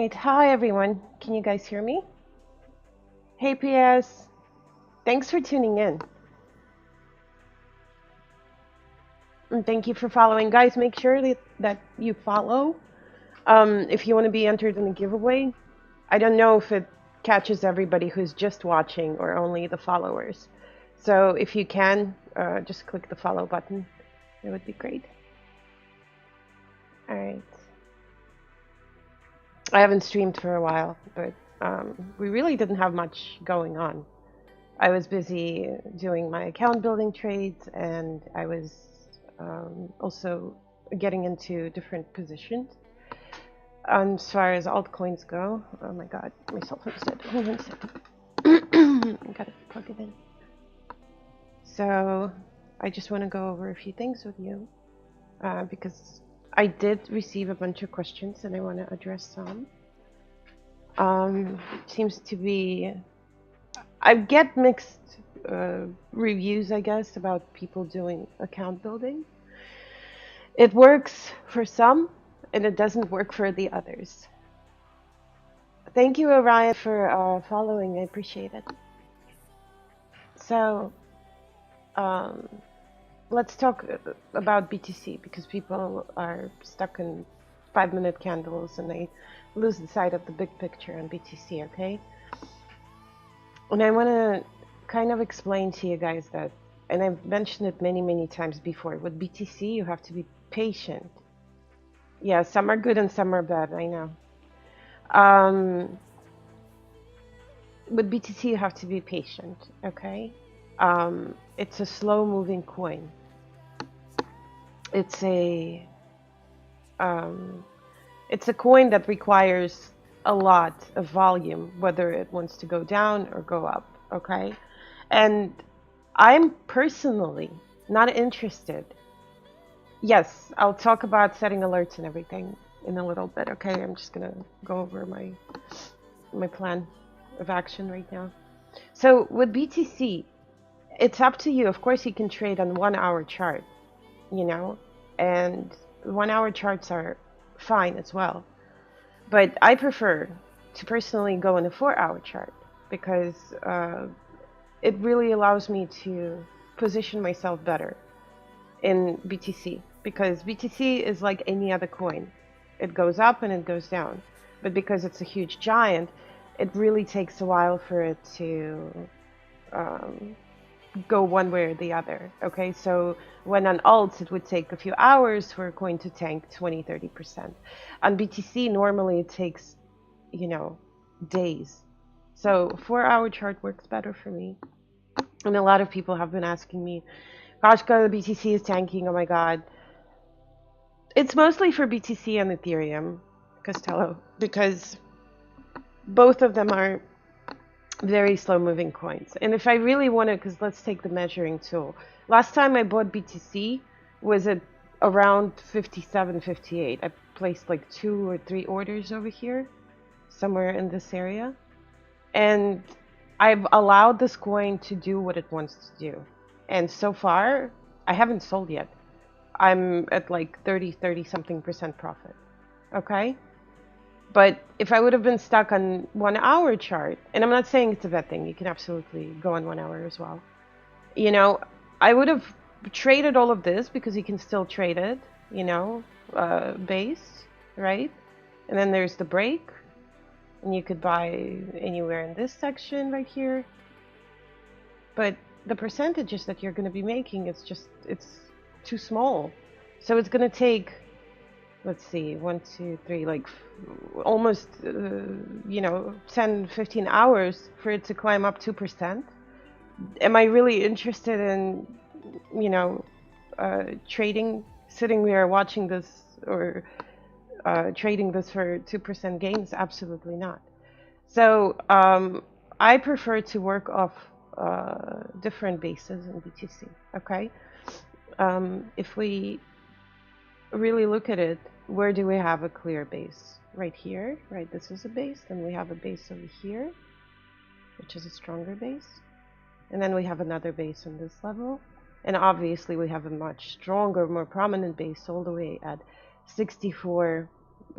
Alright, hi everyone. Can you guys hear me? Hey PS, thanks for tuning in. And thank you for following. Guys, make sure that you follow if you want to be entered in the giveaway. I don't know if it catches everybody who's just watching or only the followers. So if you can, just click the follow button. It would be great. Alright. I haven't streamed for a while, but we really didn't have much going on. I was busy doing my account building trades, and I was also getting into different positions. As far as altcoins go, oh my god, my cell phone's dead. Hold on a second. I gotta plug it in. So I just want to go over a few things with you because I did receive a bunch of questions and I want to address some. Seems to be, I get mixed reviews, I guess, about people doing account building. It works for some and it doesn't work for the others. Thank you, Orion, for following. I appreciate it. So let's talk about BTC because people are stuck in 5-minute candles and they lose the sight of the big picture on BTC, okay? And I want to kind of explain to you guys that, and I've mentioned it many times before, with BTC you have to be patient. Yeah, some are good and some are bad, I know. With BTC you have to be patient, okay? It's a slow moving coin. It's a coin that requires a lot of volume, whether it wants to go down or go up, okay? And I'm personally not interested. Yes, I'll talk about setting alerts and everything in a little bit, okay? I'm just gonna go over my plan of action right now. So with BTC, it's up to you. Of course, you can trade on 1-hour chart, you know, and 1-hour charts are fine as well. But I prefer to personally go on a 4-hour chart because it really allows me to position myself better in BTC, because BTC is like any other coin. It goes up and it goes down. But because it's a huge giant, it really takes a while for it to go one way or the other. Okay, so when on alts it would take a few hours for a coin to tank 20-30%. On BTC normally it takes, you know, days. So 4-hour chart works better for me. And a lot of people have been asking me, Koska, the BTC is tanking, oh my god. It's mostly for BTC and Ethereum, Costello, because both of them are very slow moving coins. And if I really want to, because let's take the measuring tool. Last time I bought BTC was at around 57, 58. I placed like 2 or 3 orders over here, somewhere in this area. And I've allowed this coin to do what it wants to do. And so far, I haven't sold yet. I'm at like 30 something percent profit. Okay? But if I would have been stuck on 1-hour chart, and I'm not saying it's a bad thing, you can absolutely go on 1 hour as well. You know, I would have traded all of this because you can still trade it, you know, base, right? And then there's the break, and you could buy anywhere in this section right here. But the percentages that you're going to be making, it's too small. So it's going to take, let's see, 1, 2, 3, like almost, you know, 10, 15 hours for it to climb up 2%. Am I really interested in, you know, trading, sitting there watching this or trading this for 2% gains? Absolutely not. So I prefer to work off different bases in BTC, okay? If we really look at it, where do we have a clear base? Right here, right? This is a base. Then we have a base over here, which is a stronger base. And then we have another base on this level. And obviously we have a much stronger, more prominent base all the way at 64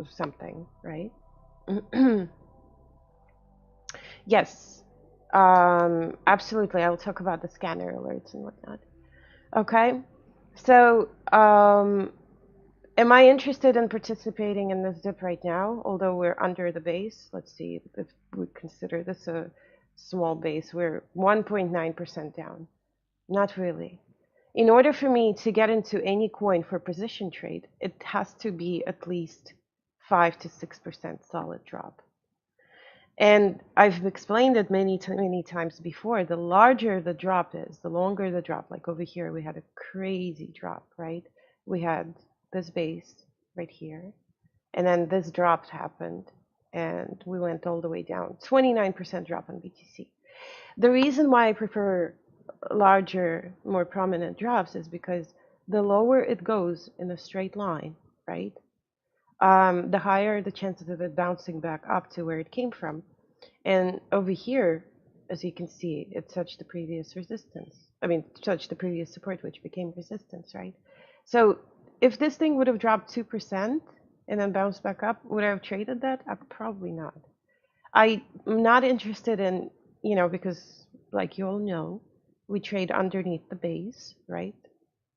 something, right? Yes, absolutely. I'll talk about the scanner alerts and whatnot. Okay, so am I interested in participating in this dip right now? Although we're under the base, let's see if we consider this a small base. We're 1.9% down. Not really. In order for me to get into any coin for position trade, it has to be at least 5 to 6% solid drop. And I've explained it many times before. The larger the drop is, the longer the drop. Like over here, we had a crazy drop, right? We had this base right here, and then this drop happened, and we went all the way down. 29% drop on BTC. The reason why I prefer larger, more prominent drops is because the lower it goes in a straight line, right? The higher the chances of it bouncing back up to where it came from. And over here, as you can see, it touched the previous resistance. I mean, touched the previous support, which became resistance, right? So if this thing would have dropped 2% and then bounced back up, would I have traded that? Probably not. I'm not interested in, because like you all know, we trade underneath the base, right?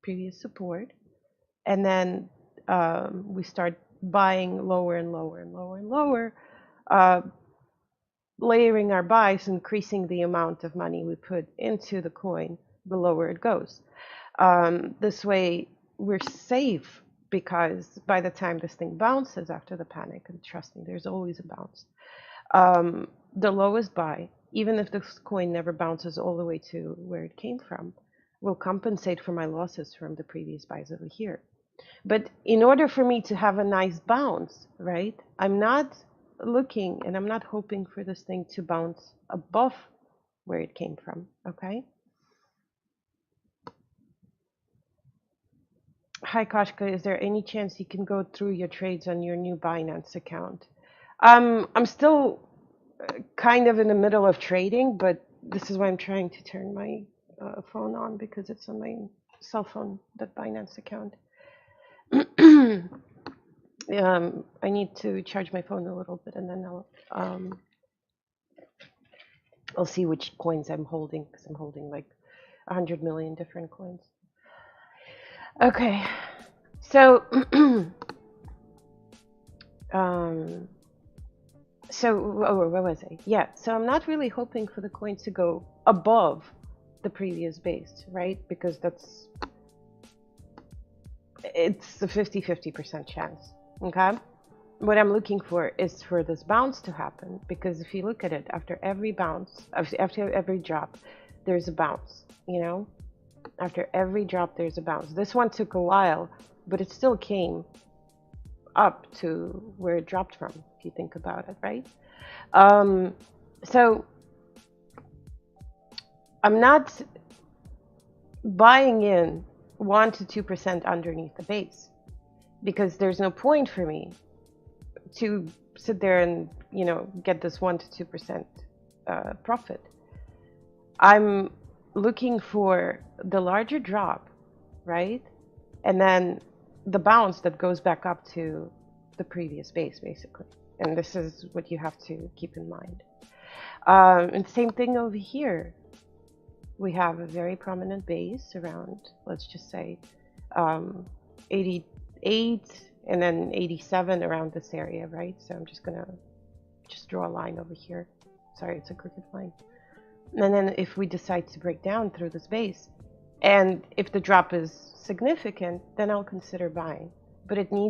Previous support. And then we start buying lower and lower and lower and lower, uh, layering our buys, increasing the amount of money we put into the coin, the lower it goes. This way, we're safe because by the time this thing bounces after the panic, and trust me, there's always a bounce, the lowest buy, even if this coin never bounces all the way to where it came from, will compensate for my losses from the previous buys over here. But in order for me to have a nice bounce, right, I'm not looking and I'm not hoping for this thing to bounce above where it came from, okay? Hi, Koshka, is there any chance you can go through your trades on your new Binance account? I'm still kind of in the middle of trading, but this is why I'm trying to turn my phone on because it's on my cell phone, that Binance account. I need to charge my phone a little bit, and then I'll see which coins I'm holding because I'm holding like 100 million different coins. Okay, so where was I? Yeah, so I'm not really hoping for the coin to go above the previous base, right? Because it's a 50-50% chance, okay? What I'm looking for is for this bounce to happen, because if you look at it, after every bounce, after every drop, there's a bounce, After every drop, there's a bounce. This one took a while, but it still came up to where it dropped from, if you think about it, right? So I'm not buying in 1 to 2% underneath the base because there's no point for me to sit there and get this 1 to 2% profit. I'm looking for the larger drop, right? And then the bounce that goes back up to the previous base, basically. And this is what you have to keep in mind. And same thing over here. We have a very prominent base around, let's just say, 88 and then 87 around this area, right? So I'm just gonna draw a line over here. Sorry, it's a crooked line. And then if we decide to break down through this base, and if the drop is significant, then I'll consider buying. But you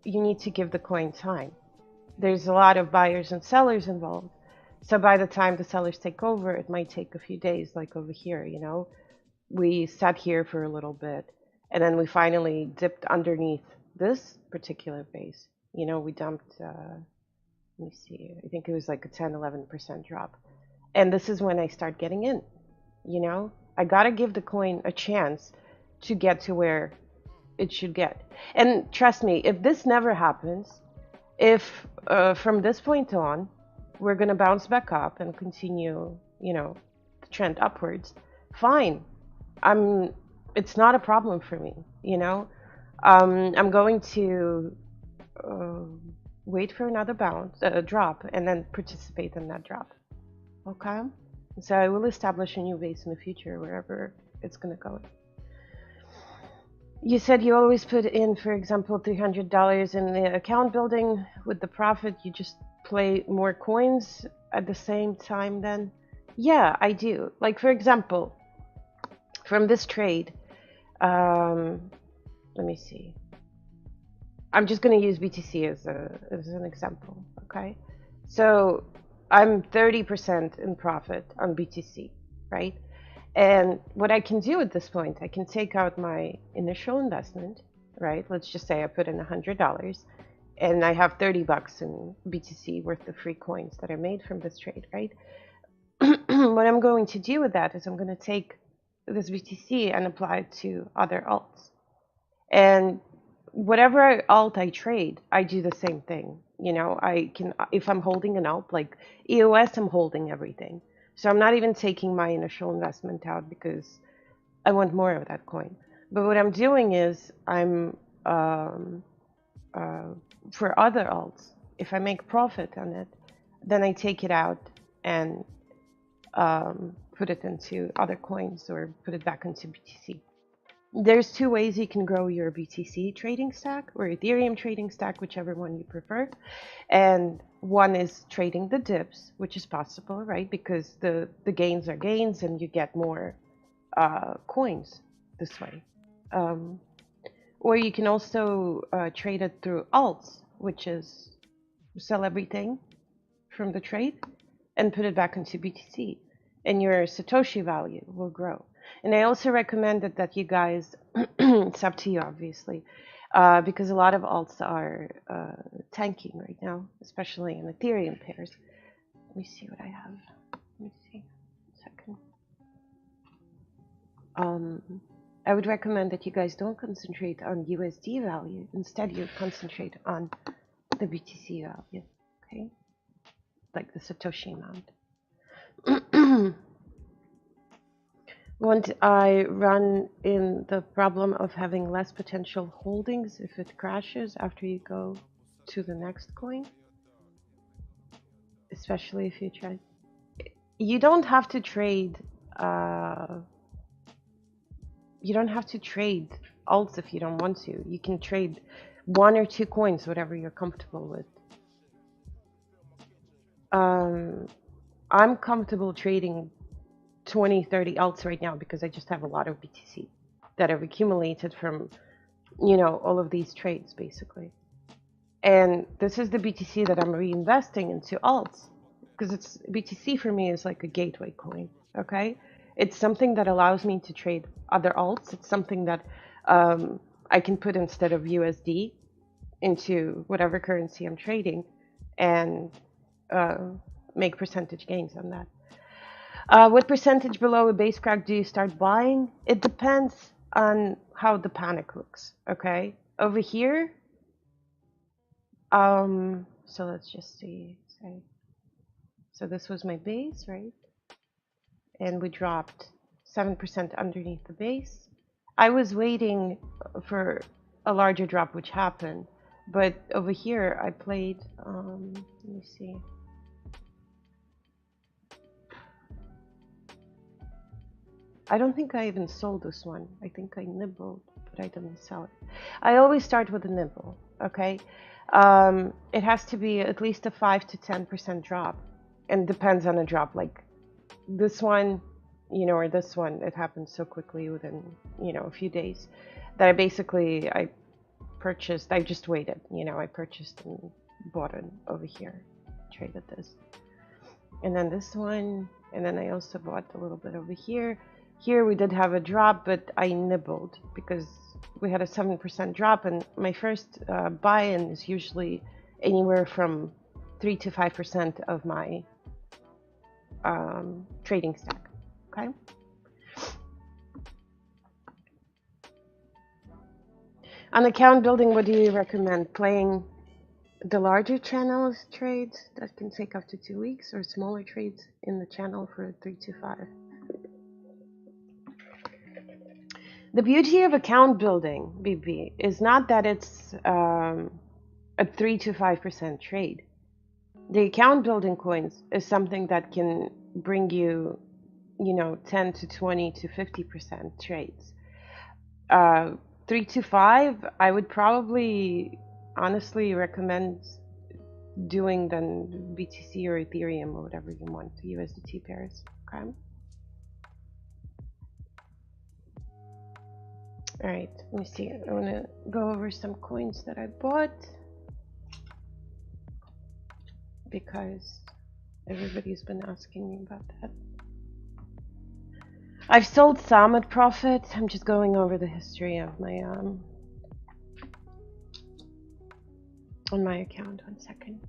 need to give the coin time. There's a lot of buyers and sellers involved. So by the time the sellers take over, it might take a few days, like over here, We sat here for a little bit, and then we finally dipped underneath this particular base. We dumped, let me see, I think it was like a 10-11% drop. And this is when I start getting in, I gotta give the coin a chance to get to where it should get. And trust me, if this never happens, if from this point on, we're gonna bounce back up and continue, the trend upwards, fine. It's not a problem for me, I'm going to wait for another bounce, drop, and then participate in that drop. Okay? So I will establish a new base in the future wherever it's going to go. You said you always put in, for example, $300 in the account building. With the profit, you just play more coins at the same time then? Yeah, I do. Like, for example, from this trade, let me see. I'm just going to use BTC as an example, okay? So I'm 30% in profit on BTC, right? And what I can do at this point, I can take out my initial investment, right? Let's just say I put in $100 and I have 30 bucks in BTC worth of free coins that I made from this trade, right? What I'm going to do with that is I'm going to take this BTC and apply it to other alts. And whatever alt I trade, I do the same thing. You know, I can, if I'm holding an alt, like EOS, I'm holding everything. So I'm not even taking my initial investment out because I want more of that coin. But what I'm doing is for other alts, if I make profit on it, then I take it out and put it into other coins or put it back into BTC. There's two ways you can grow your BTC trading stack or Ethereum trading stack, whichever one you prefer. And one is trading the dips, which is possible, right? Because the gains are gains and you get more coins this way. Or you can also trade it through alts, which is sell everything from the trade and put it back into BTC. And your Satoshi value will grow. And I also recommend that you guys, it's up to you, obviously, because a lot of alts are tanking right now, especially in Ethereum pairs. Let me see what I have. Let me see. Second. I would recommend that you guys don't concentrate on USD value. Instead, you concentrate on the BTC value, okay? Like the Satoshi amount. Won't I run in the problem of having less potential holdings if it crashes after you go to the next coin? Especially if you try. You don't have to trade. You don't have to trade alts if you don't want to. You can trade one or two coins, whatever you're comfortable with. I'm comfortable trading 20, 30 alts right now because I just have a lot of BTC that I've accumulated from, you know, all of these trades basically. And this is the BTC that I'm reinvesting into alts because it's BTC for me is like a gateway coin. Okay. It's something that allows me to trade other alts. It's something that I can put instead of USD into whatever currency I'm trading and make percentage gains on that. What percentage below a base crack do you start buying? It depends on how the panic looks, okay? Over here, so let's just see. So this was my base, right? And we dropped 7% underneath the base. I was waiting for a larger drop, which happened. But over here, I played, let me see. I don't think I even sold this one. I think I nibbled, but I didn't sell it. I always start with a nibble, okay? It has to be at least a 5 to 10% drop. And it depends on a drop. Like this one, you know, or this one, it happened so quickly within, you know, a few days that I purchased, I just waited, you know, I purchased and bought it over here, traded this. And then this one, and then I also bought a little bit over here. Here we did have a drop, but I nibbled because we had a 7% drop, and my first buy-in is usually anywhere from 3 to 5% of my trading stack, okay? On account building, what do you recommend? Playing the larger channels trades that can take up to 2 weeks, or smaller trades in the channel for 3 to 5? The beauty of account building, BB, is not that it's a 3 to 5% trade. The account building coins is something that can bring you, 10 to 20 to 50% trades. 3 to 5, I would probably honestly recommend doing then BTC or Ethereum or whatever you want, USDT pairs. Okay. All right, let me see. I want to go over some coins that I bought because everybody's been asking me about that. I've sold some at profit. I'm just going over the history of my on my account. 1 second.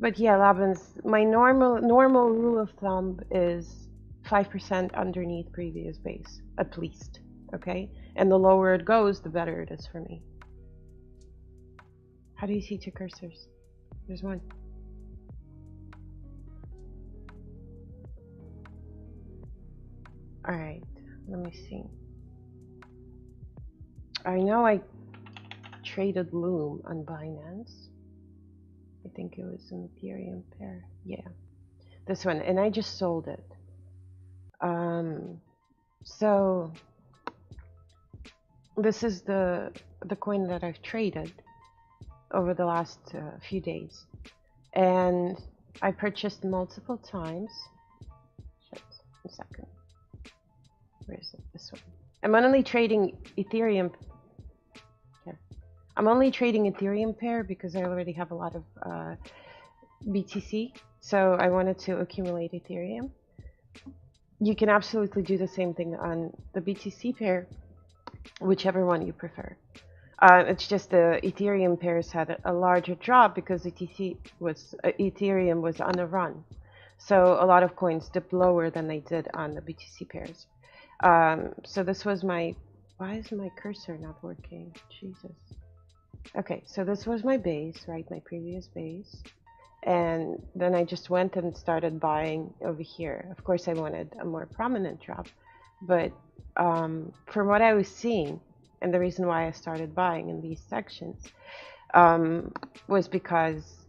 But yeah, Labans, my normal rule of thumb is 5% underneath previous base, at least. Okay, and the lower it goes, the better it is for me. How do you see two cursors? There's one. All right, let me see. I know I traded Loom on Binance. I think it was an Ethereum pair. Yeah, this one, and I just sold it. So this is the coin that I've traded over the last few days, and I purchased multiple times. Shit, 1 second. Where is it? This one. I'm only trading Ethereum. Here. I'm only trading Ethereum pair because I already have a lot of BTC, so I wanted to accumulate Ethereum. You can absolutely do the same thing on the BTC pair, whichever one you prefer. It's just the Ethereum pairs had a larger drop because Ethereum was on a run. So a lot of coins dipped lower than they did on the BTC pairs. So this was my, why is my cursor not working? Jesus. Okay, so this was my base, right? My previous base. And then I just went and started buying over here. Of course, I wanted a more prominent drop, but from what I was seeing, and the reason why I started buying in these sections was because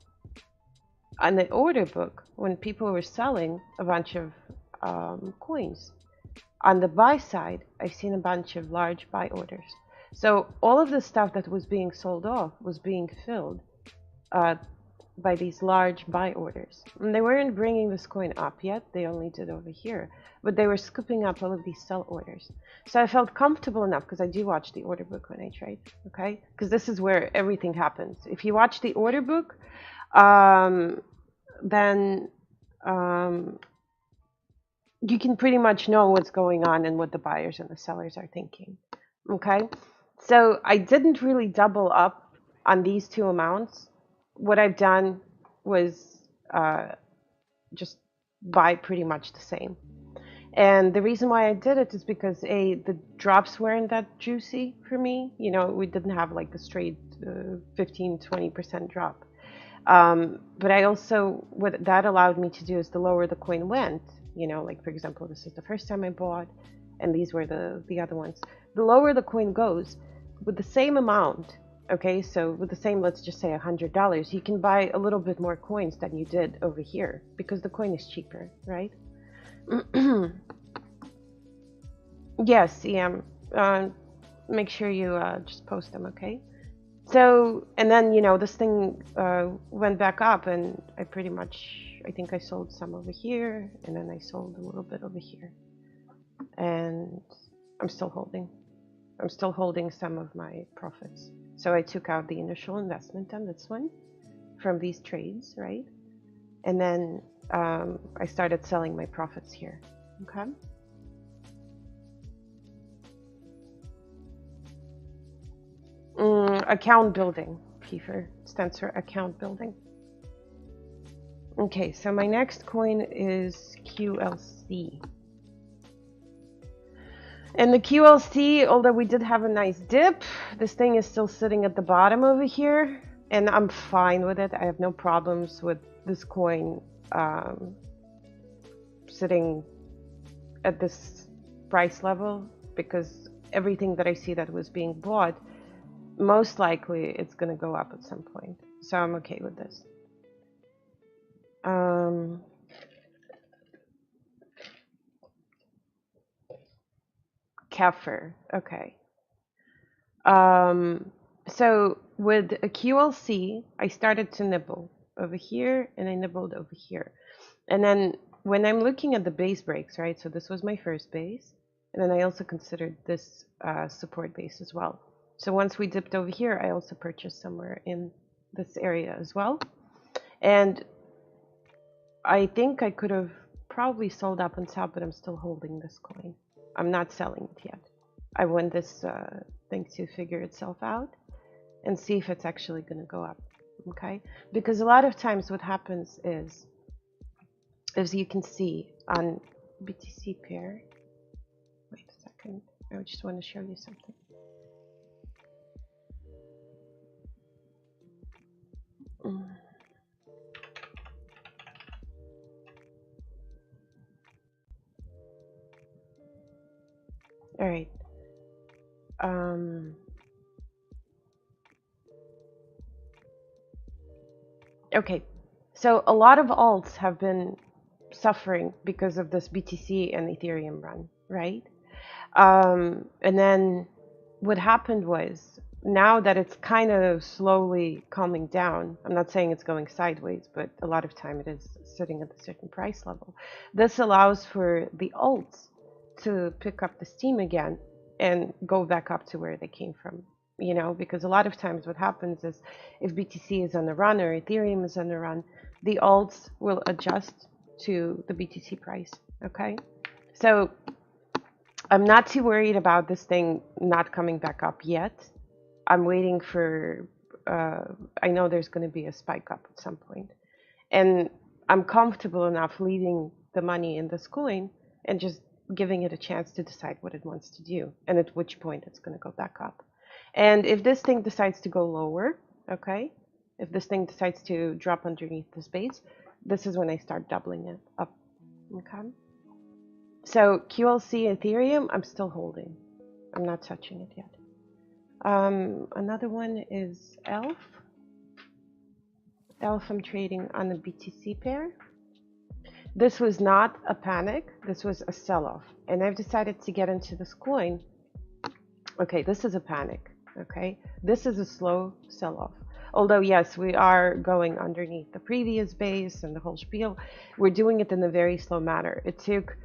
on the order book, when people were selling a bunch of coins, on the buy side, I've seen a bunch of large buy orders. So all of the stuff that was being sold off was being filled by these large buy orders. And they weren't bringing this coin up yet, they only did over here, but they were scooping up all of these sell orders. So I felt comfortable enough, because I do watch the order book when I trade, okay? Because this is where everything happens. If you watch the order book, then you can pretty much know what's going on and what the buyers and the sellers are thinking, okay? So I didn't really double up on these two amounts. What I've done was just buy pretty much the same. And the reason why I did it is because the drops weren't that juicy for me. You know, we didn't have like the straight 15-20% drop. But I also, what that allowed me to do is the lower the coin went, you know, like for example, this is the first time I bought, and these were the other ones. The lower the coin goes, with the same amount, okay, so with the same, let's just say $100, you can buy a little bit more coins than you did over here because the coin is cheaper, right? Yes, EM. Make sure you just post them, okay? So, and then, you know, this thing went back up, and I pretty much, I think I sold some over here, and then I sold a little bit over here. And I'm still holding. I'm still holding some of my profits. So I took out the initial investment on this one from these trades, right? And then I started selling my profits here, okay? Account building, Kiefer, stands for account building. Okay, so my next coin is QLC. And the QLC, although we did have a nice dip, this thing is still sitting at the bottom over here, and I'm fine with it. I have no problems with this coin sitting at this price level, because everything that I see that was being bought, most likely it's going to go up at some point. So I'm okay with this. Kefir. Okay. So with a QLC, I started to nibble over here and I nibbled over here. And then when I'm looking at the base breaks, right? So this was my first base. And then I also considered this support base as well. So once we dipped over here, I also purchased somewhere in this area as well. And I think I could have probably sold up on top, but I'm still holding this coin. I'm not selling it yet. I want this thing to figure itself out and see if it's actually going to go up. Okay? Because a lot of times what happens is, as you can see on BTC pair, wait a second, I just want to show you something. All right. Okay, so a lot of alts have been suffering because of this BTC and Ethereum run, right? And then what happened was, now that it's kind of slowly calming down, I'm not saying it's going sideways, but a lot of time it is sitting at a certain price level. This allows for the alts to pick up the steam again and go back up to where they came from. You know, because a lot of times what happens is, if BTC is on the run or Ethereum is on the run, the alts will adjust to the BTC price. Okay, so I'm not too worried about this thing not coming back up yet. I'm waiting for, I know there's going to be a spike up at some point. And I'm comfortable enough leaving the money in this coin and just giving it a chance to decide what it wants to do and at which point it's going to go back up. And if this thing decides to go lower, okay, if this thing decides to drop underneath this base, this is when I start doubling it up, okay? So QLC Ethereum, I'm still holding. I'm not touching it yet. Another one is ELF. ELF I'm trading on the BTC pair. This was not a panic. This was a sell-off. And I've decided to get into this coin. Okay, this is a panic. Okay, this is a slow sell-off. Although, yes, we are going underneath the previous base and the whole spiel. We're doing it in a very slow manner. It took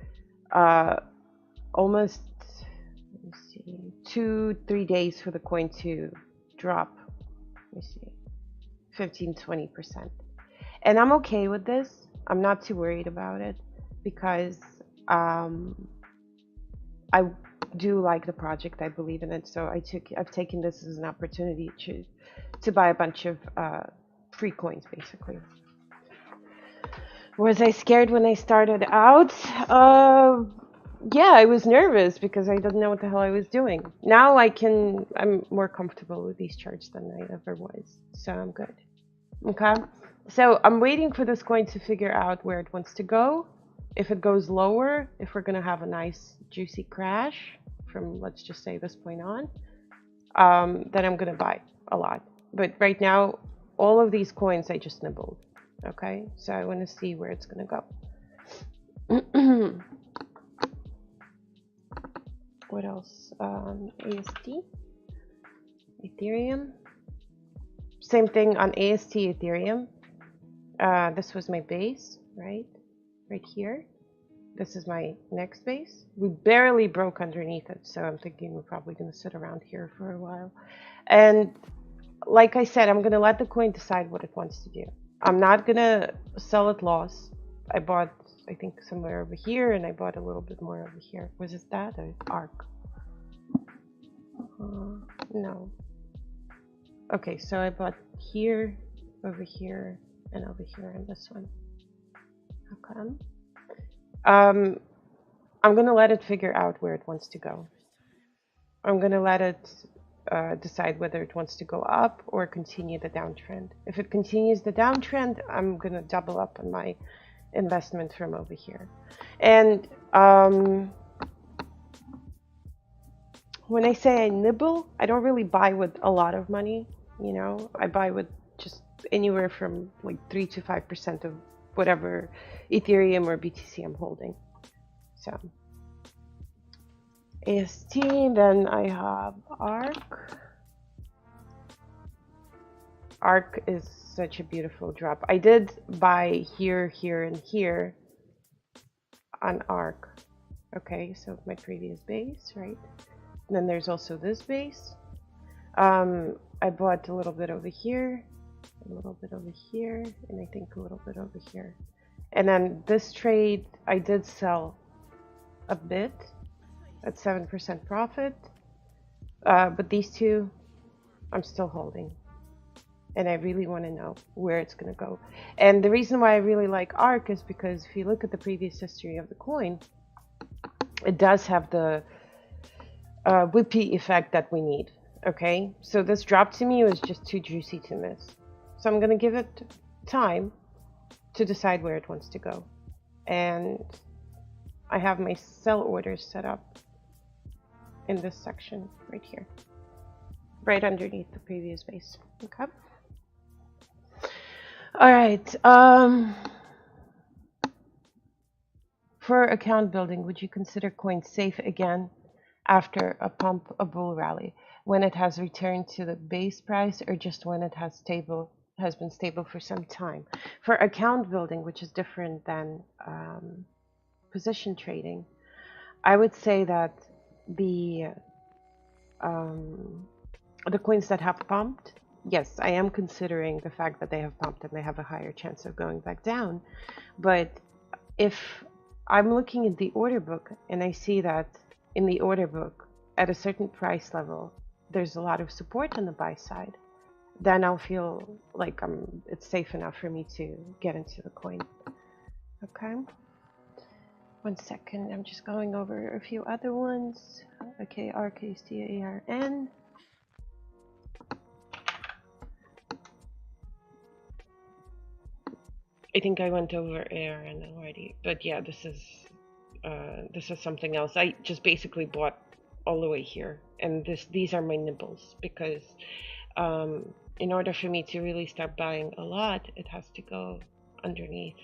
almost, let me see, 2-3 days for the coin to drop, let me see, 15-20%. And I'm okay with this. I'm not too worried about it because I do like the project. I believe in it. So I've taken this as an opportunity to buy a bunch of free coins, basically. Was I scared when I started out? Yeah, I was nervous because I didn't know what the hell I was doing. Now I'm more comfortable with these charts than I ever was. So I'm good. Okay. So I'm waiting for this coin to figure out where it wants to go. If it goes lower, if we're going to have a nice juicy crash from, let's just say, this point on, then I'm going to buy a lot. But right now, all of these coins I just nibbled. Okay, so I want to see where it's going to go. What else? AST, Ethereum. Same thing on AST Ethereum. This was my base, right here. This is my next base. We barely broke underneath it, so I'm thinking we're probably going to sit around here for a while. And like I said, I'm going to let the coin decide what it wants to do. I'm not going to sell at loss. I bought, I think, somewhere over here, and I bought a little bit more over here. Was it that or ARC? No. Okay, so I bought here, over here, and over here, and this one. Okay. I'm going to let it figure out where it wants to go. I'm going to let it decide whether it wants to go up or continue the downtrend. If it continues the downtrend, I'm going to double up on my investment from over here. And When I say I nibble, I don't really buy with a lot of money. I buy with just anywhere from like 3 to 5% of whatever Ethereum or BTC I'm holding. So AST, then I have ARC. ARC is such a beautiful drop. I did buy here, here, and here on ARC. Okay, so my previous base, right? And then there's also this base. I bought a little bit over here, a little bit over here, and I think a little bit over here. And then this trade, I did sell a bit at 7% profit. But these two, I'm still holding. And I really want to know where it's going to go. And the reason why I really like ARC is because if you look at the previous history of the coin, it does have the whippy effect that we need. Okay, so this drop to me was just too juicy to miss. So I'm going to give it time to decide where it wants to go. And I have my sell orders set up in this section right here, right underneath the previous base. Okay. All right. For account building, would you consider coin safe again after a bull rally, when it has returned to the base price, or just when it has been stable for some time? For account building, which is different than position trading, I would say that the coins that have pumped, yes, I am considering the fact that they have pumped and they have a higher chance of going back down. But if I'm looking at the order book and I see that in the order book at a certain price level there's a lot of support on the buy side, then I'll feel like it's safe enough for me to get into the coin. Okay, 1 second, I'm just going over a few other ones. Okay, RKSTARN. I think I went over ARN already, but yeah, this is something else. I just basically bought all the way here, and these are my nibbles, because in order for me to really start buying a lot, it has to go underneath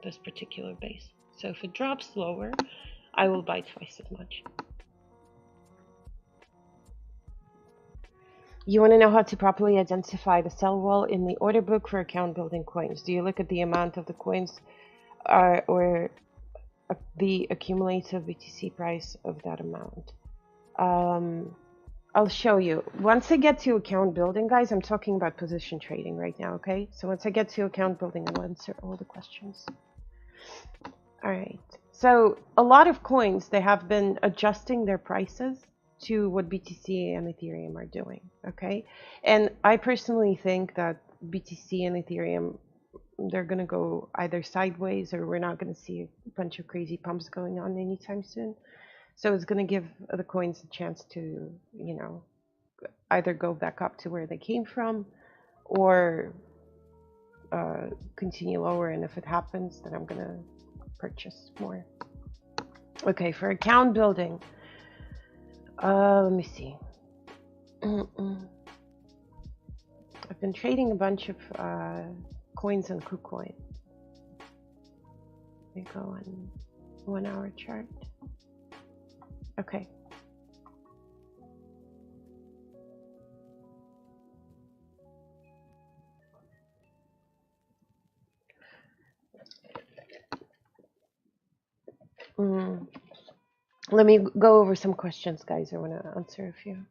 this particular base. So if it drops lower, I will buy twice as much. You want to know how to properly identify the sell wall in the order book for account building coins. Do you look at the amount of the coins or the accumulative BTC price of that amount? I'll show you. Once I get to account building, guys, I'm talking about position trading right now, okay? So once I get to account building, I'll answer all the questions. All right. So a lot of coins, they have been adjusting their prices to what BTC and Ethereum are doing, okay? And I personally think that BTC and Ethereum, they're going to go either sideways, or we're not going to see a bunch of crazy pumps going on anytime soon. So it's going to give the coins a chance to, either go back up to where they came from, or continue lower. And if it happens, then I'm going to purchase more. Okay, for account building, let me see. I've been trading a bunch of coins on KuCoin. Let me go on 1 hour chart. Okay. Let me go over some questions, guys. I want to answer a few.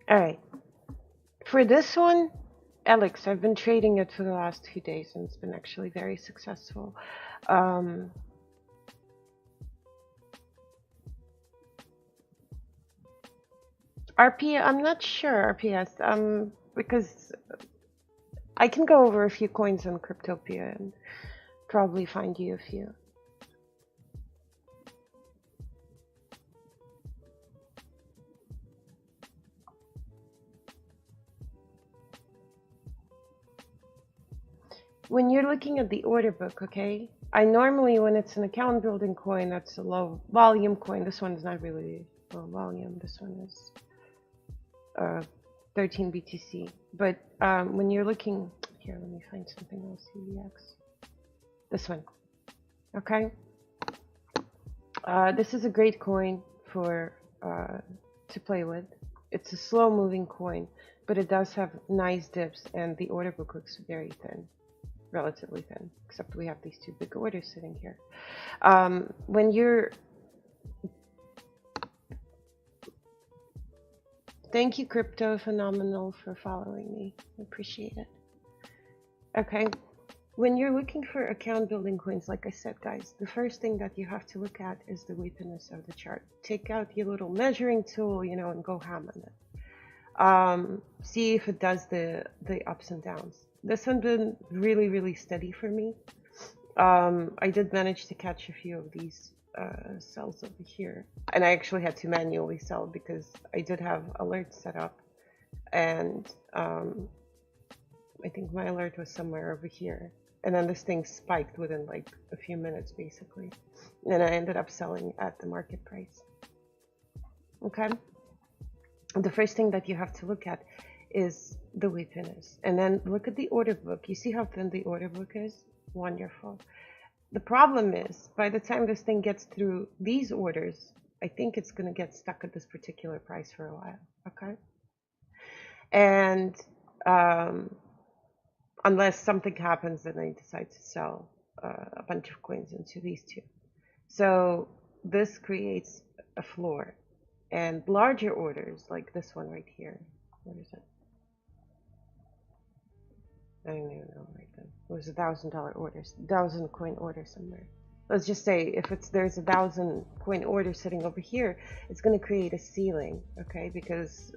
All right. For this one, Alex, I've been trading it for the last 2 days, and it's been actually very successful. I'm not sure, RPS, because I can go over a few coins on Cryptopia and probably find you a few. when you're looking at the order book, okay, I normally, when it's an account building coin, that's a low volume coin. This one is not really low volume. This one is 13 BTC. But when you're looking, here, let me find something else, CVX. This one, okay? This is a great coin for to play with. It's a slow moving coin, but it does have nice dips, and the order book looks very thin, relatively thin, except we have these two big orders sitting here. When you're Thank you, Crypto Phenomenal, for following me. I appreciate it. Okay, when you're looking for account building coins, like I said, guys, the first thing that you have to look at is the weakness of the chart. Take out your little measuring tool, you know, and go ham on it. See if it does the ups and downs. This one's been really, really steady for me. I did manage to catch a few of these sells over here, and I actually had to manually sell because I did have alerts set up, and I think my alert was somewhere over here, and then this thing spiked within like a few minutes basically, and I ended up selling at the market price. Okay, the first thing that you have to look at is the weakness, and then look at the order book. You see how thin the order book is? Wonderful. The problem is, by the time this thing gets through these orders, I think it's going to get stuck at this particular price for a while, okay? And unless something happens and I decide to sell a bunch of coins into these two. So this creates a floor. And larger orders, like this one right here, what is it? I don't even know right then. It was $1,000 orders, 1,000 coin order somewhere. Let's just say if there's 1,000 coin order sitting over here, it's going to create a ceiling, okay? Because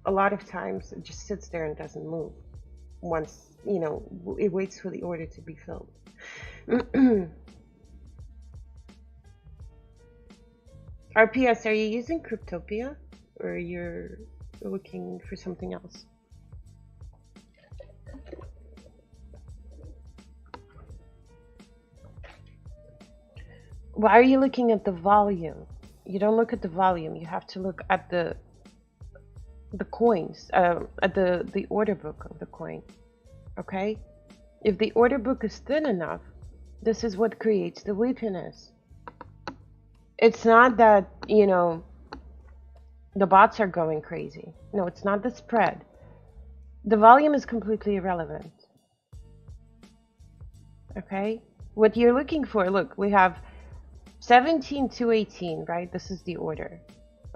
a lot of times it just sits there and doesn't move. Once, you know, it waits for the order to be filled. RPS, are you using Cryptopia, or you're looking for something else? Why are you looking at the volume? You don't look at the volume. You have to look at the coins, at the order book of the coin. Okay? If the order book is thin enough, this is what creates the weakness. It's not that, you know, the bots are going crazy. No, it's not the spread. The volume is completely irrelevant. Okay? What you're looking for, look, we have 17 to 18, right? This is the order.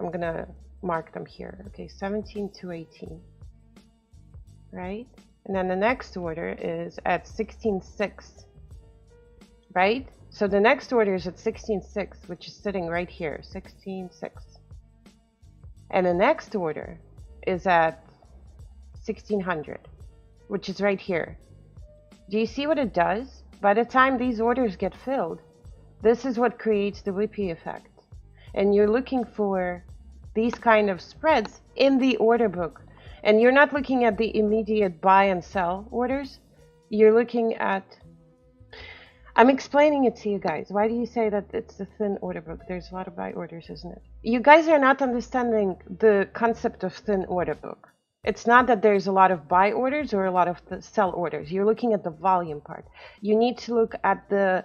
I'm gonna mark them here. Okay, 17 to 18, right? And then the next order is at 16.6, right? So the next order is at 16.6, which is sitting right here, 16.6. And the next order is at 1600, which is right here. Do you see what it does? By the time these orders get filled, this is what creates the whippy effect. And you're looking for these kind of spreads in the order book. And you're not looking at the immediate buy and sell orders. You're looking at... I'm explaining it to you guys. Why do you say that it's a thin order book? There's a lot of buy orders, isn't it? You guys are not understanding the concept of thin order book. It's not that there's a lot of buy orders or a lot of sell orders. You're looking at the volume part. You need to look at the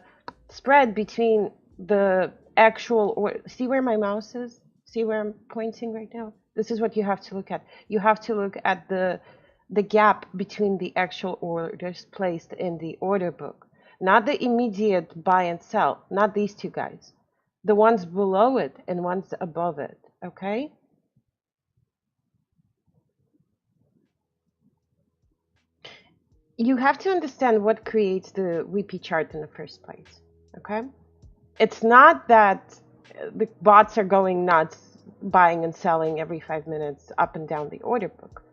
spread between the actual, or see where my mouse is? See where I'm pointing right now? This is what you have to look at. You have to look at the gap between the actual orders placed in the order book, not the immediate buy and sell, not these two guys, the ones below it and ones above it, okay? You have to understand what creates the VP chart in the first place, okay? It's not that the bots are going nuts, buying and selling every 5 minutes up and down the order book,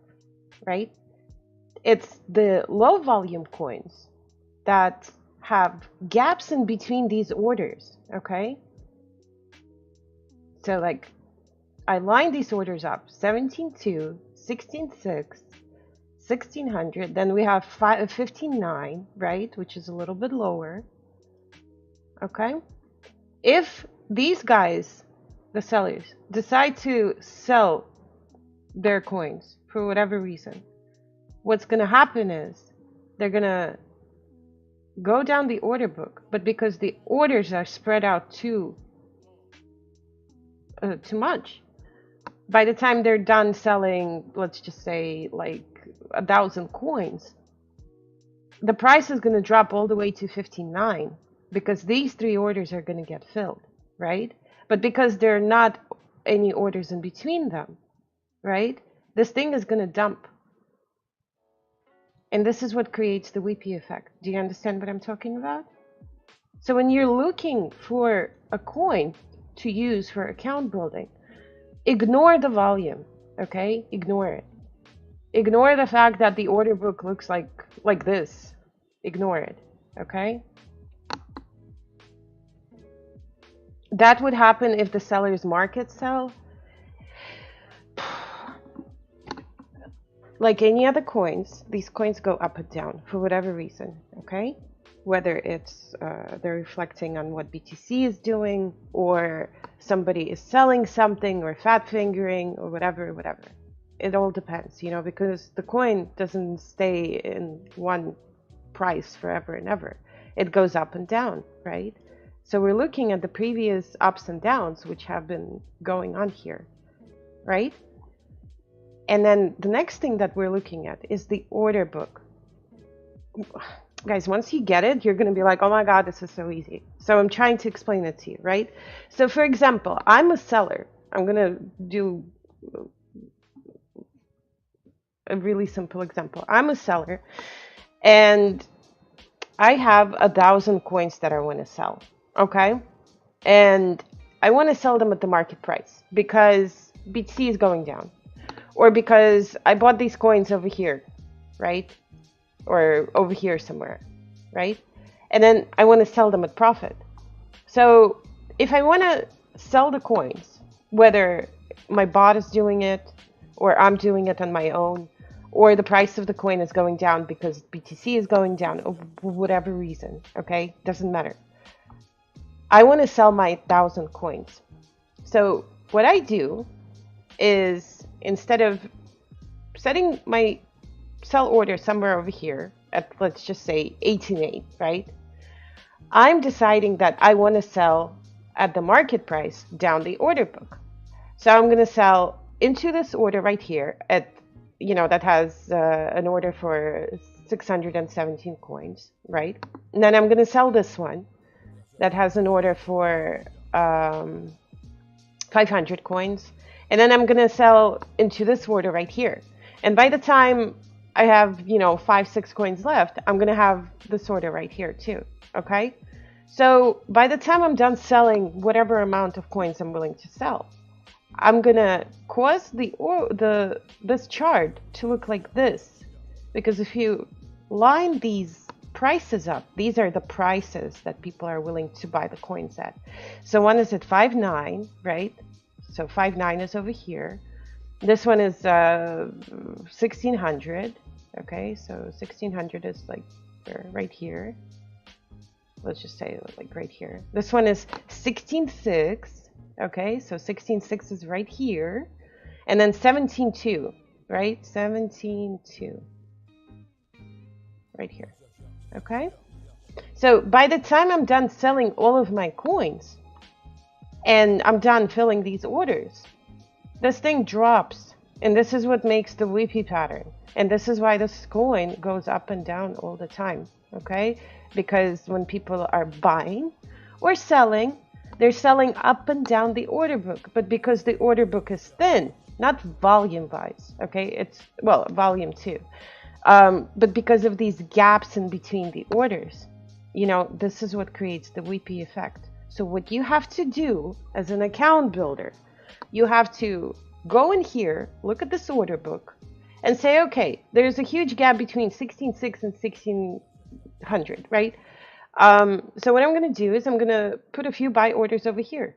right? It's the low volume coins that have gaps in between these orders, okay? So like, I lined these orders up, 17.2, 16.6, 1600. Then we have 59, right? Which is a little bit lower. Okay. If these guys, the sellers, decide to sell their coins for whatever reason, what's going to happen is they're going to go down the order book, but because the orders are spread out too much, by the time they're done selling, let's just say like 1,000 coins, the price is going to drop all the way to 59 because these 3 orders are going to get filled, right? But because there are not any orders in between them, right? This thing is going to dump. And this is what creates the VP effect. Do you understand what I'm talking about? So when you're looking for a coin to use for account building, ignore the volume, okay? Ignore it. Ignore the fact that the order book looks like this. Ignore it, okay? That would happen if the sellers market sell. Like any other coins, these coins go up and down for whatever reason, okay? Whether it's they're reflecting on what BTC is doing, or somebody is selling something, or fat fingering, or whatever. It all depends, you know, because the coin doesn't stay in one price forever and ever. It goes up and down, right? So we're looking at the previous ups and downs, which have been going on here, right? And then the next thing that we're looking at is the order book. Guys, once you get it, you're going to be like, oh my God, this is so easy. So I'm trying to explain it to you, right? So for example, I'm a seller. I'm going to do a really simple example. I'm a seller and I have 1,000 coins that I want to sell, okay? And I want to sell them at the market price because BTC is going down. Or because I bought these coins over here, right? Or over here somewhere, right? And then I want to sell them at profit. So if I want to sell the coins, whether my bot is doing it, or I'm doing it on my own, or the price of the coin is going down because BTC is going down, or whatever reason, okay? Doesn't matter. I want to sell my 1,000 coins. So what I do is, instead of setting my sell order somewhere over here at, let's just say 18.8, right? I'm deciding that I want to sell at the market price down the order book. So I'm going to sell into this order right here at, you know, that has an order for 617 coins, right? And then I'm going to sell this one that has an order for 500 coins. And then I'm going to sell into this order right here. And by the time I have, you know, 5-6 coins left, I'm going to have this order right here too. Okay. So by the time I'm done selling whatever amount of coins I'm willing to sell, I'm going to cause this chart to look like this. Because if you line these prices up, these are the prices that people are willing to buy the coins at. So one is at 5.9, right? So 5.9 is over here. This one is 1,600. Okay, so 1,600 is like right here. Let's just say like right here. This one is 16.6. Okay, so 16.6 is right here. And then 17.2, right? 17.2. Right here. Okay? So by the time I'm done selling all of my coins, and I'm done filling these orders, this thing drops. And this is what makes the VP pattern. And this is why this coin goes up and down all the time. Okay? Because when people are buying or selling, they're selling up and down the order book. But because the order book is thin, not volume wise, okay? It's, well, volume too. But because of these gaps in between the orders, you know, this is what creates the VP effect. So what you have to do as an account builder, you have to go in here, look at this order book, and say, okay, there's a huge gap between 16.6 and 1,600, right? So what I'm going to do is I'm going to put a few buy orders over here.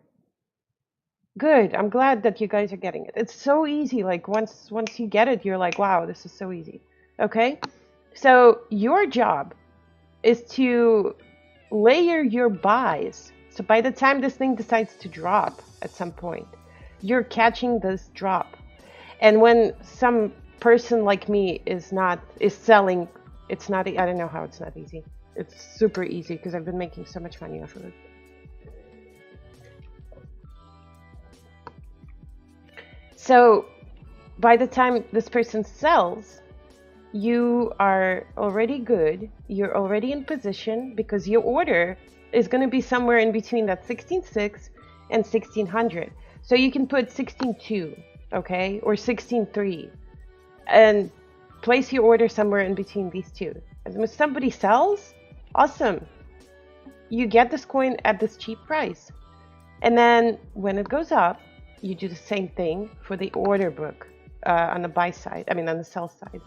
Good. I'm glad that you guys are getting it. It's so easy. Like once you get it, you're like, wow, this is so easy. Okay? So your job is to layer your buys. So by the time this thing decides to drop at some point, you're catching this drop. And when some person like me is selling, it's not, I don't know how it's not easy. It's super easy because I've been making so much money off of it. So by the time this person sells, you are already good. You're already in position because your order is going to be somewhere in between that 16.6 and 1600. So you can put 16.2, okay, or 16.3, and place your order somewhere in between these two. And when somebody sells, awesome. You get this coin at this cheap price. And then when it goes up, you do the same thing for the order book on the buy side, I mean on the sell side.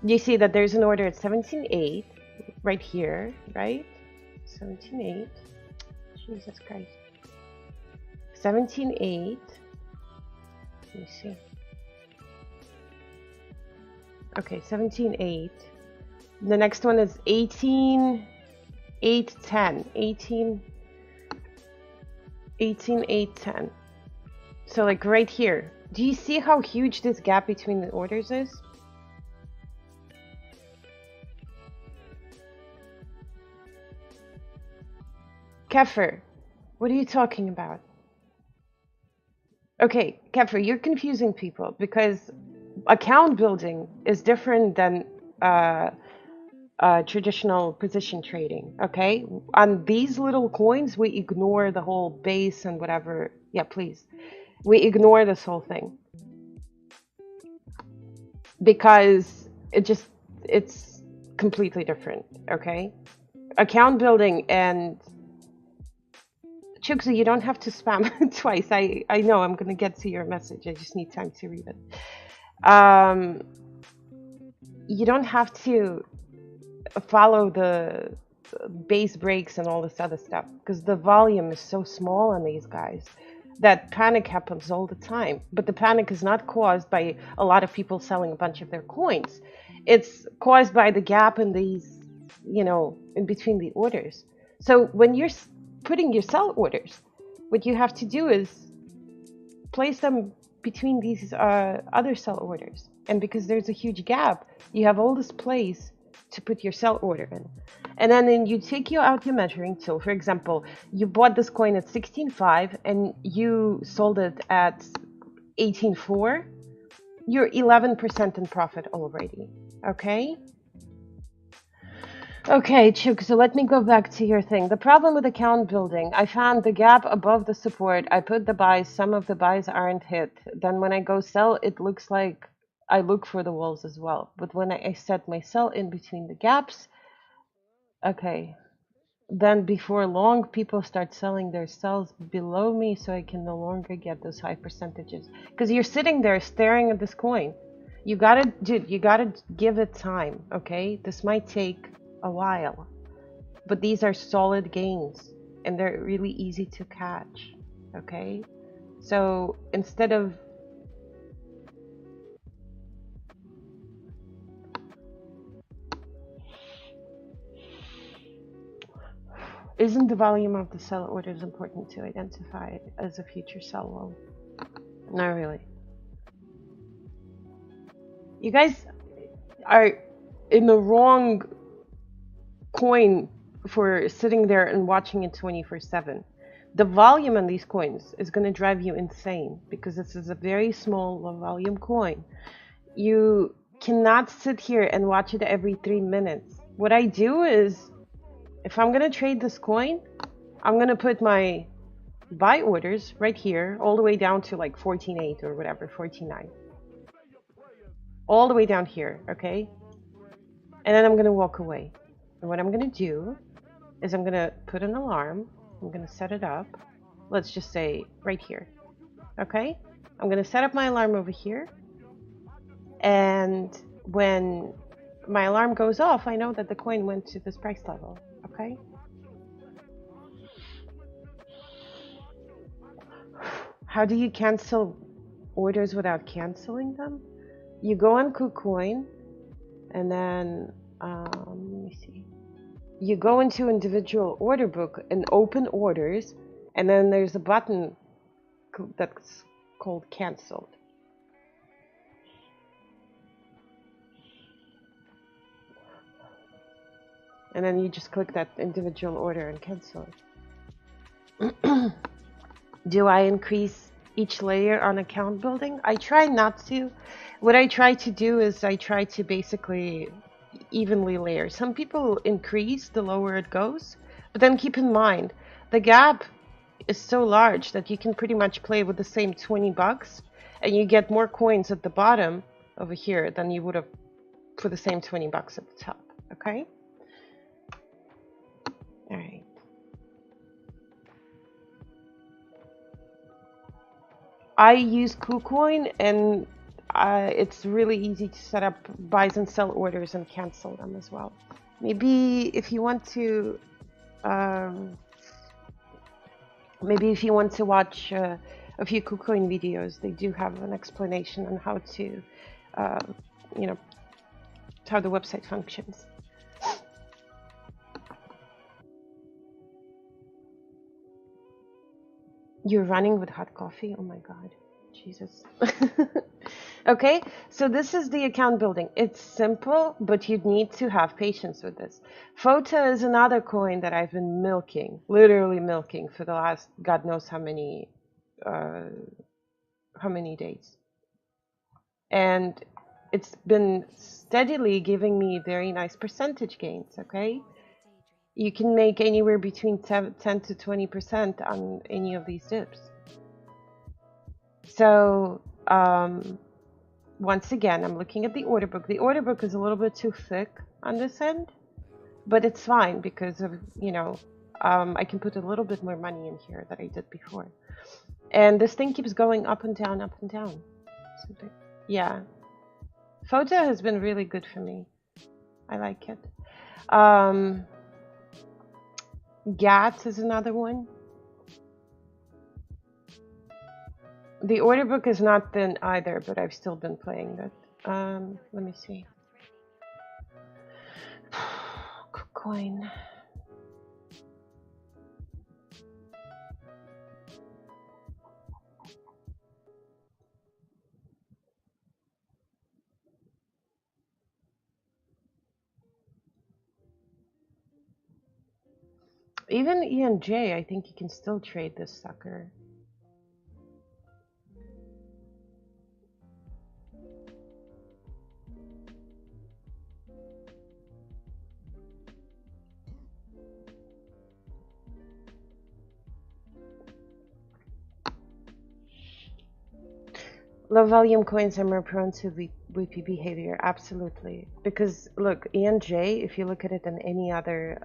You see that there's an order at 17.8 right here, right? 17.8. Jesus Christ. 17.8. Let me see. Okay, 17.8. The next one is 18.810. 18.810. So like right here. Do you see how huge this gap between the orders is? Kefir, what are you talking about? Okay, Kefir, you're confusing people because account building is different than traditional position trading, okay? On these little coins, we ignore the whole base and whatever. Yeah, please. We ignore this whole thing because it's completely different, okay? Account building and Chugza, you don't have to spam twice. I know I'm gonna get to your message. I just need time to read it. You don't have to follow the base breaks and all this other stuff because the volume is so small on these guys that panic happens all the time. But the panic is not caused by a lot of people selling a bunch of their coins. It's caused by the gap in these, in between the orders. So when you're putting your sell orders, what you have to do is place them between these other sell orders. And because there's a huge gap, you have all this place to put your sell order in. And then you take out your measuring tool. For example, you bought this coin at 16.5 and you sold it at 18.4. You're 11% in profit already. Okay? Okay, Chuk, so let me go back to your thing. The problem with account building, I found the gap above the support. I put the buys, some of the buys aren't hit. Then when I go sell, it looks like I look for the walls as well. But when I set my sell in between the gaps, okay, then before long, people start selling their sells below me so I can no longer get those high percentages. Because you're sitting there staring at this coin. You gotta give it time, okay? This might take a while, but these are solid gains and they're really easy to catch, okay? So instead of isn't the volume of the sell orders important to identify as a future sell wall? Not really. You guys are in the wrong coin for sitting there and watching it 24/7. The volume on these coins is going to drive you insane because this is a very small low volume coin. You cannot sit here and watch it every 3 minutes. What I do is, if I'm going to trade this coin, I'm going to put my buy orders right here all the way down to like 14.8 or whatever, 14.9. All the way down here, okay? And then I'm going to walk away. And what I'm going to do is I'm going to put an alarm. I'm going to set it up. Let's just say right here. Okay? I'm going to set up my alarm over here. And when my alarm goes off, I know that the coin went to this price level. Okay? How do you cancel orders without canceling them? You go on KuCoin And then, let me see. You go into individual order book and open orders, and then there's a button that's called canceled. And then you just click that individual order and cancel it. Do I increase each layer on account building? I try not to. What I try to do is I try to basically evenly layer. Some people increase the lower it goes, but then keep in mind the gap is so large that you can pretty much play with the same $20 and you get more coins at the bottom over here than you would have for the same $20 at the top. Okay? All right. I use KuCoin, and it's really easy to set up buys and sell orders and cancel them as well. Maybe if you want to, watch a few KuCoin videos, they do have an explanation on how to, you know, how the website functions. You're running with hot coffee? Oh my God, Jesus. Okay, so this is the account building. It's simple, but you need to have patience with this. FOTA is another coin that I've been milking, literally milking for the last God knows how many days. And it's been steadily giving me very nice percentage gains, okay? You can make anywhere between 10 to 20% on any of these dips. So, once again, I'm looking at the order book. The order book is a little bit too thick on this end, but it's fine because of, I can put a little bit more money in here than I did before. And this thing keeps going up and down, up and down. So, yeah. FOTA has been really good for me. I like it. GATS is another one. The order book is not thin either, but I've still been playing that. Let me see. Coin. Even ENJ, I think you can still trade this sucker. Low volume coins are more prone to VP behavior, absolutely. Because look, ENJ, if you look at it in any other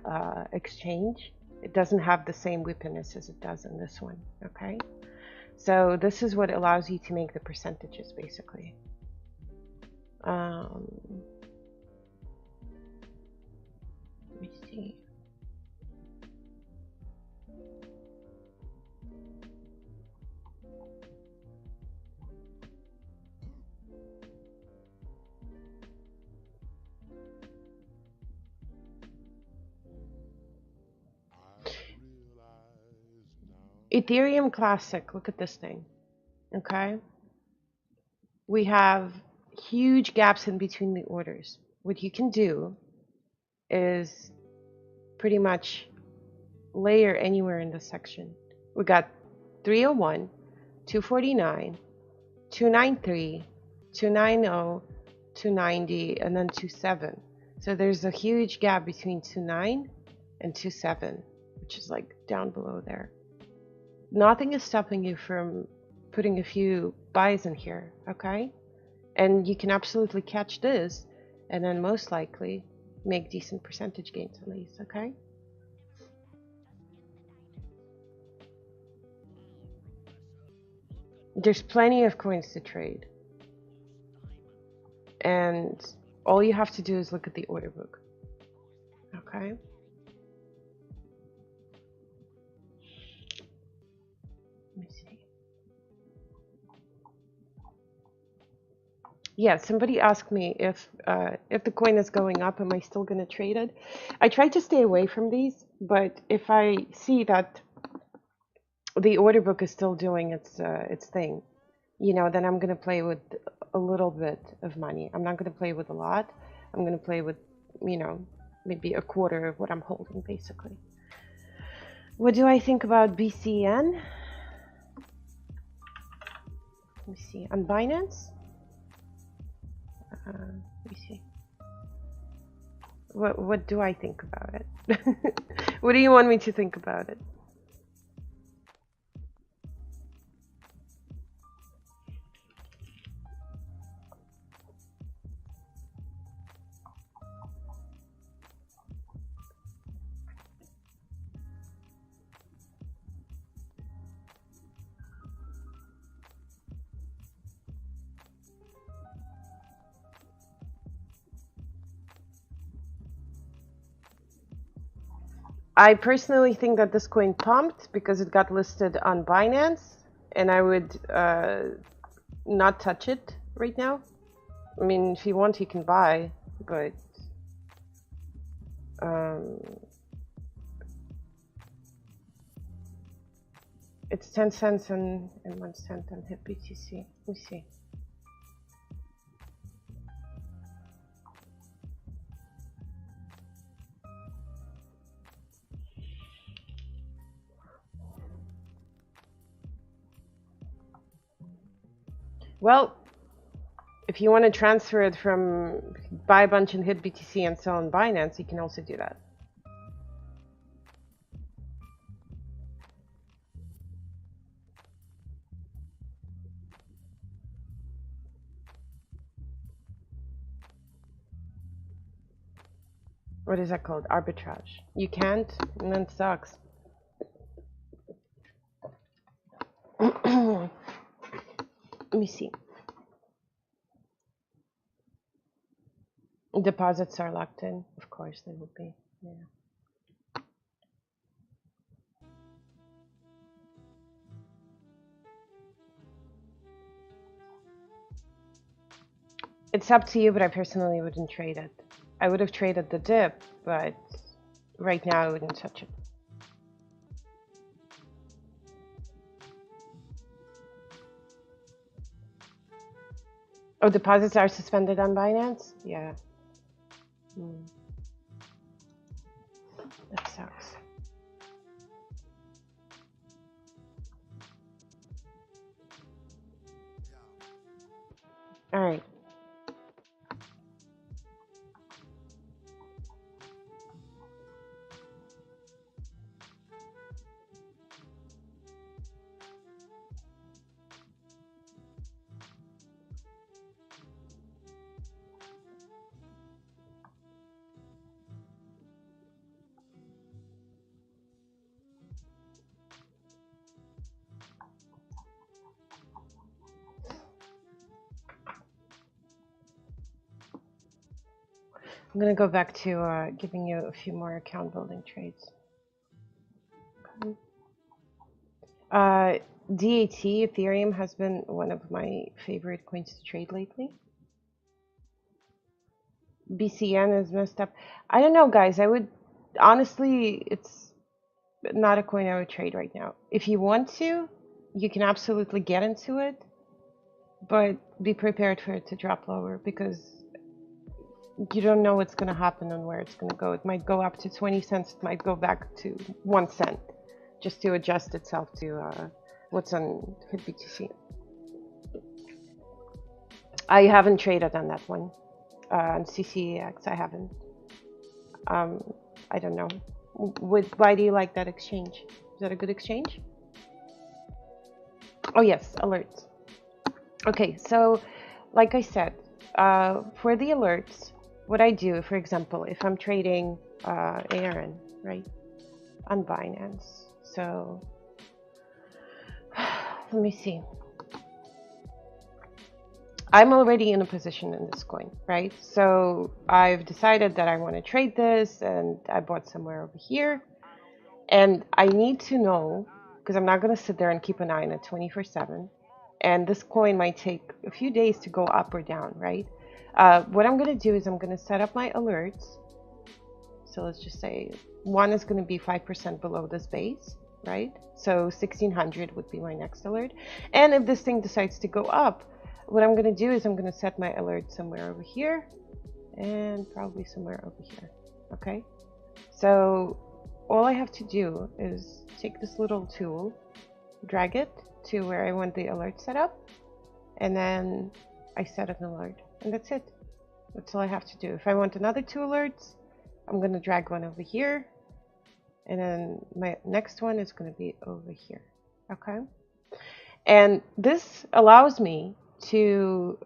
exchange, it doesn't have the same whippiness as it does in this one, okay? So this is what allows you to make the percentages, basically. Let me see. Ethereum Classic, look at this thing, okay? We have huge gaps in between the orders. What you can do is pretty much layer anywhere in this section. We got 301, 249, 293, 290, 290, and then 27. So there's a huge gap between 29 and 27, which is like down below there. Nothing is stopping you from putting a few buys in here, okay? And you can absolutely catch this and then most likely make decent percentage gains on these, okay? There's plenty of coins to trade. And all you have to do is look at the order book, okay? Let me see. Yeah, somebody asked me if the coin is going up, am I still gonna trade it? I try to stay away from these, but if I see that the order book is still doing its thing, then I'm gonna play with a little bit of money. I'm not gonna play with a lot. I'm gonna play with, you know, maybe a quarter of what I'm holding, basically. What do I think about BCN? Let me see. On Binance? Let me see. What do I think about it? What do you want me to think about it? I personally think that this coin pumped because it got listed on Binance, and I would not touch it right now. I mean, if you want, you can buy, but um, it's 10 cents and 1 cent on HIT BTC. Let me see. Well, if you want to transfer it from buy a bunch and hit BTC and sell on Binance, you can also do that. What is that called? Arbitrage. You can't, and then it sucks. Let me see. Deposits are locked in. Of course they will be. Yeah. It's up to you, but I personally wouldn't trade it. I would have traded the dip, but right now I wouldn't touch it. Oh, deposits are suspended on Binance? Yeah. That sucks. All right. I'm gonna go back to giving you a few more account building trades. DAT, Ethereum, has been one of my favorite coins to trade lately. BCN is messed up. I don't know, guys. I would honestly, it's not a coin I would trade right now. If you want to, you can absolutely get into it, but be prepared for it to drop lower because you don't know what's going to happen and where it's going to go. It might go up to 20 cents. It might go back to 1 cent just to adjust itself to what's on BTC. I haven't traded on that one. On CCEX, I haven't. I don't know. Why do you like that exchange? Is that a good exchange? Oh, yes, alerts. Okay, so like I said, for the alerts, what I do, for example, if I'm trading ARN, right, on Binance. So let me see. I'm already in a position in this coin, right? So I've decided that I want to trade this and I bought somewhere over here. And I need to know, because I'm not going to sit there and keep an eye on it 24/7. and this coin might take a few days to go up or down, right? What I'm going to do is I'm going to set up my alerts. So let's just say one is going to be 5% below this base, right? So 1600 would be my next alert. And if this thing decides to go up, what I'm going to do is I'm going to set my alert somewhere over here and probably somewhere over here. Okay, so all I have to do is take this little tool, drag it to where I want the alert set up, and then I set an alert, and that's it. That's all I have to do. If I want another 2 alerts, I'm going to drag one over here, and then my next one is going to be over here. Okay, and this allows me to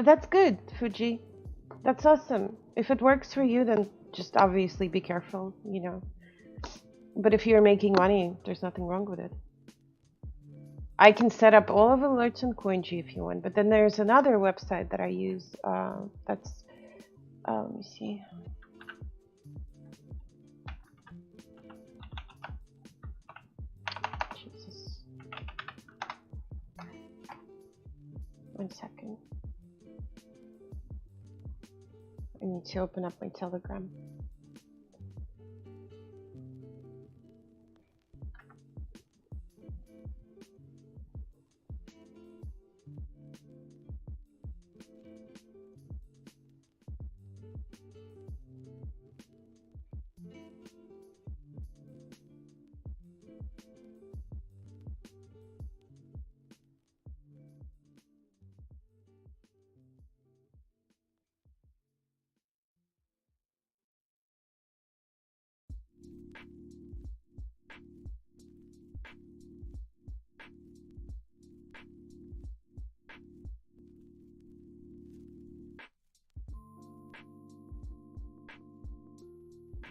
that's good, Fuji. That's awesome. If it works for you, then just obviously be careful, you know. But if you're making money, there's nothing wrong with it. I can set up all of the alerts on CoinG if you want, but then there's another website that I use. That's let me see. Jesus. 1 second. I need to open up my Telegram.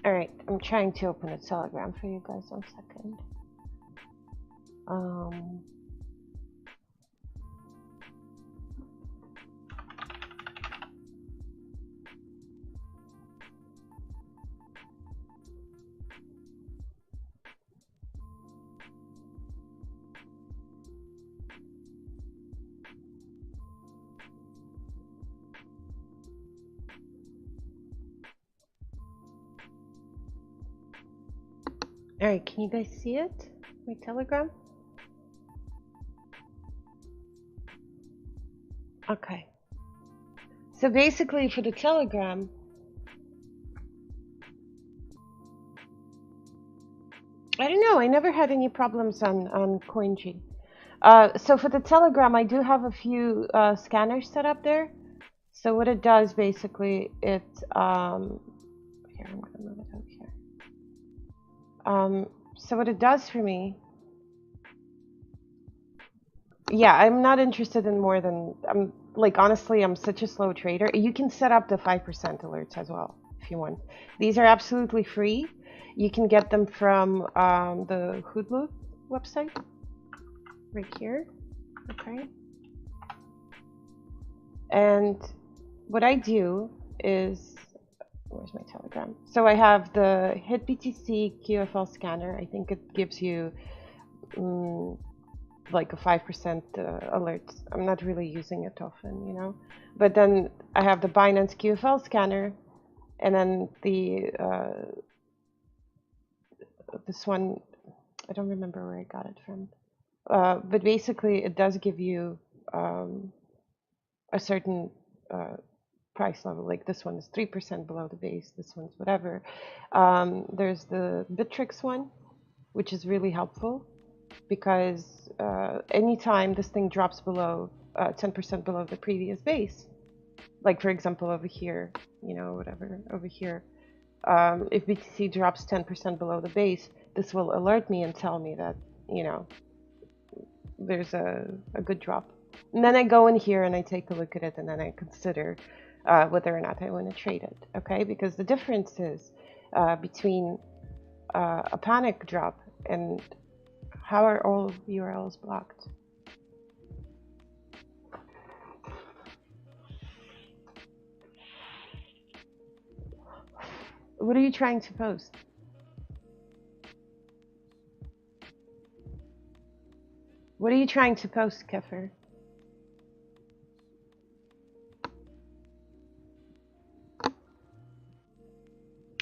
All right, I'm trying to open a Telegram for you guys. 1 second. All right, can you guys see it? My Telegram? Okay. So basically for the Telegram, I don't know, I never had any problems on CoinG. So for the Telegram, I do have a few scanners set up there. So what it does basically, it here, I'm gonna move it over here. So what it does for me, yeah, I'm not interested in more than, I'm like, honestly, I'm such a slow trader. You can set up the 5% alerts as well if you want. These are absolutely free. You can get them from the Hoodloo website right here. Okay. And what I do is, where's my Telegram? So I have the HitBTC QFL scanner. I think it gives you like a 5% alert. I'm not really using it often, you know. But then I have the Binance QFL scanner, and then the this one, I don't remember where I got it from. But basically, it does give you a certain price level. Like this one is 3% below the base. This one's whatever. There's the Bittrex one, which is really helpful because anytime this thing drops below 10% below the previous base, like for example over here, you know, whatever over here, if BTC drops 10% below the base, this will alert me and tell me that, you know, there's a good drop. And then I go in here and I take a look at it, and then I consider whether or not I want to trade it, okay? Because the difference is between a panic drop and how are all URLs blocked? What are you trying to post? What are you trying to post, Kefir?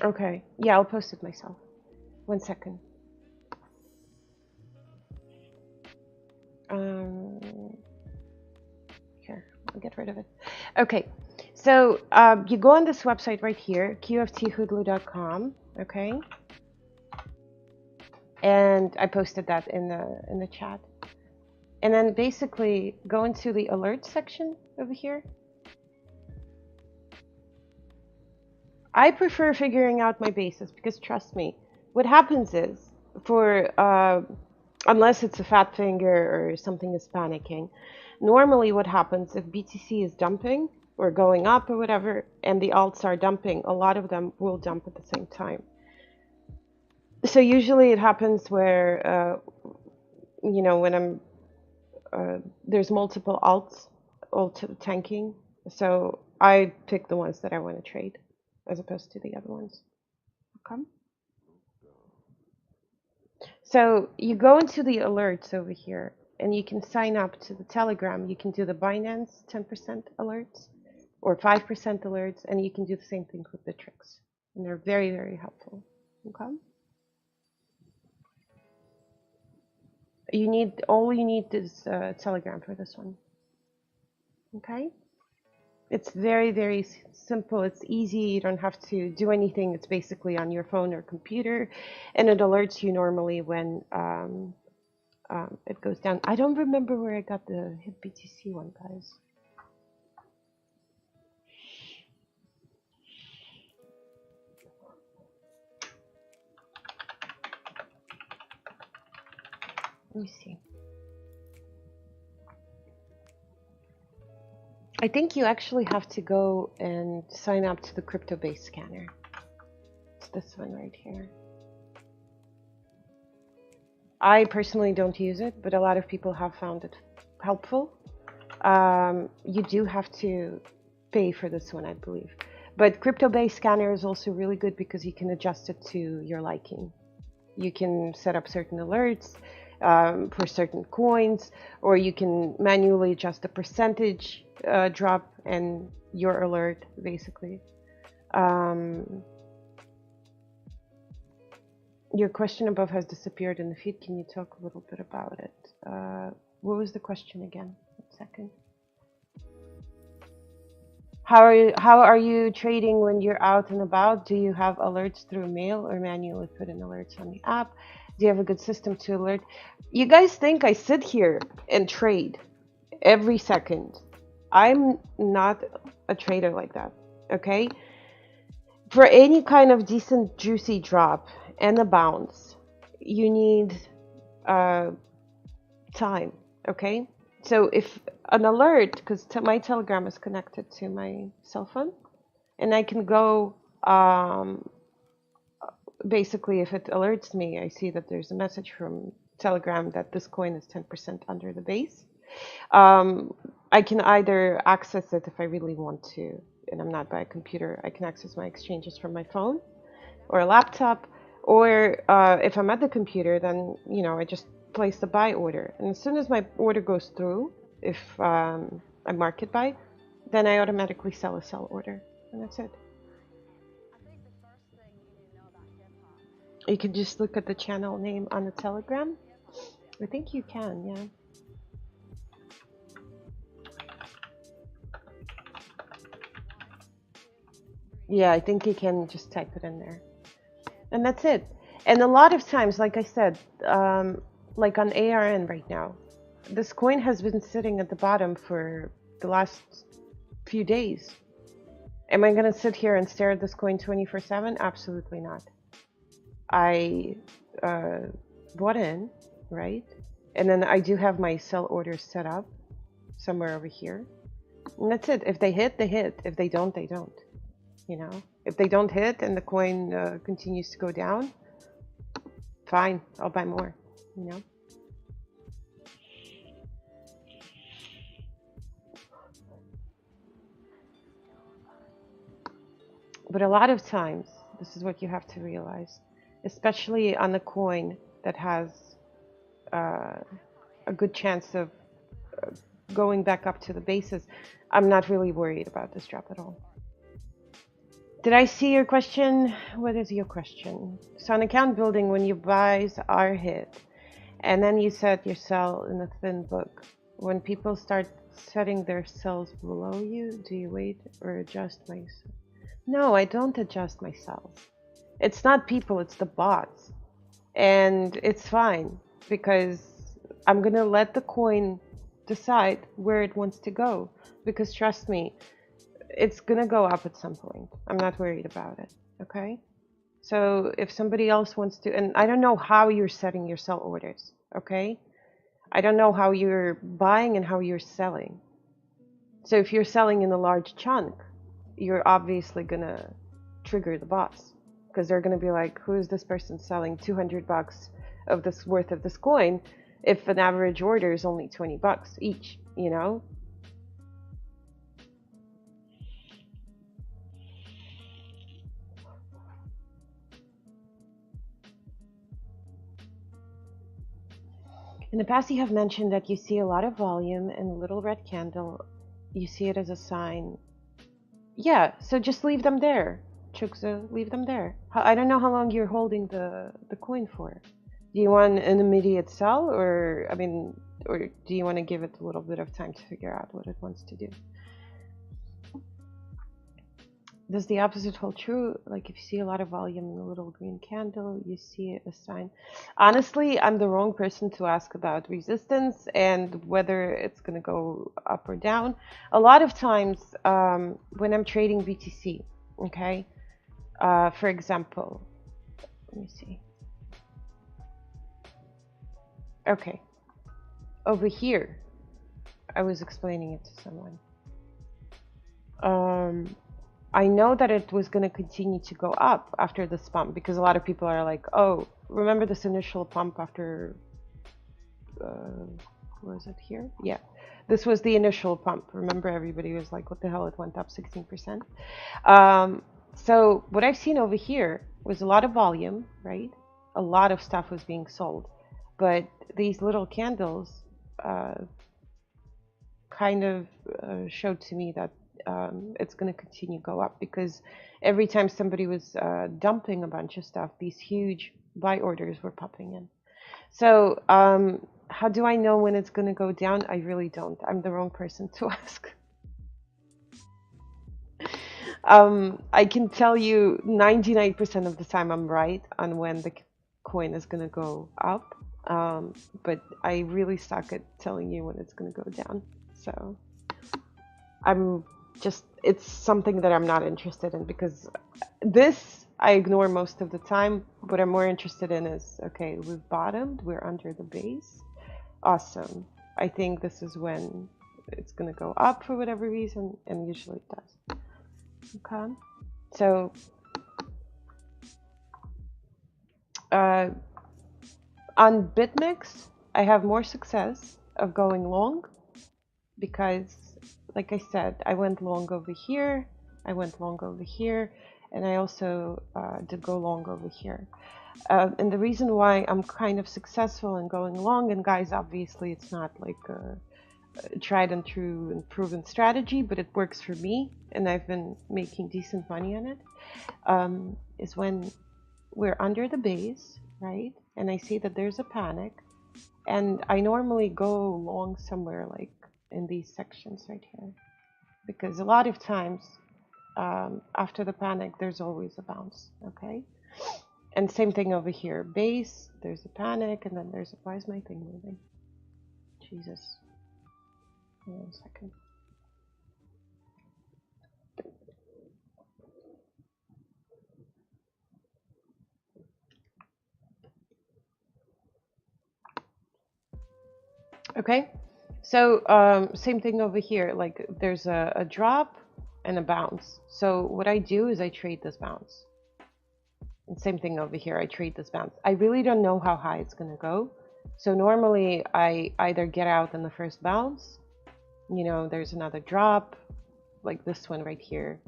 Okay. Yeah, I'll post it myself. 1 second. Um, Here, I'll get rid of it. Okay. So you go on this website right here, qfthoodloo.com. Okay. And I posted that in the chat. And then basically go into the alert section over here. I prefer figuring out my bases because trust me, what happens is for unless it's a fat finger or something is panicking, normally what happens if BTC is dumping or going up or whatever, and the alts are dumping, a lot of them will dump at the same time. So usually it happens where you know, when I'm there's multiple alts all tanking, so I pick the ones that I want to trade as opposed to the other ones. Okay. So you go into the alerts over here and you can sign up to the Telegram. You can do the Binance 10% alerts or 5% alerts, and you can do the same thing with Bittrex. And they're very, very helpful. Okay. All you need is Telegram for this one. Okay. It's very, very simple. It's easy. You don't have to do anything. It's basically on your phone or computer, and it alerts you normally when it goes down. I don't remember where I got the hit BTC one, guys. Let me see. I think you actually have to go and sign up to the crypto base scanner. It's this one right here. I personally don't use it, but a lot of people have found it helpful. You do have to pay for this one, I believe. But crypto base scanner is also really good because you can adjust it to your liking. You can set up certain alerts for certain coins, or you can manually adjust the percentage drop and your alert, basically. Your question above has disappeared in the feed. Can you talk a little bit about it? What was the question again? 1 second. How are you trading when you're out and about? Do you have alerts through mail or manually put in alerts on the app? Do you have a good system to alert? You guys think I sit here and trade every second. I'm not a trader like that, okay? For any kind of decent juicy drop and a bounce, you need time, okay? So if an alert, because my Telegram is connected to my cell phone, and I can go, basically, if it alerts me, I see that there's a message from Telegram that this coin is 10% under the base. I can either access it if I really want to, and I'm not by a computer. I can access my exchanges from my phone or a laptop, or if I'm at the computer, then I just place the buy order, and as soon as my order goes through, if I market buy, then I automatically sell a sell order, and that's it. You can just look at the channel name on the Telegram. I think you can, yeah. Yeah, I think you can just type it in there. And that's it. And a lot of times, like I said, like on ARN right now, this coin has been sitting at the bottom for the last few days. Am I going to sit here and stare at this coin 24/7? Absolutely not. I bought in, right? And then I do have my sell orders set up somewhere over here. And that's it. If they hit, they hit. If they don't, they don't. If they don't hit and the coin continues to go down, fine, I'll buy more, But a lot of times, This is what you have to realize, especially on a coin that has uh, a good chance of going back up to the bases. I'm not really worried about this drop at all. Did I see your question? What is your question? So on account building, when your buys are hit, and then you set your sell in a thin book, when people start setting their sells below you, do you wait or adjust myself? No, I don't adjust myself. It's not people, it's the bots. And it's fine because I'm gonna let the coin decide where it wants to go. Because trust me, it's gonna go up at some point. I'm not worried about it. Okay? So if somebody else wants to, and I don't know how you're setting your sell orders. Okay? I don't know how you're buying and how you're selling. So if you're selling in a large chunk, you're obviously gonna trigger the bots because they're gonna be like, who is this person selling $200 of this worth of this coin if an average order is only $20 each, you know? In the past, you have mentioned that you see a lot of volume and a little red candle. You see it as a sign. Yeah, so just leave them there. Chukza, leave them there. I don't know how long you're holding the coin for. Do you want an immediate sell, or I mean, or do you want to give it a little bit of time to figure out what it wants to do? Does the opposite hold true? Like if you see a lot of volume in a little green candle, you see a sign. Honestly, I'm the wrong person to ask about resistance and whether it's going to go up or down. A lot of times when I'm trading BTC, okay, for example, let me see. Okay, over here, I was explaining it to someone. I know that it was going to continue to go up after this pump because a lot of people are like, oh, remember this initial pump after, was it here? Yeah, this was the initial pump. Remember, everybody was like, what the hell, it went up 16%. So what I've seen over here was a lot of volume, right? A lot of stuff was being sold, but these little candles kind of showed to me that it's going to continue to go up because every time somebody was dumping a bunch of stuff, these huge buy orders were popping in. So how do I know when it's going to go down? I really don't. I'm the wrong person to ask. I can tell you 99% of the time I'm right on when the coin is going to go up, but I really suck at telling you when it's going to go down. So I'm just, it's something that I'm not interested in because this I ignore most of the time. What I'm more interested in is, okay, we've bottomed, we're under the base. Awesome. I think this is when it's going to go up for whatever reason, and usually it does. Okay. So, on BitMEX, I have more success of going long because, like I said, I went long over here, I went long over here, and I also did go long over here. And the reason why I'm kind of successful in going long, and guys, obviously it's not like a tried and true and proven strategy, but it works for me, and I've been making decent money on it, is when we're under the base, right? And I see that there's a panic, and I normally go long somewhere like in these sections right here, because a lot of times after the panic, there's always a bounce, okay? And same thing over here, base, there's a panic, and then there's a, why is my thing moving? Jesus. Hold on a second. Okay, so same thing over here, like there's a drop and a bounce. So what I do is I trade this bounce. And same thing over here, I trade this bounce. I really don't know how high it's gonna go. So normally I either get out in the first bounce, you know, there's another drop, like this one right here.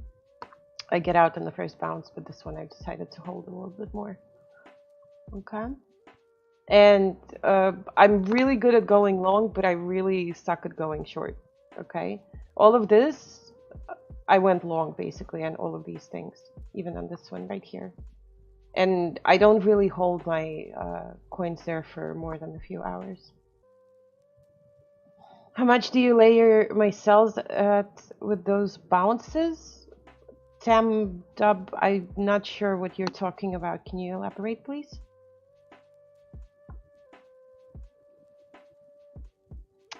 I get out in the first bounce, but this one I decided to hold a little bit more. Okay. And I'm really good at going long, but I really suck at going short. Okay. All of this, I went long basically on all of these things, even on this one right here. And I don't really hold my coins there for more than a few hours. How much do you layer my cells at with those bounces? Tam Dub, I'm not sure what you're talking about. Can you elaborate, please?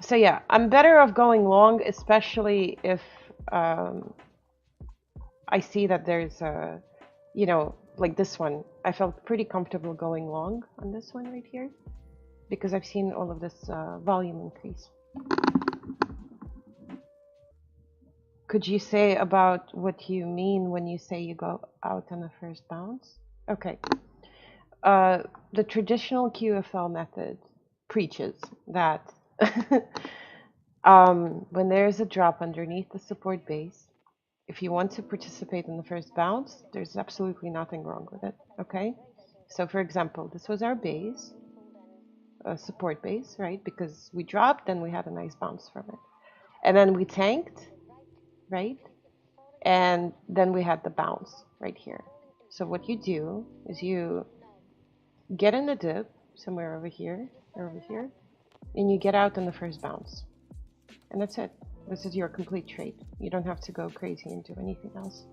So yeah, I'm better off going long, especially if I see that there's a, you know, like this one. I felt pretty comfortable going long on this one right here because I've seen all of this volume increase. Could you say about what you mean when you say you go out on the first bounce? Okay. The traditional QFL method preaches that when there's a drop underneath the support base, if you want to participate in the first bounce, there's absolutely nothing wrong with it, okay? So for example, this was our base, support base, right? Because we dropped, then we had a nice bounce from it. And then we tanked, right? And then we had the bounce right here. So what you do is you get in the dip somewhere over here or over here, and you get out on the first bounce. And that's it. This is your complete trade. You don't have to go crazy and do anything else.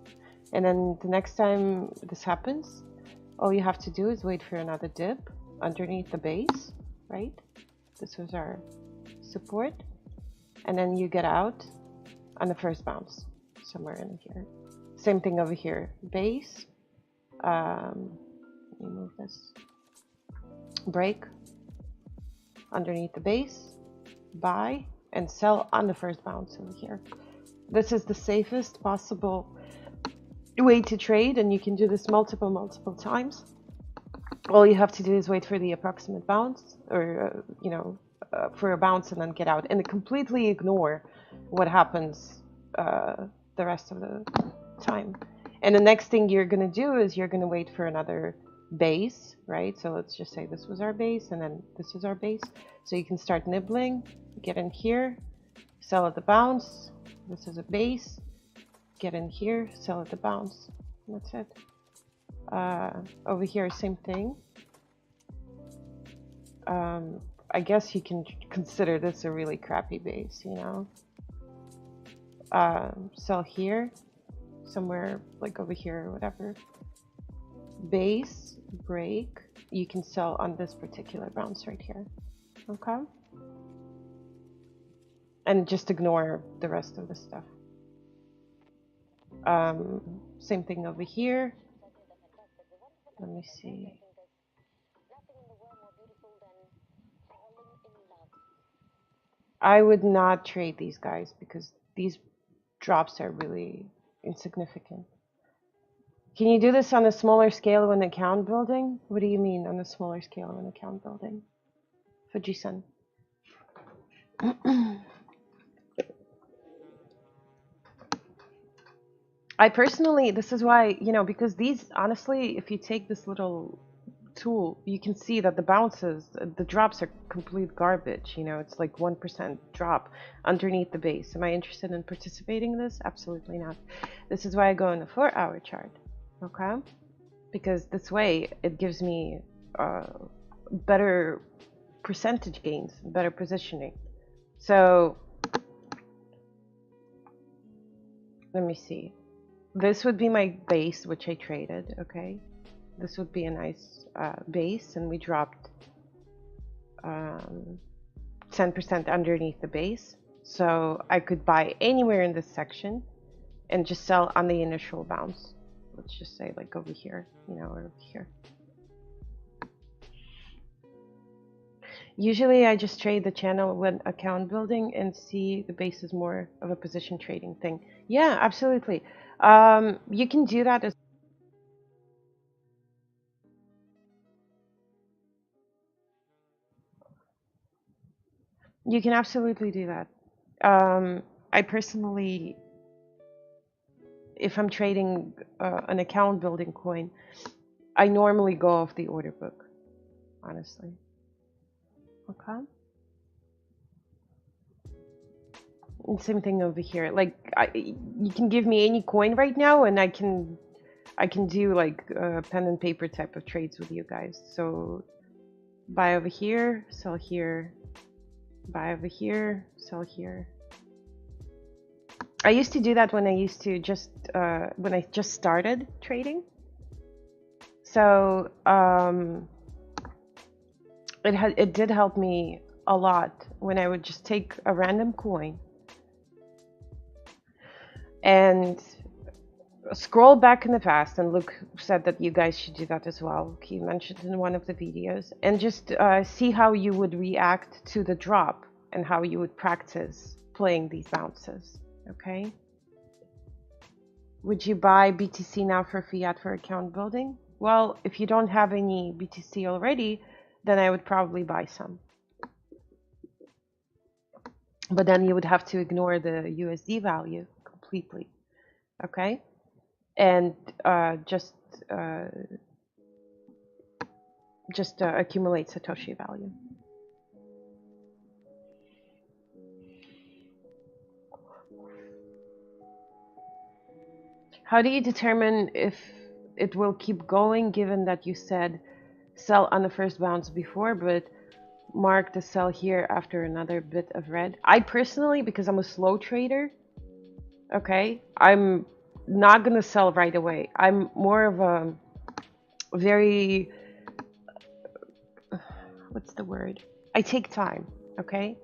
And then the next time this happens, all you have to do is wait for another dip underneath the base, right? This was our support. And then you get out on the first bounce somewhere in here. Same thing over here. Base. Let me move this. Break underneath the base. Buy and sell on the first bounce over here. This is the safest possible way to trade, and you can do this multiple times. All you have to do is wait for the approximate bounce, or for a bounce, and then get out, and completely ignore what happens the rest of the time. And the next thing you're going to do is you're going to wait for another base, right? So let's just say this was our base, and then this is our base. So you can start nibbling, get in here, sell at the bounce. This is a base. Get in here, sell at the bounce. That's it. Over here, same thing. I guess you can consider this a really crappy base, you know. Sell here, somewhere like over here or whatever. Base, break. You can sell on this particular bounce right here. Okay. And just ignore the rest of the stuff. Same thing over here. Let me see. I would not trade these guys because these drops are really insignificant. Can you do this on a smaller scale when account building? What do you mean on a smaller scale when account building? Fuji-san. I personally, this is why, you know, because these, honestly, if you take this little tool, you can see that the bounces, the drops are complete garbage. You know, it's like 1% drop underneath the base. Am I interested in participating in this? Absolutely not. This is why I go in a 4-hour chart, okay? Because this way it gives me better percentage gains, better positioning. So let me see. This would be my base, which I traded, okay? This would be a nice base, and we dropped 10% underneath the base. So I could buy anywhere in this section and just sell on the initial bounce. Let's just say like over here, you know, or over here. Usually I just trade the channel when account building and see the base is more of a position trading thing. Yeah, absolutely. You can do that as you can absolutely do that. I personally if I'm trading an account building coin, I normally go off the order book, honestly. Okay. And same thing over here. Like you can give me any coin right now, and I can do like pen and paper type of trades with you guys. So buy over here, sell here, buy over here, sell here. I used to do that when I used to just when I just started trading. So it did help me a lot when I would just take a random coin and scroll back in the past. And Luke said that you guys should do that as well. He mentioned in one of the videos, and just see how you would react to the drop and how you would practice playing these bounces. Okay. Would you buy BTC now for fiat for account building? Well, if you don't have any BTC already, then I would probably buy some. But then you would have to ignore the USD value completely. Okay? And just accumulate Satoshi value. How do you determine if it will keep going, given that you said sell on the first bounce before, but mark the sell here after another bit of red? I personally, because I'm a slow trader, okay, I'm not gonna sell right away. I'm more of a very, what's the word? I take time, okay?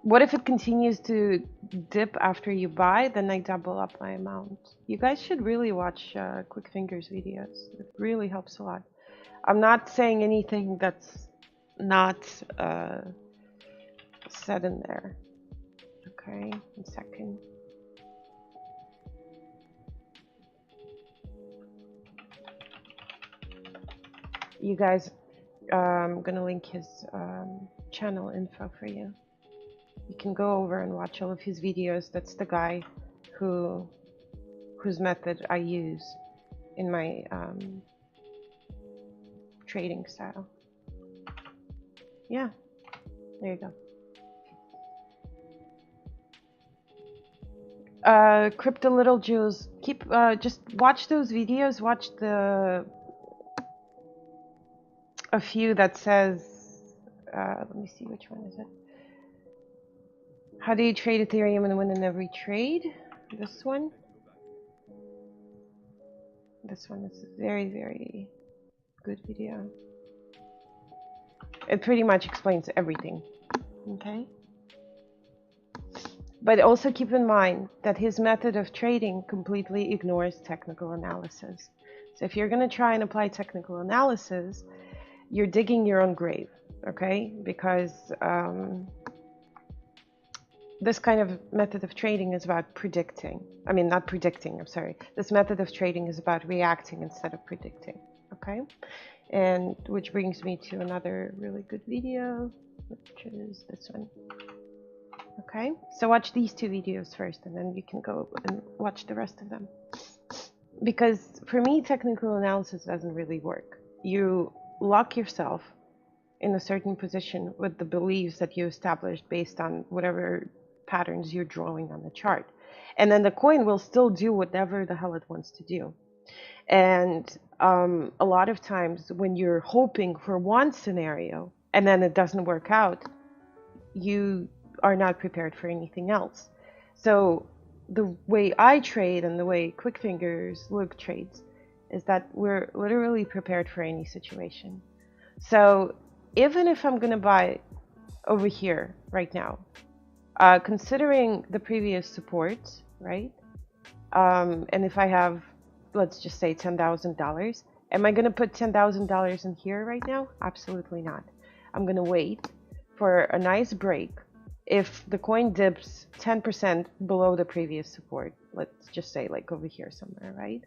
What if it continues to dip after you buy? Then I double up my amount. You guys should really watch Quick Fingers videos. It really helps a lot. I'm not saying anything that's not said in there. Okay, 1 second. You guys, I'm gonna link his channel info for you. You can go over and watch all of his videos. That's the guy whose method I use in my trading style. Yeah, there you go. Crypto Little Jews, keep just watch those videos. Watch a few that says let me see, which one is it? How do you trade Ethereum and win in every trade? This one. This one is a very, very good video. It pretty much explains everything. Okay? But also keep in mind that his method of trading completely ignores technical analysis. So if you're going to try and apply technical analysis, you're digging your own grave, okay? Because this kind of method of trading is about predicting. I mean, not predicting, I'm sorry. This method of trading is about reacting instead of predicting, okay? And which brings me to another really good video, which is this one. Okay, so watch these two videos first, and then you can go and watch the rest of them. Because for me, technical analysis doesn't really work. You lock yourself in a certain position with the beliefs that you established based on whatever patterns you're drawing on the chart. And then the coin will still do whatever the hell it wants to do. And a lot of times when you're hoping for one scenario and then it doesn't work out, you are not prepared for anything else. So the way I trade and the way Quick Fingers Luke trades is that we're literally prepared for any situation. So even if I'm gonna buy over here right now, considering the previous supports, right? And if I have, let's just say $10,000, am I gonna put $10,000 in here right now? Absolutely not. I'm gonna wait for a nice break. If the coin dips 10% below the previous support, let's just say like over here somewhere, right?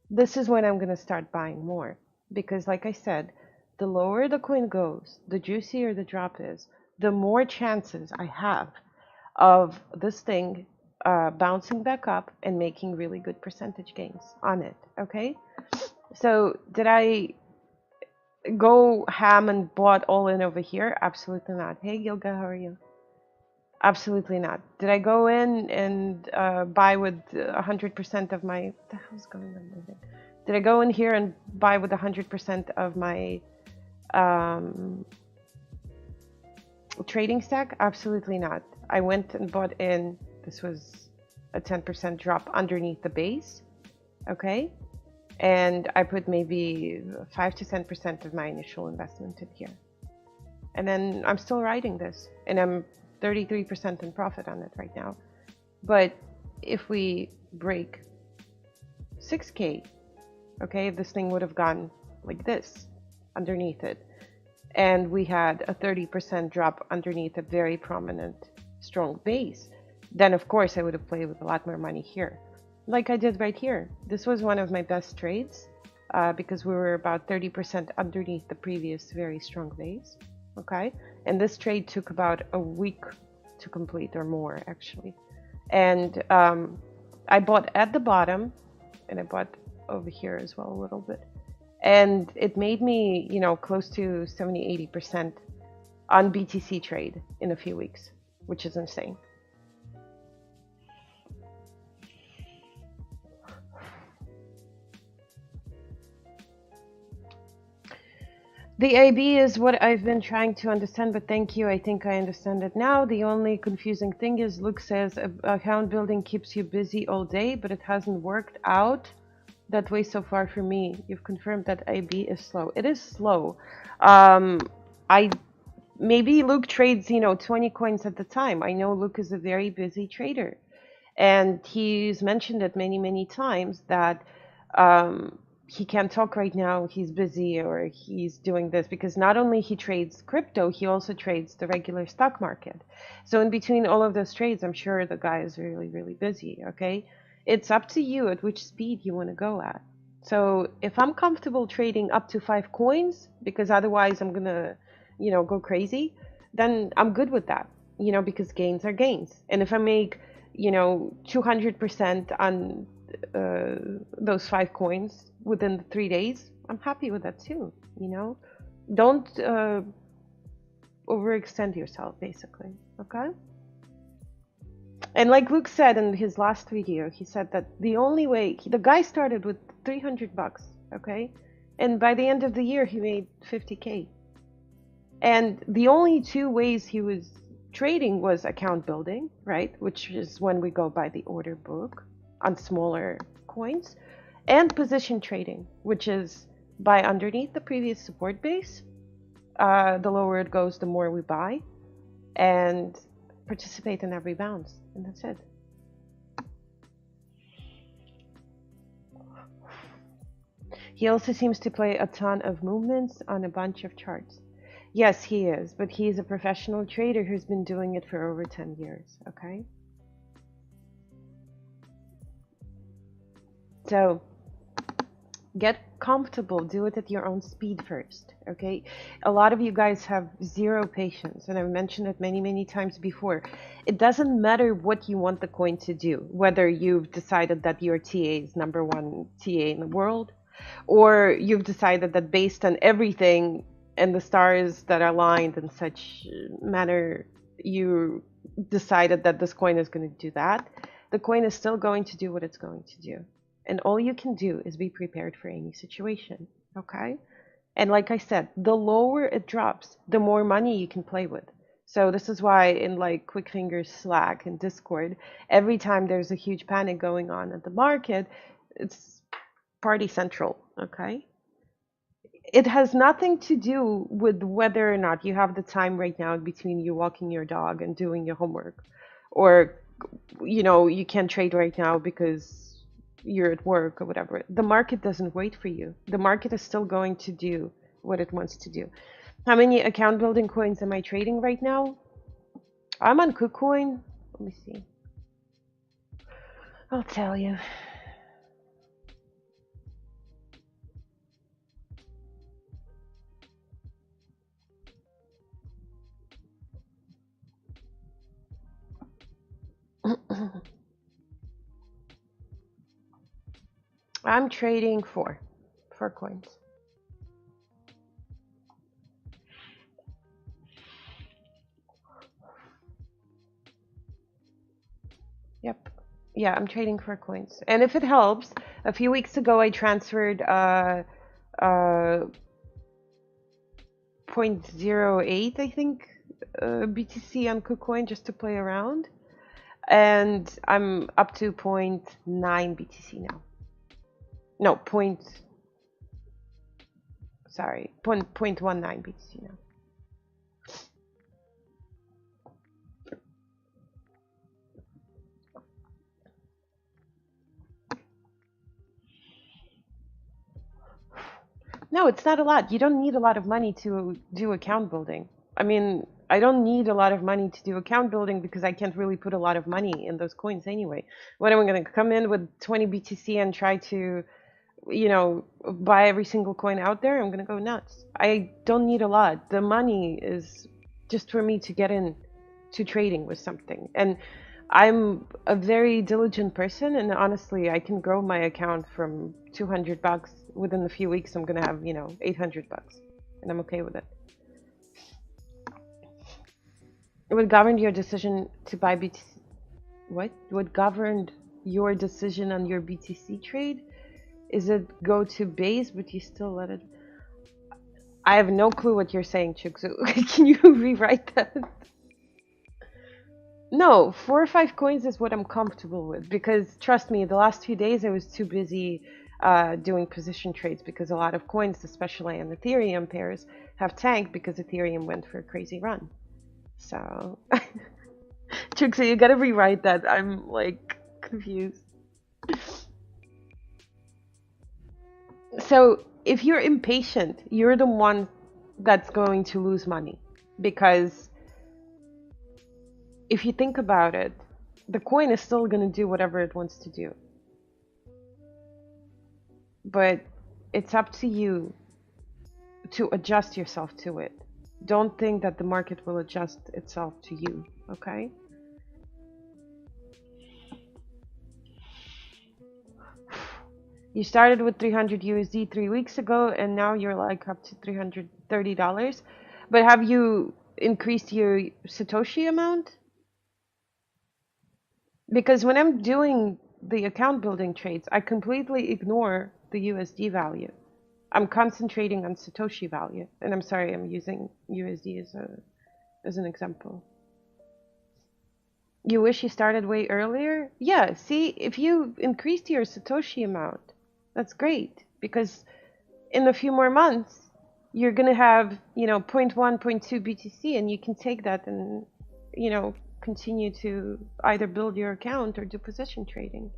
This is when I'm going to start buying more. Because like I said, the lower the coin goes, the juicier the drop is, the more chances I have of this thing bouncing back up and making really good percentage gains on it. Okay, so did I go ham and bought all in over here? Absolutely not. Hey Gilga, how are you? Absolutely not. Did I go in and buy with 100% of my? What the hell's going on with it? Did I go in here and buy with 100% of my um, trading stack? Absolutely not. I went and bought in. This was a 10% drop underneath the base. Okay, and I put maybe 5 to 10% of my initial investment in here. And then I'm still riding this, and I'm 33% in profit on it right now. But if we break 6K, okay, this thing would have gone like this underneath it. And we had a 30% drop underneath a very prominent, strong base. Then, of course, I would have played with a lot more money here. Like I did right here. This was one of my best trades because we were about 30% underneath the previous very strong base. Okay, and this trade took about a week to complete or more actually. And I bought at the bottom, and I bought over here as well a little bit, and it made me, you know, close to 70-80% on BTC trade in a few weeks, which is insane. The IB is what I've been trying to understand, but thank you. I think I understand it now. The only confusing thing is Luke says account building keeps you busy all day, but it hasn't worked out that way so far for me. You've confirmed that IB is slow. It is slow. I maybe Luke trades, you know, 20 coins at the time. I know Luke is a very busy trader, and he's mentioned it many, many times that he can't talk right now, he's busy, or he's doing this, because not only he trades crypto, he also trades the regular stock market. So in between all of those trades, I'm sure the guy is really, really busy. Okay, it's up to you at which speed you want to go at. So if I'm comfortable trading up to 5 coins, because otherwise I'm gonna, you know, go crazy, then I'm good with that, you know, because gains are gains. And if I make, you know, 200% on those 5 coins within the 3 days, I'm happy with that too. You know, don't overextend yourself, basically. Okay. And like Luke said in his last video, he said that the only way the guy started with $300, okay, and by the end of the year he made 50K. And the only two ways he was trading was account building, right, which is when we go by the order book on smaller coins, and position trading, which is buy underneath the previous support base. The lower it goes, the more we buy, and participate in every bounce, and that's it. He also seems to play a ton of movements on a bunch of charts. Yes, he is, but he's a professional trader who's been doing it for over 10 years, okay? So get comfortable, do it at your own speed first, okay? A lot of you guys have zero patience, and I've mentioned it many, many times before. It doesn't matter what you want the coin to do, whether you've decided that your TA is #1 TA in the world, or you've decided that based on everything and the stars that are aligned in such manner, you decided that this coin is going to do that. The coin is still going to do what it's going to do. And all you can do is be prepared for any situation, okay? And like I said, the lower it drops, the more money you can play with. So this is why in like Quick Fingers Slack and Discord, every time there's a huge panic going on at the market, it's party central, okay? It has nothing to do with whether or not you have the time right now between you walking your dog and doing your homework, or, you know, you can't trade right now because you're at work or whatever. The market doesn't wait for you. The market is still going to do what it wants to do. How many account building coins am I trading right now? I'm on KuCoin. Let me see. I'll tell you. I'm trading four coins. Yep. Yeah, I'm trading for coins. And if it helps, a few weeks ago I transferred uh point zero 0.08, I think, BTC on KuCoin just to play around. And I'm up to point 0.9 BTC now. No, sorry, 0.19 BTC now. No, it's not a lot. You don't need a lot of money to do account building. I mean, I don't need a lot of money to do account building because I can't really put a lot of money in those coins anyway. What am I going to come in with 20 BTC and try to, buy every single coin out there? I'm going to go nuts. I don't need a lot. The money is just for me to get in to trading with something. And I'm a very diligent person, and honestly, I can grow my account from $200 within a few weeks. I'm gonna have, $800, and I'm okay with it. What governed your decision to buy BTC? What governed your decision on your BTC trade? Is it go to base, but you still let it? I have no clue what you're saying, Chuk. So can you rewrite that? No, 4 or 5 coins is what I'm comfortable with because trust me, the last few days I was too busy doing position trades because a lot of coins, especially on Ethereum pairs, have tanked because Ethereum went for a crazy run. So, Trixie, you gotta rewrite that. I'm like confused. So, if you're impatient, you're the one that's going to lose money because if you think about it, the coin is still going to do whatever it wants to do. But it's up to you to adjust yourself to it. Don't think that the market will adjust itself to you, okay? You started with 300 USD 3 weeks ago, and now you're like up to $330. But have you increased your Satoshi amount? Because when I'm doing the account building trades, I completely ignore the USD value. I'm concentrating on Satoshi value. And I'm sorry, I'm using USD as an example. You wish you started way earlier? Yeah, see, if you increased your Satoshi amount, that's great. Because in a few more months, you're going to have, 0.1, 0.2 BTC, and you can take that and, continue to either build your account or do position trading.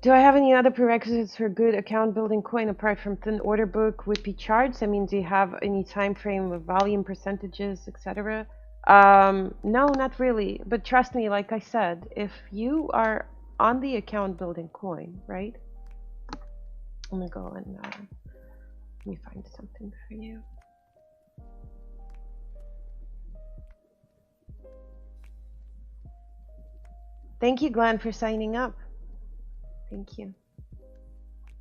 Do I have any other prerequisites for good account building coin apart from thin order book, whippy charts? I mean, do you have any time frame of volume percentages, etc.? No, not really. But trust me, like I said, if you are on the account building coin, right? I'm gonna go and let me find something for you. Thank you, Glenn, for signing up. Thank you.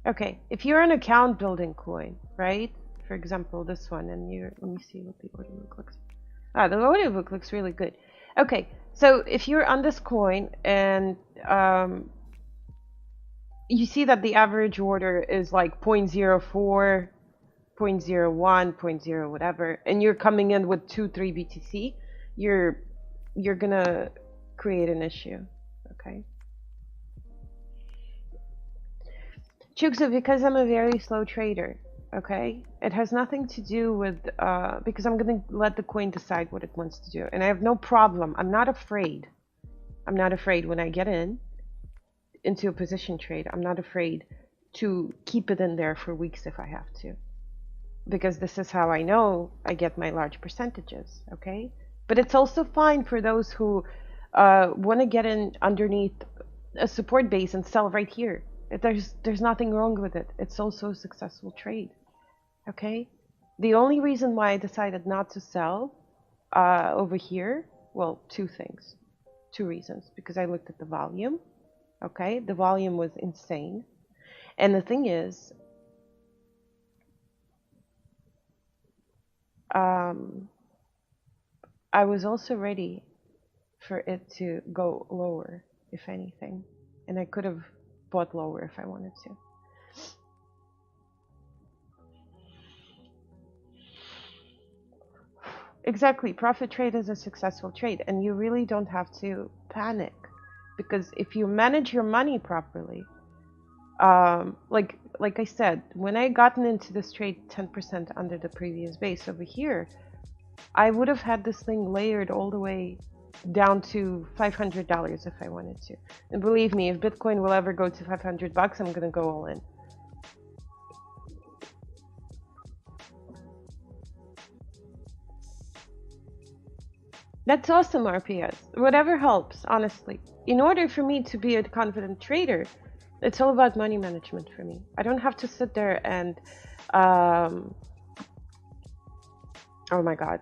Okay, if you're an account building coin, right? For example, this one, and let me see what the order book looks like. Ah, the order book looks really good. Okay, so if you're on this coin and you see that the average order is like 0.04, 0.01, 0.0 whatever, and you're coming in with 2-3 BTC, you're gonna create an issue. Okay. Chuksa, because I'm a very slow trader, okay? It has nothing to do with, because I'm gonna let the coin decide what it wants to do. And I have no problem. I'm not afraid. I'm not afraid when I get into a position trade. I'm not afraid to keep it in there for weeks if I have to. Because this is how I know I get my large percentages, okay? But it's also fine for those who want to get in underneath a support base and sell right here. There's nothing wrong with it. It's also a successful trade. Okay? The only reason why I decided not to sell over here, well, two things. Two reasons. Because I looked at the volume. Okay, the volume was insane. And the thing is, um, I was also ready for it to go lower, if anything. And I could have bought lower if I wanted to. Exactly. Profit trade is a successful trade, and you really don't have to panic because if you manage your money properly, like I said, when I gotten into this trade 10% under the previous base over here, I would have had this thing layered all the way down to $500 if I wanted to. And believe me, if Bitcoin will ever go to 500 bucks, I'm gonna go all in. That's awesome, RPS. Whatever helps, honestly. In order for me to be a confident trader, it's all about money management for me. I don't have to sit there and, oh my God,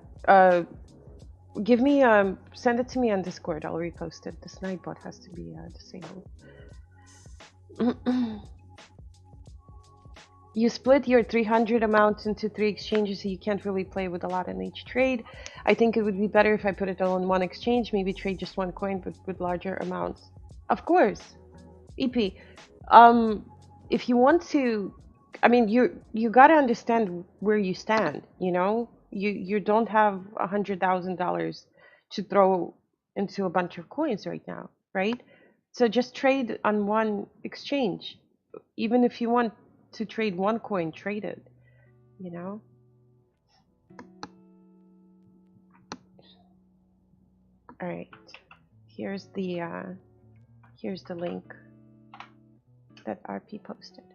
send it to me on Discord. I'll repost it. This Nightbot has to be disabled. You split your 300 amount into 3 exchanges, so you can't really play with a lot in each trade. I think it would be better if I put it all in one exchange, maybe trade just one coin, but with larger amounts. Of course, EP. If you want to, I mean, you gotta understand where you stand. You know, you don't have $100,000 to throw into a bunch of coins right now, right? So just trade on one exchange. Even if you want to trade one coin, trade it, you know? All right. Here's the link that RP posted.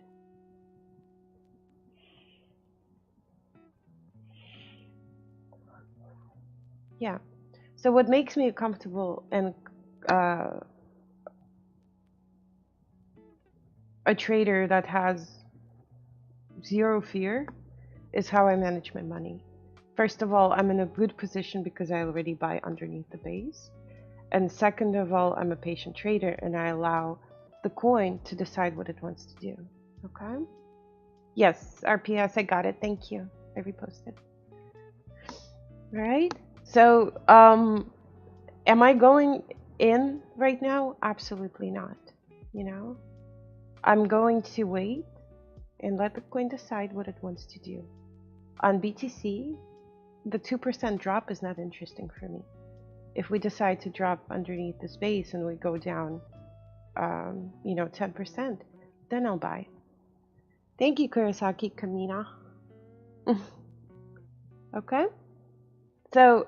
Yeah. So what makes me comfortable and a trader that has zero fear is how I manage my money. First of all, I'm in a good position because I already buy underneath the base. And second of all, I'm a patient trader and I allow the coin to decide what it wants to do. Okay? Yes, RPS, I got it. Thank you. I reposted. All right. So, am I going in right now? Absolutely not. You know, I'm going to wait and let the coin decide what it wants to do. On BTC, the 2% drop is not interesting for me. If we decide to drop underneath this base and we go down, 10%, then I'll buy. Thank you, Kurosaki Kamina. Okay? So,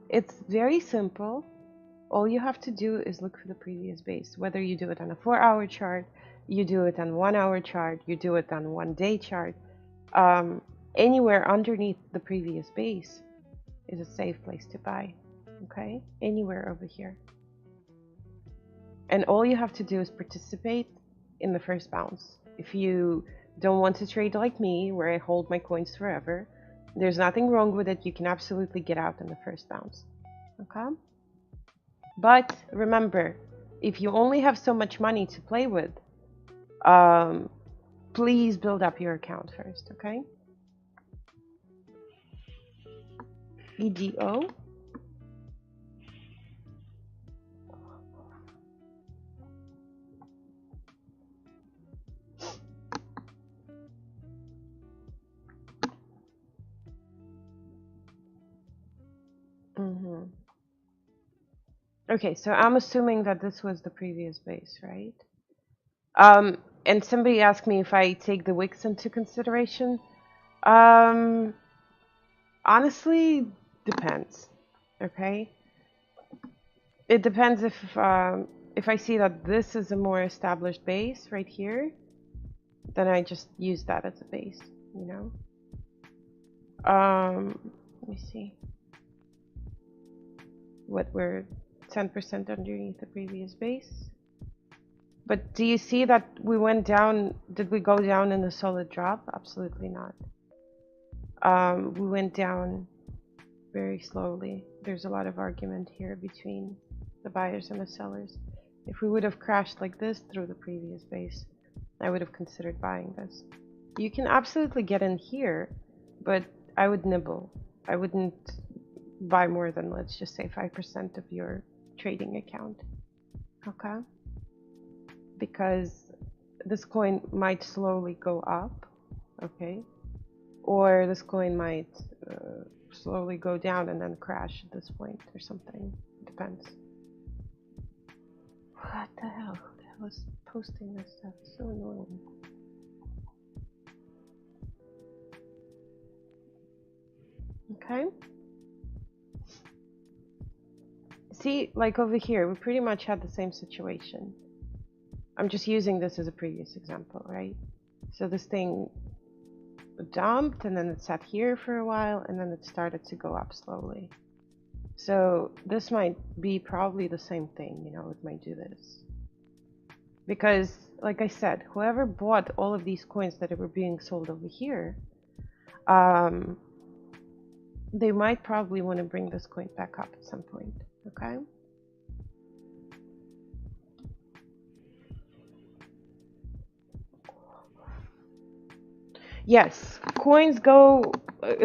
it's very simple. All you have to do is look for the previous base. Whether you do it on a 4-hour chart, you do it on 1-hour chart, you do it on 1-day chart, anywhere underneath the previous base is a safe place to buy. Okay? Anywhere over here. And all you have to do is participate in the first bounce. If you don't want to trade like me, where I hold my coins forever, there's nothing wrong with it. You can absolutely get out in the first bounce. Okay? But remember, if you only have so much money to play with, please build up your account first, okay? EDO. Okay, so I'm assuming that this was the previous base, right? And somebody asked me if I take the wicks into consideration. Honestly, depends. Okay, it depends if I see that this is a more established base right here, then I just use that as a base, you know. Let me see. What we're 10% underneath the previous base. But do you see that we went down? Did we go down in a solid drop? Absolutely not. We went down very slowly. There's a lot of argument here between the buyers and the sellers. If we would have crashed like this through the previous base, I would have considered buying this. You can absolutely get in here, but I would nibble. I wouldn't buy more than, let's just say, 5% of your trading account. Okay? Because this coin might slowly go up, okay? Or this coin might slowly go down and then crash at this point or something. Depends. What the hell? Who the hell is posting this stuff? It's so annoying. Okay. See, like over here, we pretty much had the same situation. I'm just using this as a previous example, right? So this thing dumped and then it sat here for a while and then it started to go up slowly. So this might be probably the same thing, you know, it might do this. Because, like I said, whoever bought all of these coins that were being sold over here, they might probably want to bring this coin back up at some point, okay? Yes, coins go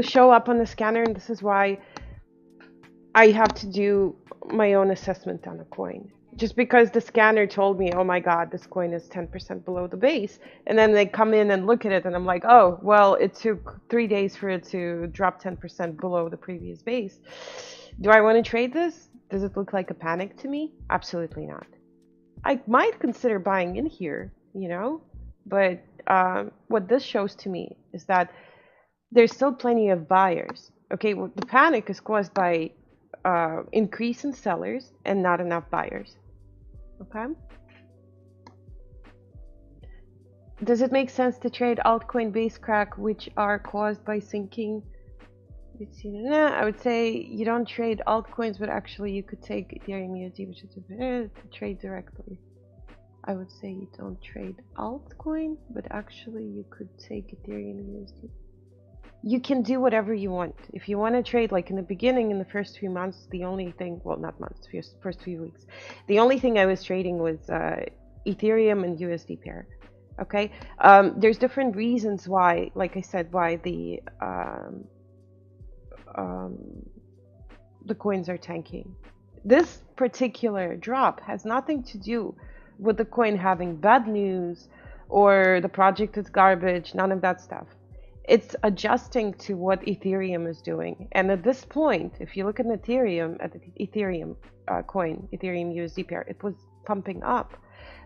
show up on the scanner, and this is why I have to do my own assessment on a coin. Just because the scanner told me, oh my god, this coin is 10% below the base, and then they come in and look at it, and I'm like, oh, well, it took 3 days for it to drop 10% below the previous base. Do I want to trade this? Does it look like a panic to me? Absolutely not. I might consider buying in here, you know, but what this shows to me is that there's still plenty of buyers. Okay, well, the panic is caused by increase in sellers and not enough buyers. Okay. Does it make sense to trade altcoin base crack which are caused by sinking? Nah, I would say you don't trade altcoins, but actually you could take Ethereum USD, which is to trade directly. I would say you don't trade altcoin, but actually you could take Ethereum USD. You can do whatever you want. If you want to trade, like in the beginning, in the first few months, the only thing, well, not months, first few weeks, the only thing I was trading was Ethereum and USD pair. Okay, there's different reasons why, like I said, why the coins are tanking. This particular drop has nothing to do with the coin having bad news or the project is garbage, none of that stuff. It's adjusting to what Ethereum is doing. And at this point, if you look at Ethereum, at the Ethereum coin, Ethereum USD pair, it was pumping up.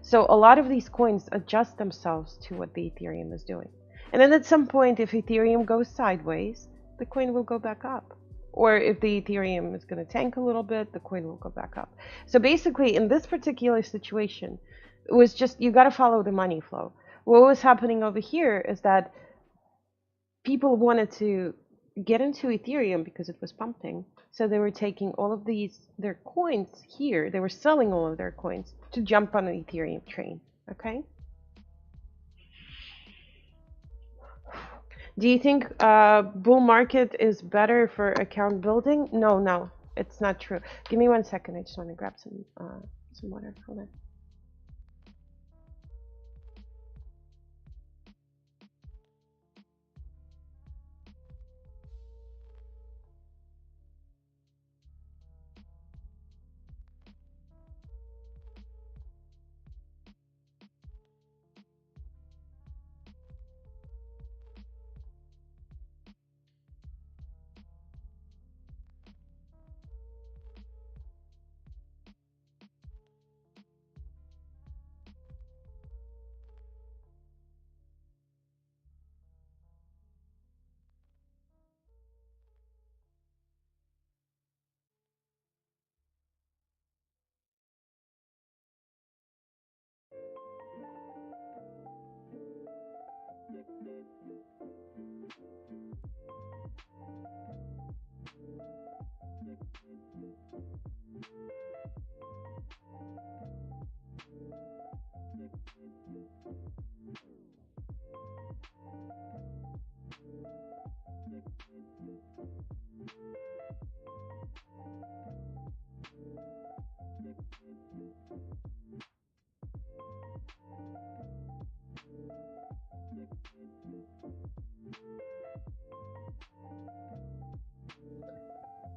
So a lot of these coins adjust themselves to what the Ethereum is doing. And then at some point, if Ethereum goes sideways, the coin will go back up. Or if the Ethereum is going to tank a little bit, the coin will go back up. So basically, in this particular situation, it was just, you got to follow the money flow. What was happening over here is that people wanted to get into Ethereum because it was pumping. So they were taking all of their coins here, they were selling all of their coins to jump on an Ethereum train, okay? Do you think bull market is better for account building? No, it's not true. Give me 1 second. I just want to grab some water. Hold on.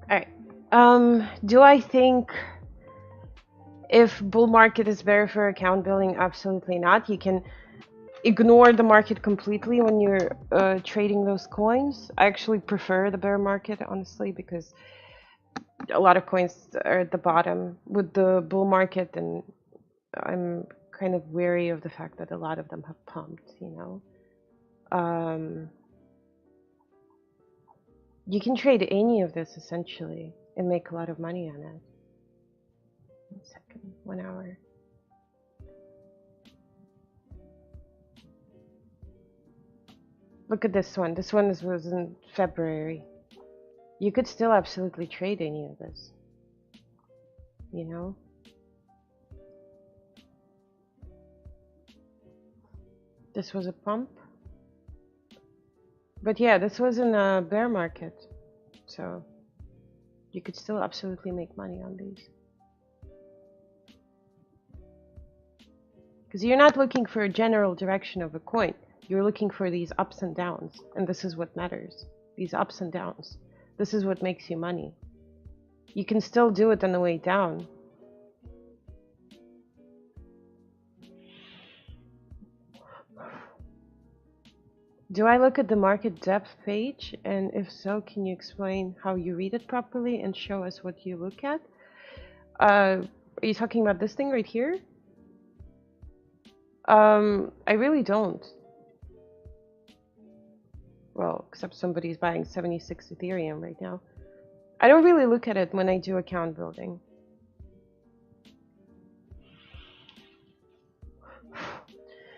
All right. Do I think if bull market is better for account building? Absolutely not. You can ignore the market completely when you're trading those coins. I actually prefer the bear market, honestly, because a lot of coins are at the bottom with the bull market, and I'm kind of wary of the fact that a lot of them have pumped, you know. You can trade any of this essentially and make a lot of money on it. 1 second, 1 hour. Look at this one. This one was in February. You could still absolutely trade any of this, you know? This was a pump. But yeah, this was in a bear market. So you could still absolutely make money on these. Because you're not looking for a general direction of a coin. You're looking for these ups and downs. And this is what matters. These ups and downs. This is what makes you money. You can still do it on the way down. Do I look at the market depth page? And if so, can you explain how you read it properly and show us what you look at? Are you talking about this thing right here? I really don't. Well, except somebody's buying 76 Ethereum right now. I don't really look at it when I do account building.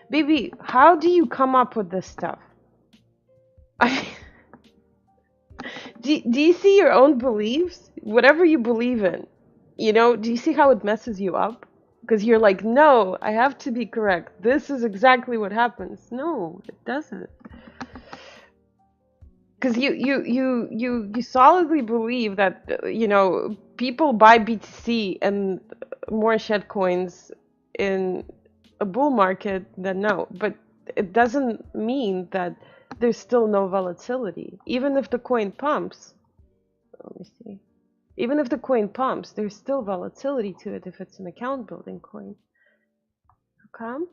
Baby, how do you come up with this stuff? Do you see your own beliefs? Whatever you believe in, you know, do you see how it messes you up? Because you're like, no, I have to be correct. This is exactly what happens. No, it doesn't. Because you solidly believe that, you know, people buy BTC and more shed coins in a bull market than no. But it doesn't mean that there's still no volatility. Even if the coin pumps, let me see. Even if the coin pumps, there's still volatility to it if it's an account building coin. Okay?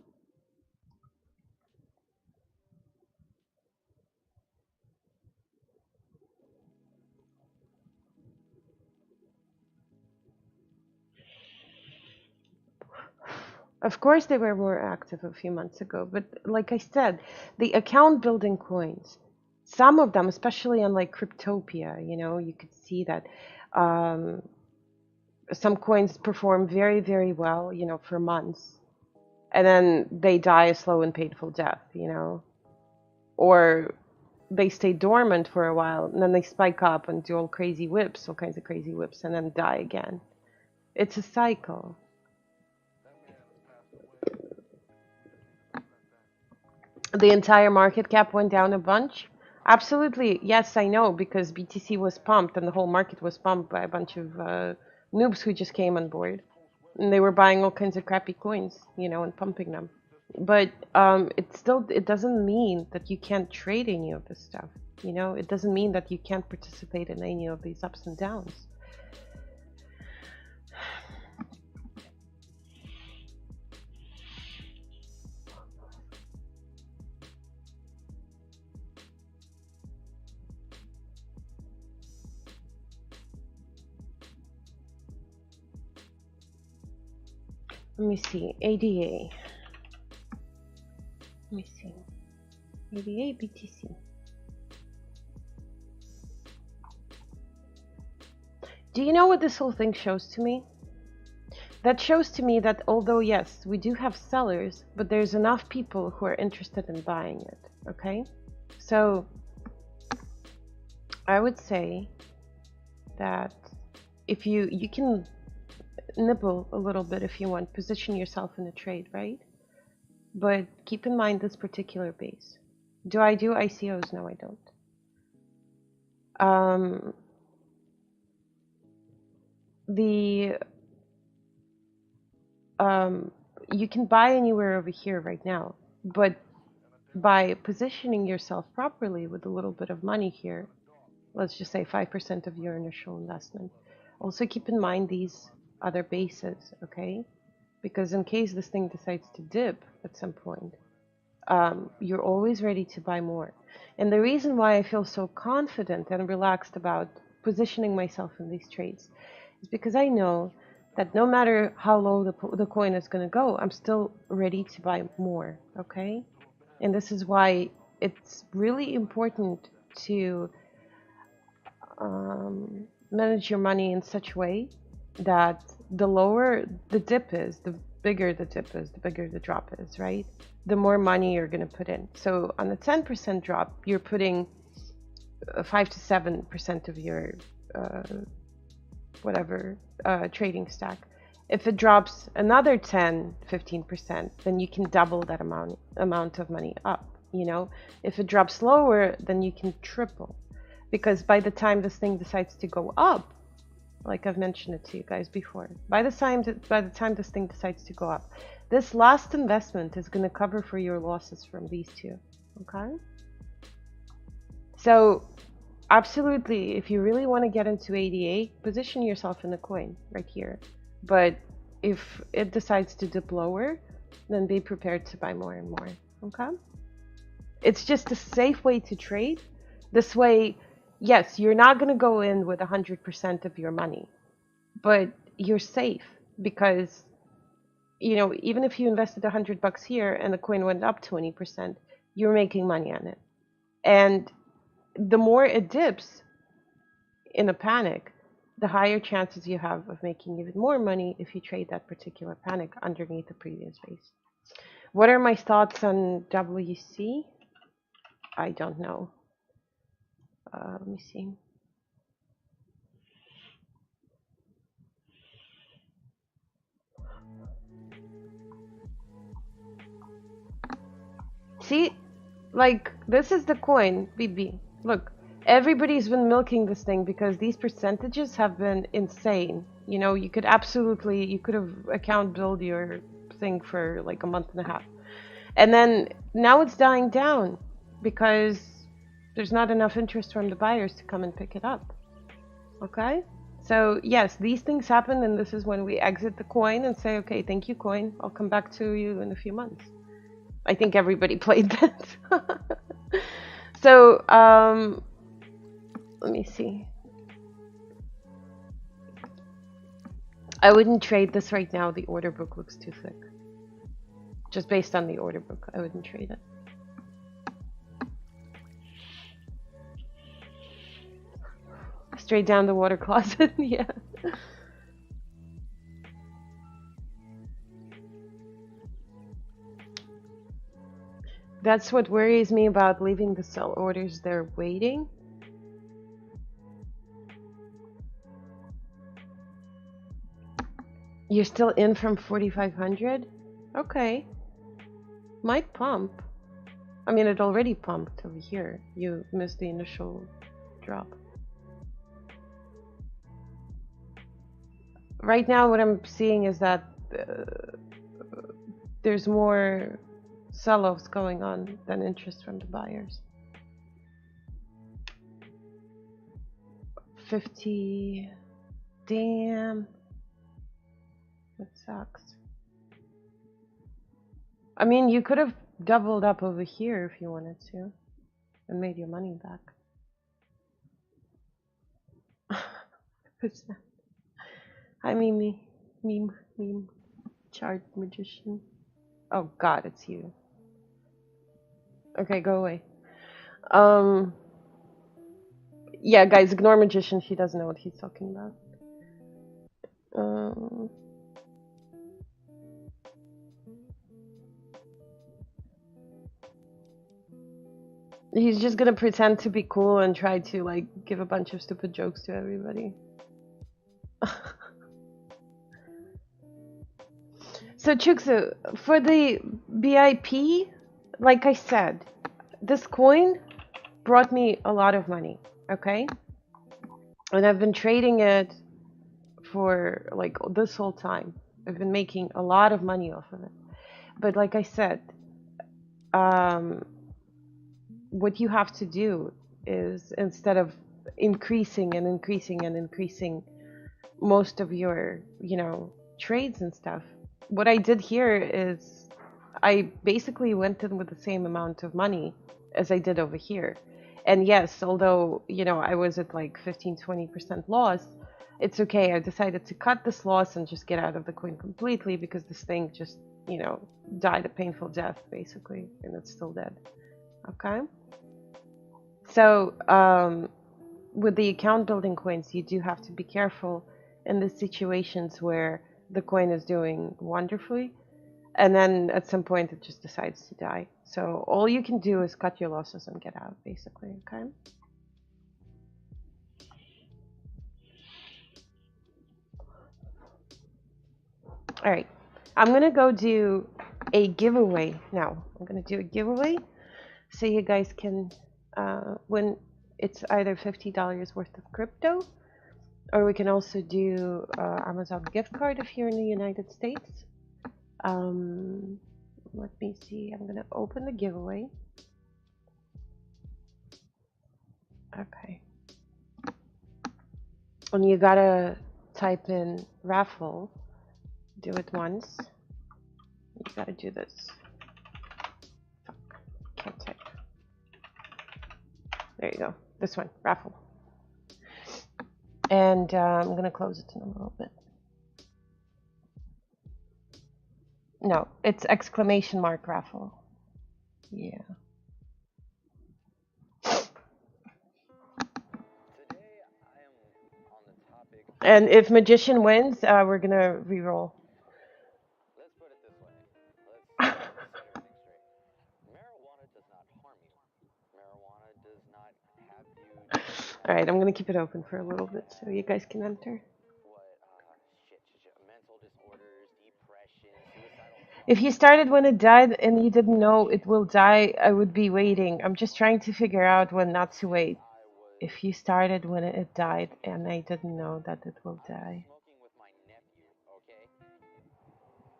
Of course, they were more active a few months ago, but like I said, the account building coins, some of them, especially on like Cryptopia, you know, you could see that um, some coins perform very, very well, you know, for months, and then they die a slow and painful death, you know, or they stay dormant for a while, and then they spike up and do all crazy whips, all kinds of crazy whips, and then die again. It's a cycle. The entire market cap went down a bunch. Absolutely, yes, I know, because BTC was pumped and the whole market was pumped by a bunch of noobs who just came on board. And they were buying all kinds of crappy coins, you know, and pumping them. But it doesn't mean that you can't trade any of this stuff, you know? It doesn't mean that you can't participate in any of these ups and downs. Let me see, ADA. Let me see. ADA BTC. Do you know what this whole thing shows to me? That shows to me that although, yes, we do have sellers, but there's enough people who are interested in buying it, okay? So I would say that if you can nibble a little bit if you want, position yourself in a trade, right? But keep in mind this particular base. Do I do ICOs? No, I don't. You can buy anywhere over here right now, but by positioning yourself properly with a little bit of money here, let's just say 5% of your initial investment. Also keep in mind these other bases, okay? Because in case this thing decides to dip at some point, you're always ready to buy more. And the reason why I feel so confident and relaxed about positioning myself in these trades is because I know that no matter how low the coin is going to go, I'm still ready to buy more, okay? And this is why it's really important to manage your money in such a way that the lower the dip is, the bigger the dip is, the bigger the drop is, right? The more money you're going to put in. So on a 10% drop, you're putting 5 to 7% of your whatever trading stack. If it drops another 10, 15%, then you can double that amount of money up, you know? If it drops lower, then you can triple. Because by the time this thing decides to go up, like I've mentioned it to you guys before, by the time this thing decides to go up, this last investment is going to cover for your losses from these two, okay? So absolutely, if you really want to get into ADA, position yourself in the coin right here. But if it decides to dip lower, then be prepared to buy more and more, okay? It's just a safe way to trade. This way, yes, you're not going to go in with 100% of your money, but you're safe because, you know, even if you invested $100 here and the coin went up 20%, you're making money on it. And the more it dips in a panic, the higher chances you have of making even more money if you trade that particular panic underneath the previous base. What are my thoughts on WC? I don't know. Let me see. See, like, this is the coin, BB. Look, everybody's been milking this thing because these percentages have been insane. You know, you could have account build your thing for like a month and a half. And then now it's dying down because there's not enough interest from the buyers to come and pick it up. Okay? So yes, these things happen, and this is when we exit the coin and say, okay, thank you, coin. I'll come back to you in a few months. I think everybody played that. So, let me see. I wouldn't trade this right now. The order book looks too thick. Just based on the order book, I wouldn't trade it. Straight down the water closet, yeah. That's what worries me about leaving the sell orders there waiting. You're still in from 4,500? Okay. Might pump. I mean, it already pumped over here. You missed the initial drop. Right now, what I'm seeing is that there's more sell-offs going on than interest from the buyers. 50. Damn. That sucks. I mean, you could have doubled up over here if you wanted to and made your money back. Hi, Mimi. Meme. Chart magician. Oh god, it's you. Okay, go away. Yeah, guys, ignore magician. She doesn't know what he's talking about. He's just gonna pretend to be cool and try to, like, give a bunch of stupid jokes to everybody. So, Chuksu, for the BIP, like I said, this coin brought me a lot of money, okay? And I've been trading it for, like, this whole time. I've been making a lot of money off of it. But like I said, what you have to do is, instead of increasing and increasing and increasing most of your, trades and stuff. What I did here is I basically went in with the same amount of money as I did over here. And yes, although, I was at like 15-20% loss, it's okay. I decided to cut this loss and just get out of the coin completely because this thing just, died a painful death basically, and it's still dead. Okay. So, with the account building coins, you do have to be careful in the situations where the coin is doing wonderfully, and then at some point it just decides to die. So all you can do is cut your losses and get out, basically. Okay. All right. I'm gonna go do a giveaway now. I'm gonna do a giveaway so you guys can win. It's either $50 worth of crypto, or we can also do Amazon gift card if you're in the United States. Let me see. I'm gonna open the giveaway. Okay. And you gotta type in raffle. Do it once. You gotta do this. Fuck. Can't type. There you go. This one, raffle. And I'm gonna close it in a little bit. No, it's exclamation mark raffle. Yeah. And if magician wins, we're gonna reroll. Let's put it this way. Let's set everything straight. Marijuana does not harm you. Marijuana does not have you. All right, I'm gonna keep it open for a little bit so you guys can enter. Mental disorders, depression, suicidal. If you started when it died and you didn't know it will die, I would be waiting. I'm just trying to figure out when not to wait. If you started when it died and I didn't know that it will die. Smoking with my nephew, okay?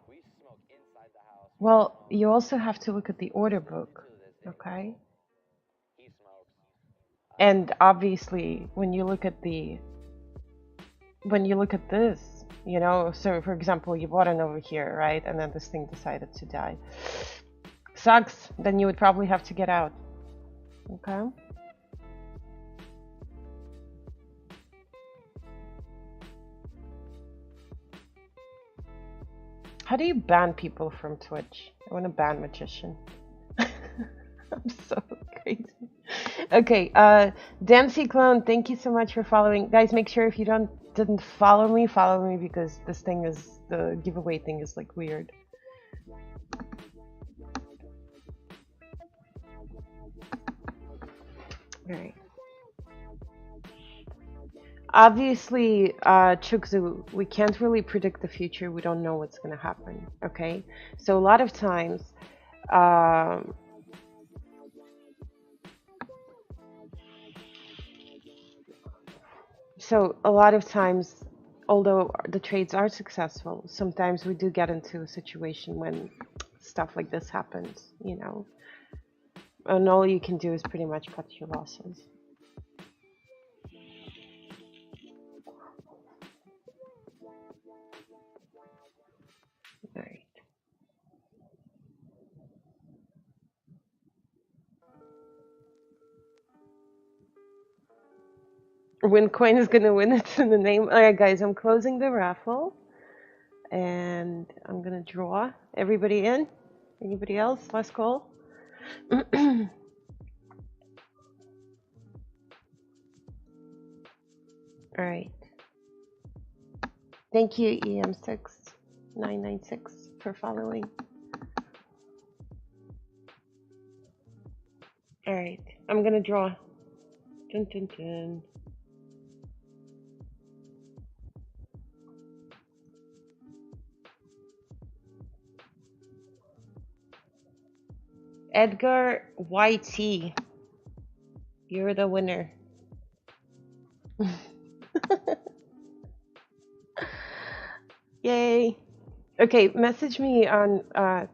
We smoke inside the house. Well, you also have to look at the order book, okay? He smokes. And obviously, when you look at this, so for example, you bought it over here, right? And then this thing decided to die. Sucks. Then you would probably have to get out. Okay? How do you ban people from Twitch? I want to ban magician. I'm so crazy. Okay, Dancy Clone, thank you so much for following. Guys, make sure if you didn't follow me because this thing is, the giveaway thing is like weird. Alright. Obviously, Chukzu, we can't really predict the future. We don't know what's going to happen, okay? So a lot of times, although the trades are successful, sometimes we do get into a situation when stuff like this happens, and all you can do is pretty much cut your losses. All right. WinCoin is gonna win. It's in the name. All right, guys, I'm closing the raffle, and I'm gonna draw. Everybody in? Anybody else? Last call. All right. Thank you, EM6996, for following. All right, I'm gonna draw. Dun, dun, dun. Edgar YT, you're the winner. Yay. Okay, message me on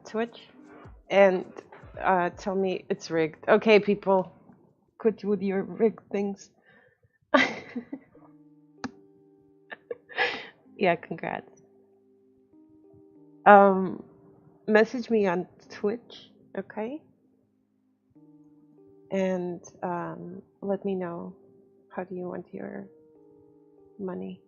Twitch and tell me it's rigged. Okay, people, quit with your rigged things. Yeah, congrats. Um, Message me on Twitch, okay? And let me know how do you want your money.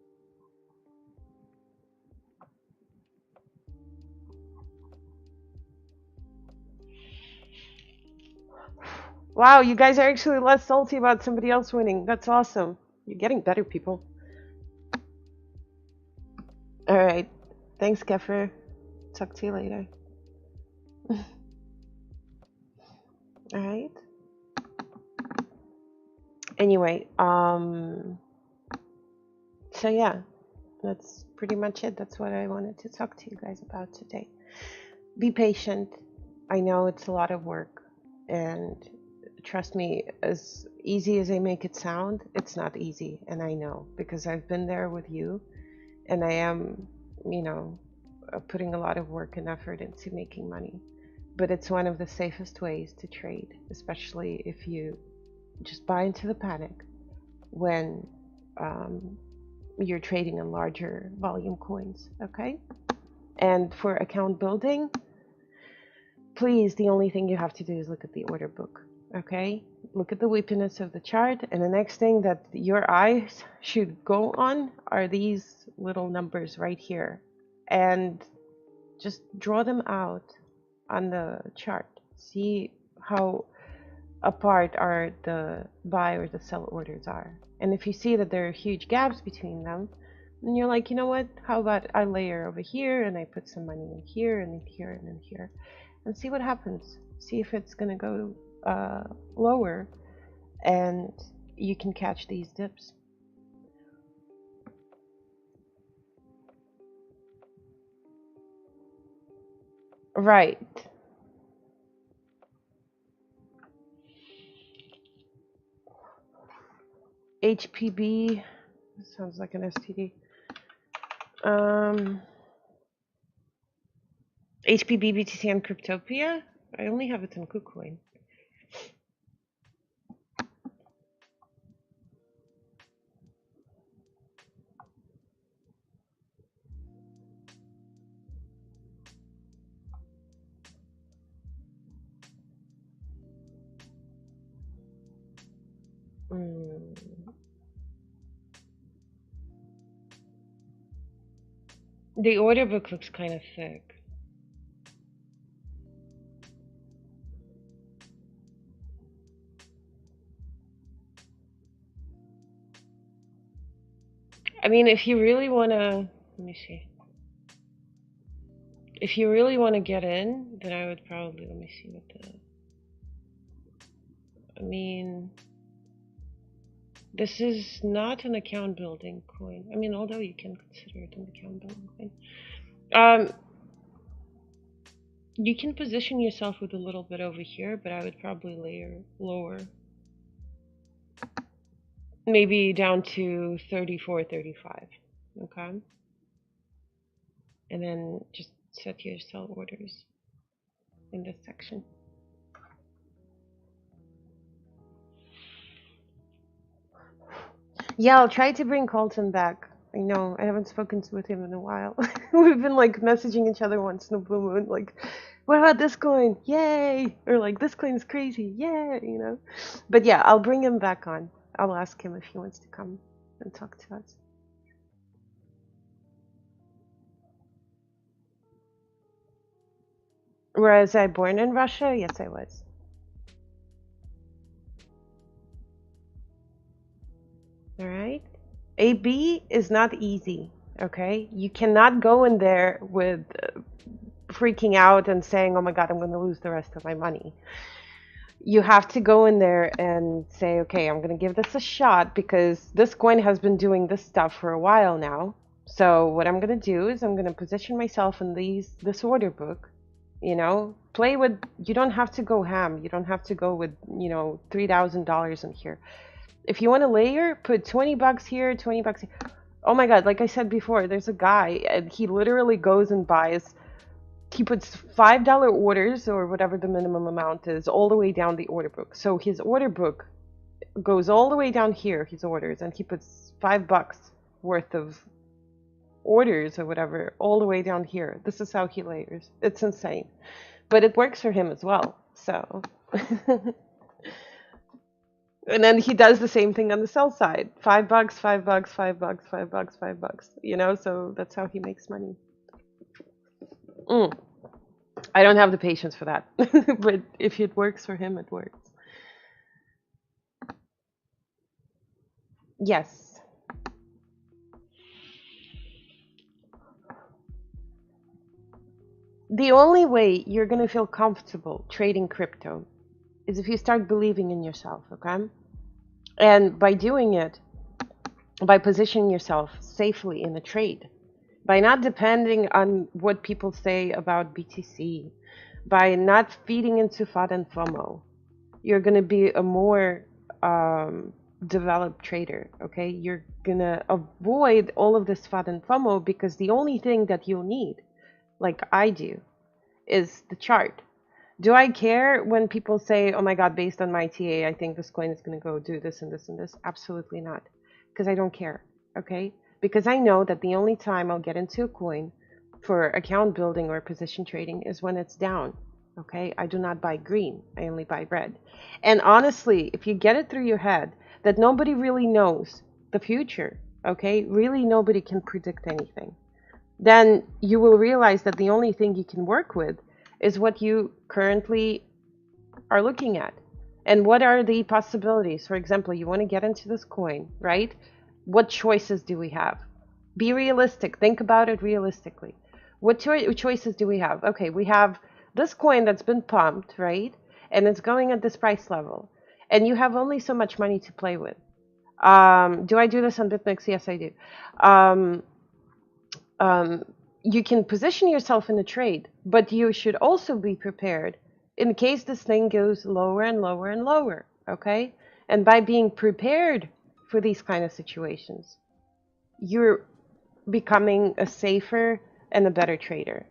Wow, you guys are actually less salty about somebody else winning. That's awesome. You're getting better, people. All right. Thanks, Kefir. Talk to you later. All right. Anyway, so yeah, that's pretty much it. That's what I wanted to talk to you guys about today. Be patient. I know it's a lot of work, and trust me, as easy as I make it sound, it's not easy, and I know because I've been there with you, and I am, you know, putting a lot of work and effort into making money. But it's one of the safest ways to trade, especially if you just buy into the panic when um, you're trading in larger volume coins, okay? And for account building, please, the only thing you have to do is look at the order book, okay? Look at the weakness of the chart, and the next thing that your eyes should go on are these little numbers right here. And just draw them out on the chart. See how apart are the buy or the sell orders are. And if you see that there are huge gaps between them, then you're like, you know what? How about I layer over here and I put some money in here and in here and in here and see what happens. See if it's going to go lower and you can catch these dips. Right. HPB sounds like an STD. HPB, BTC, and Cryptopia? I only have it in KuCoin. The order book looks kind of thick. I mean, if you really want to, let me see. If you really want to get in, then I would probably, let me see what the, I mean, this is not an account building coin. I mean, although you can consider it an account building coin. You can position yourself with a little bit over here, but I would probably layer lower. Maybe down to 34, 35. Okay? And then just set your sell orders in this section. Yeah, I'll try to bring Colton back. I know, I haven't spoken with him in a while. We've been like messaging each other once in a blue moon, like, what about this coin? Yay! Or like, this coin is crazy, yay, you know? But yeah, I'll bring him back on. I'll ask him if he wants to come and talk to us. Was I born in Russia? Yes, I was. All right. AB is not easy, okay? You cannot go in there with freaking out and saying, oh my God, I'm going to lose the rest of my money. You have to go in there and say, okay, I'm going to give this a shot because this coin has been doing this stuff for a while now. So what I'm going to do is I'm going to position myself in this order book, you know, play with, you don't have to go ham. You don't have to go with, you know, $3,000 in here. If you want to layer, put 20 bucks here, 20 bucks here. Oh my God, like I said before, there's a guy and he literally goes and buys, he puts $5 orders or whatever the minimum amount is all the way down the order book. So his order book goes all the way down here, his orders, and he puts $5 worth of orders or whatever all the way down here. This is how he layers. It's insane. But it works for him as well. So and then he does the same thing on the sell side. $5, $5, $5, $5, $5, you know, so that's how he makes money. I don't have the patience for that. But if it works for him, it works. Yes. The only way you're going to feel comfortable trading crypto is if you start believing in yourself, okay? And by doing it, by positioning yourself safely in a trade, by not depending on what people say about BTC, by not feeding into FOD and FOMO, you're going to be a more developed trader, okay? You're going to avoid all of this FOD and FOMO because the only thing that you'll need, like I do, is the chart. Do I care when people say, oh my God, based on my TA, I think this coin is going to go do this and this and this? Absolutely not. Because I don't care, okay? Because I know that the only time I'll get into a coin for account building or position trading is when it's down, okay? I do not buy green. I only buy red. And honestly, if you get it through your head that nobody really knows the future, okay? Really nobody can predict anything. Then you will realize that the only thing you can work with is what you currently are looking at. And what are the possibilities? For example, you want to get into this coin, right? What choices do we have? Be realistic. Think about it realistically. What choices do we have? Okay, we have this coin that's been pumped, right? And it's going at this price level. And you have only so much money to play with. Do I do this on BitMEX? Yes, I do. You can position yourself in a trade, but you should also be prepared in case this thing goes lower and lower and lower, okay? And by being prepared for these kind of situations, you're becoming a safer and a better trader.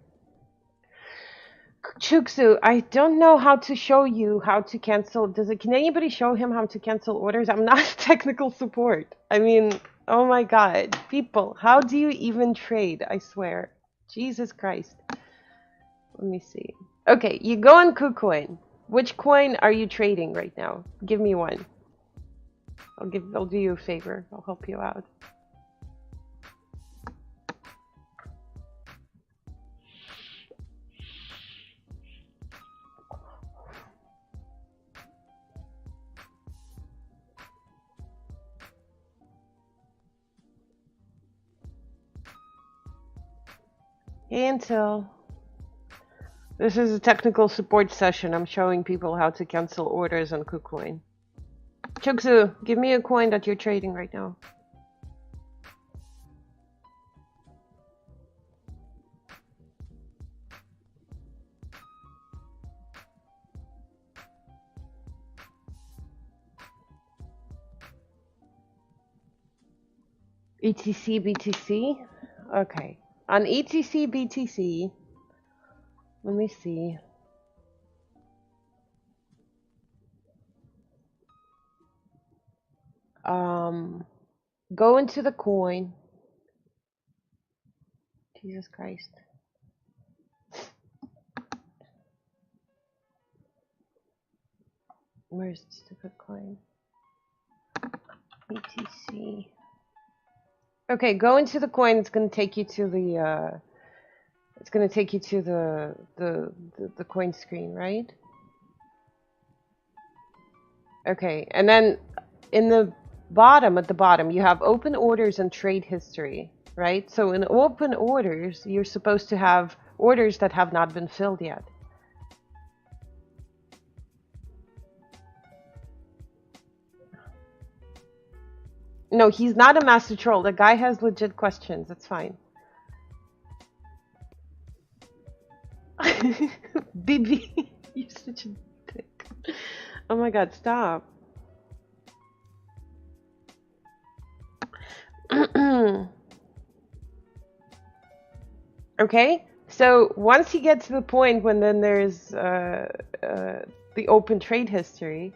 Chuksu, I don't know how to show you how to cancel. Can anybody show him how to cancel orders? I'm not technical support. I mean, oh my God, people, how do you even trade? I swear. Jesus Christ. Let me see. Okay, you go on KuCoin. Which coin are you trading right now? Give me one. I'll do you a favor. I'll help you out. Hey, Until. This is a technical support session. I'm showing people how to cancel orders on KuCoin. Chuksu, give me a coin that you're trading right now. ETC, BTC? Okay. On ETC, BTC, let me see. Go into the coin. Jesus Christ. Where's the stupid coin? BTC. Okay, go into the coin. It's going to take you to the it's going to take you to the coin screen, right? Okay, and then in the bottom, at the bottom, you have open orders and trade history, right? So in open orders, you're supposed to have orders that have not been filled yet. No, he's not a master troll. The guy has legit questions. It's fine. BB, you're such a dick. Oh my God, stop. Okay, so once you get to the point when then there's the open trade history,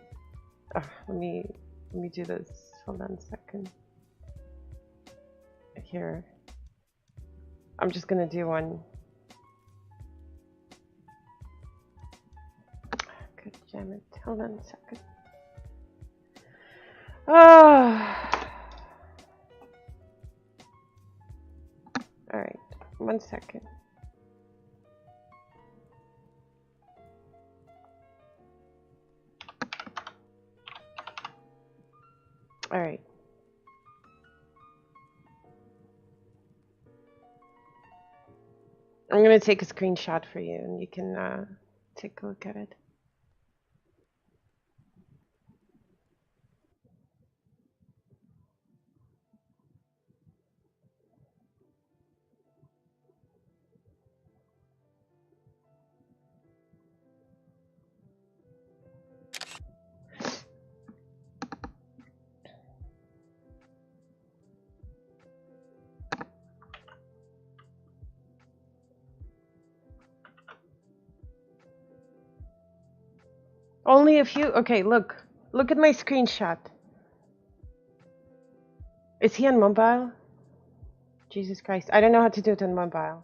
let me Let me do this. Hold on a second. Here. I'm just gonna do one. God damn it. Hold on a second. Oh. Alright. 1 second. Alright. I'm gonna take a screenshot for you and you can take a look at it. Only a few? Okay, look. Look at my screenshot. Is he on mobile? Jesus Christ. I don't know how to do it on mobile.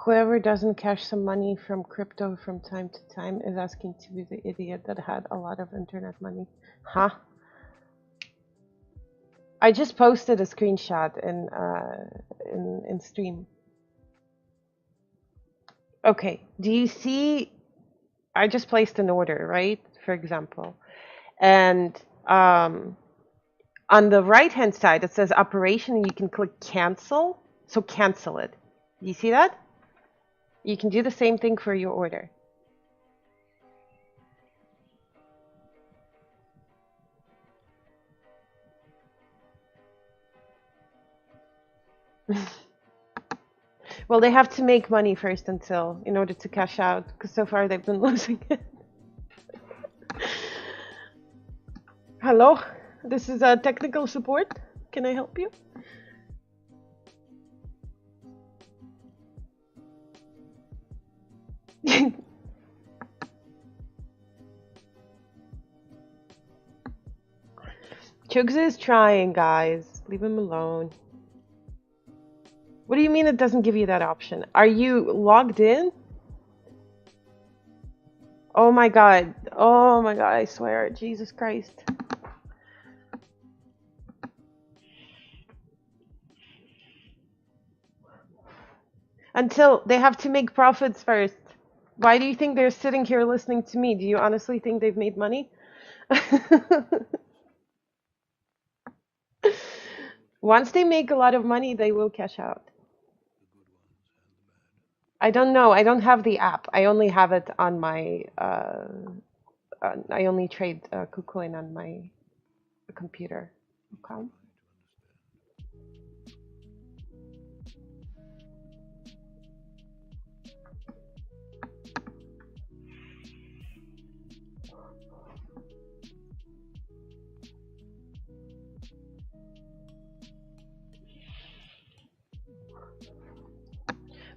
Whoever doesn't cash some money from crypto from time to time is asking to be the idiot that had a lot of internet money. Huh? I just posted a screenshot in stream. Okay, do you see? I just placed an order, right? For example, and on the right hand side it says operation, and you can click cancel. So cancel it. You see that? You can do the same thing for your order. Well, they have to make money first until in order to cash out, because so far they've been losing it. Hello, this is technical support. Can I help you? Chugs is trying, guys. Leave him alone. What do you mean it doesn't give you that option? Are you logged in? Oh my god. Oh my god, I swear. Jesus Christ. Until they have to make profits first. Why do you think they're sitting here listening to me? Do you honestly think they've made money? Once they make a lot of money, they will cash out. I don't know. I don't have the app. I only have it on my. I only trade KuCoin on my computer. Okay.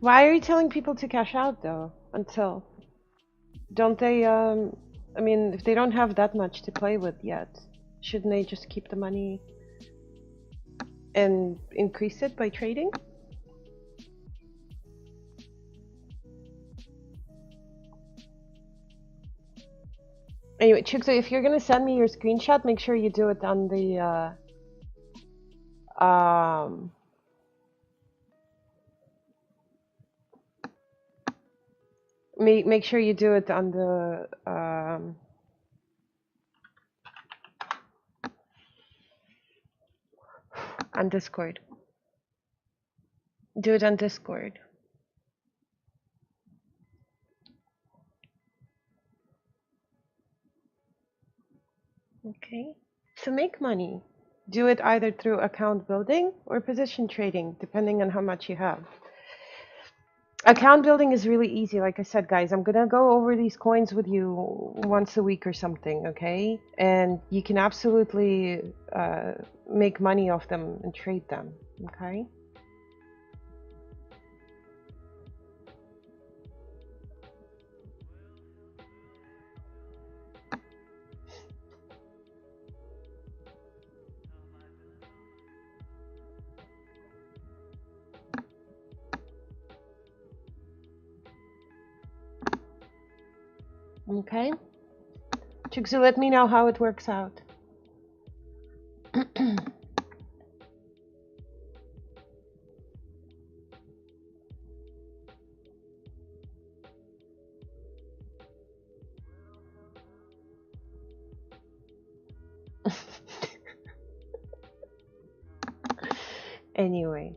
Why are you telling people to cash out though? Until don't they? I mean, if they don't have that much to play with yet, shouldn't they just keep the money and increase it by trading? Anyway, Chicks, if you're gonna send me your screenshot, make sure you do it on the make sure you do it on the on Discord. Do it on Discord. Okay. So make money. Do it either through account building or position trading, depending on how much you have. Account building is really easy. Like I said, guys, I'm gonna go over these coins with you once a week or something, okay? And you can absolutely make money off them and trade them, okay? Okay? Chixu, let me know how it works out. Anyway,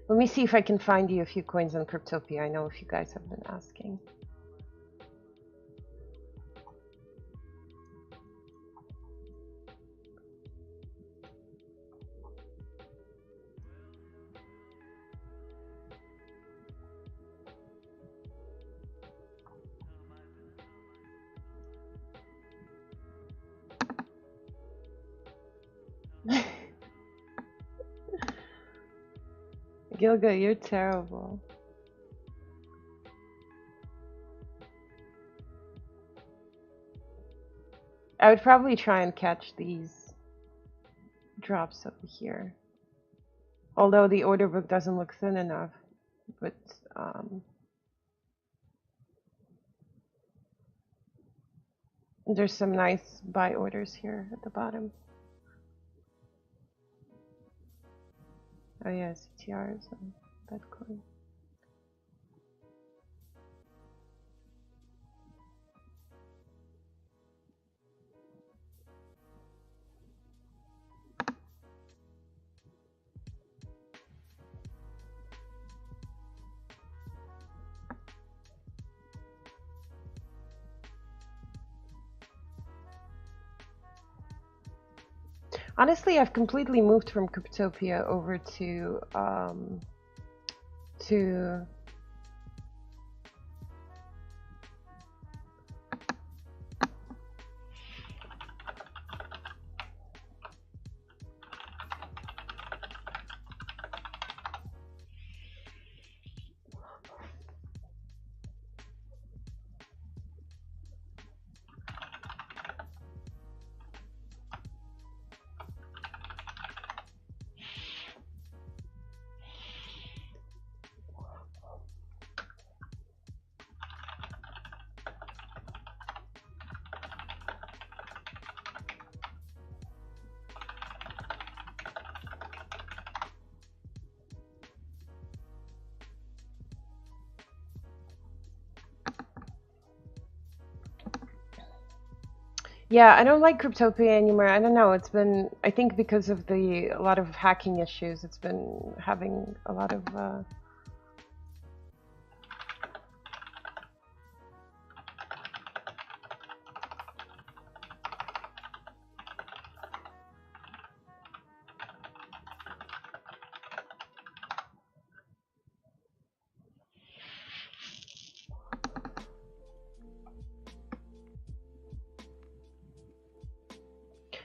let me see if I can find you a few coins on Cryptopia. I know if you guys have been asking. Gilga, you're terrible. I would probably try and catch these drops over here. Although the order book doesn't look thin enough. But, there's some nice buy orders here at the bottom. Oh yeah, CTRs and Bitcoin. Honestly, I've completely moved from Cryptopia over to yeah, I don't like Cryptopia anymore. I don't know. It's been, I think because of a lot of hacking issues, it's been having a lot of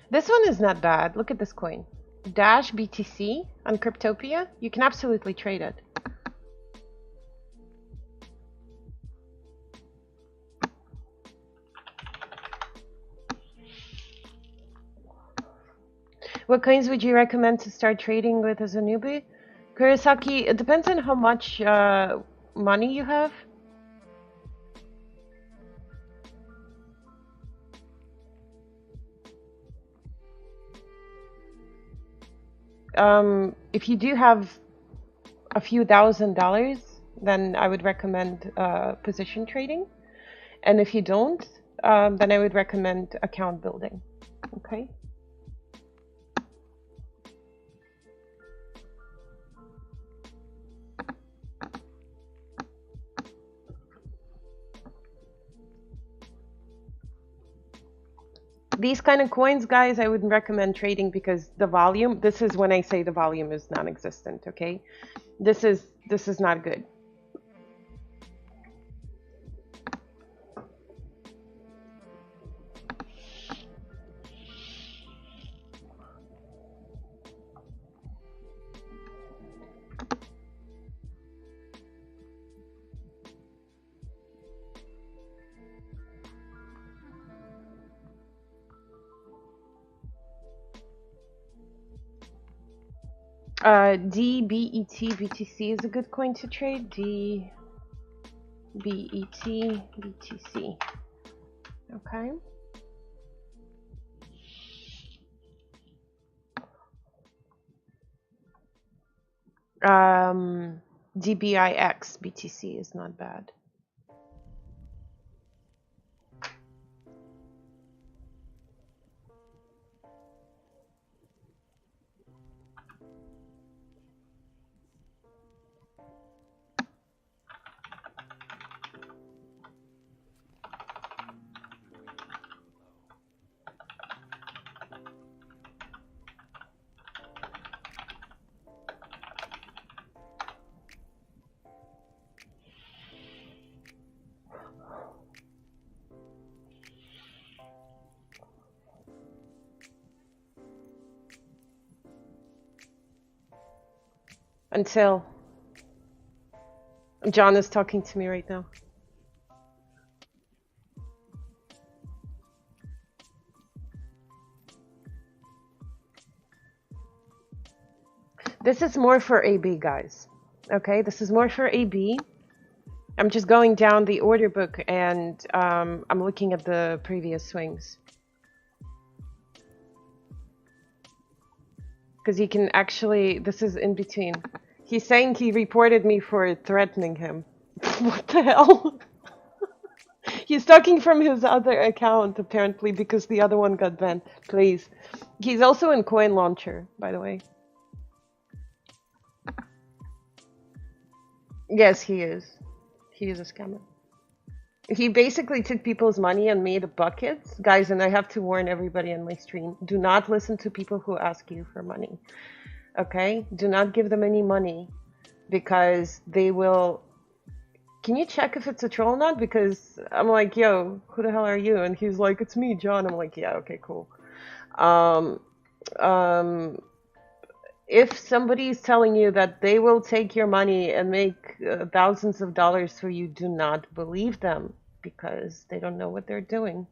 This one is not bad. Look at this coin. Dash BTC on Cryptopia. You can absolutely trade it. What coins would you recommend to start trading with as a newbie? Kurosaki, it depends on how much money you have. If you do have a few $1,000s, then I would recommend position trading. And if you don't, then I would recommend account building. Okay. These kind of coins, guys, I wouldn't recommend trading because the volume, this is when I say the volume is non-existent, okay? This is not good. DBET BTC is a good coin to trade. DBET BTC. Okay. DBIX BTC is not bad. Until John is talking to me right now. This is more for AB, guys. Okay, this is more for AB. I'm just going down the order book and I'm looking at the previous swings. Because he can actually, this is in between. He's saying he reported me for threatening him. What the hell? He's talking from his other account, apparently, because the other one got banned. Please. He's also in Coin Launcher, by the way. Yes, he is. He is a scammer. He basically took people's money and made buckets. Guys, and I have to warn everybody on my stream, do not listen to people who ask you for money. Okay? Do not give them any money because they will... Can you check if it's a troll or not? Because I'm like, yo, who the hell are you? And he's like, it's me, John. I'm like, yeah, okay, cool. If somebody's telling you that they will take your money and make thousands of dollars for you, do not believe them because they don't know what they're doing.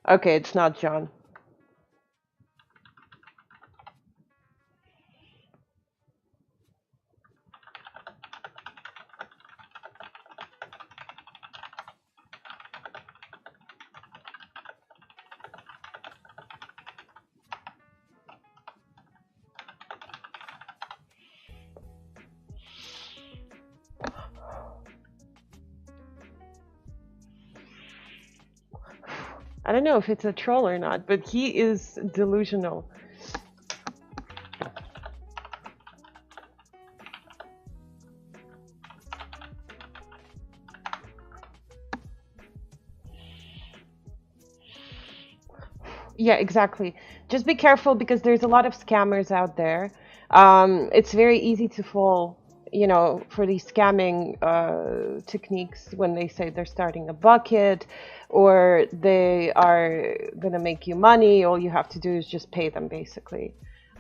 Okay, it's not John. I don't know if it's a troll or not, but he is delusional. Yeah, exactly. Just be careful because there's a lot of scammers out there. It's very easy to fall, you know, for these scamming techniques when they say they're starting a bucket or they are gonna make you money. All you have to do is just pay them, basically.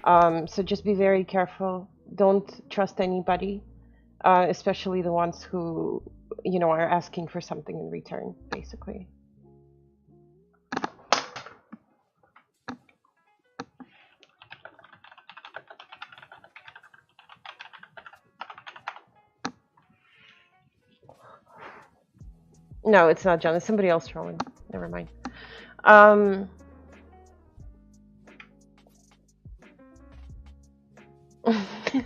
So just be very careful. Don't trust anybody, especially the ones who, you know, are asking for something in return, basically. No, it's not John. It's somebody else trolling. Never mind.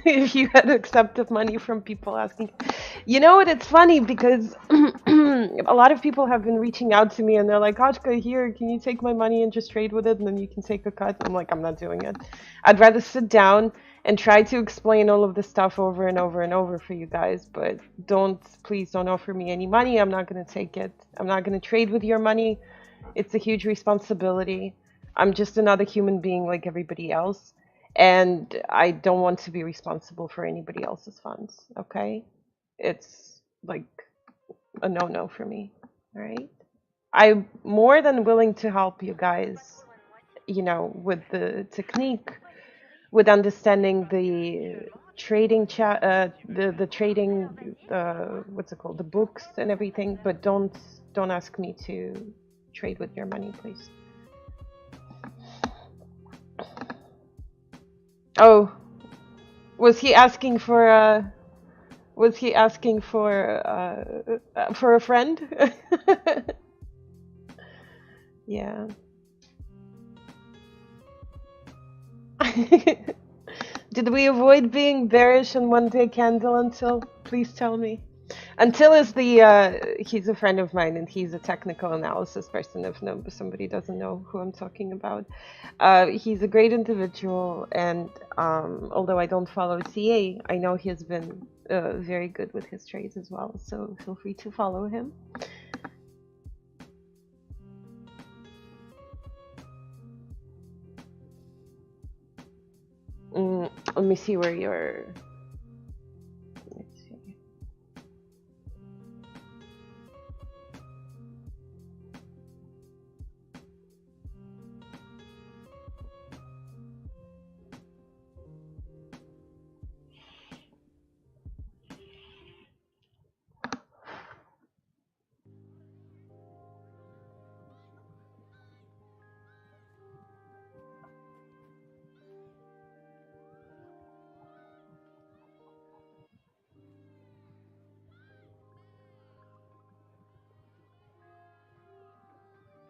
If you had accepted money from people asking, you know what? It's funny because a lot of people have been reaching out to me and they're like, Koska, here, can you take my money and just trade with it and then you can take a cut? I'm like, I'm not doing it. I'd rather sit down and try to explain all of this stuff over and over and over for you guys, but please don't offer me any money. I'm not going to take it. I'm not going to trade with your money. It's a huge responsibility. I'm just another human being like everybody else. and I don't want to be responsible for anybody else's funds. Okay, it's like a no-no for me. All right, I'm more than willing to help you guys, you know, with the technique, with understanding the trading chat, the trading, what's it called, the books and everything. But don't ask me to trade with your money, please. Oh, was he asking for a? Was he asking for a friend? Yeah. Did we avoid being bearish on one day candle until? Please tell me. Until is the he's a friend of mine and he's a technical analysis person. If no, somebody doesn't know who I'm talking about, he's a great individual, and although I don't follow TA, I know he's been very good with his trades as well. So feel free to follow him. Let me see where you're. Let's see.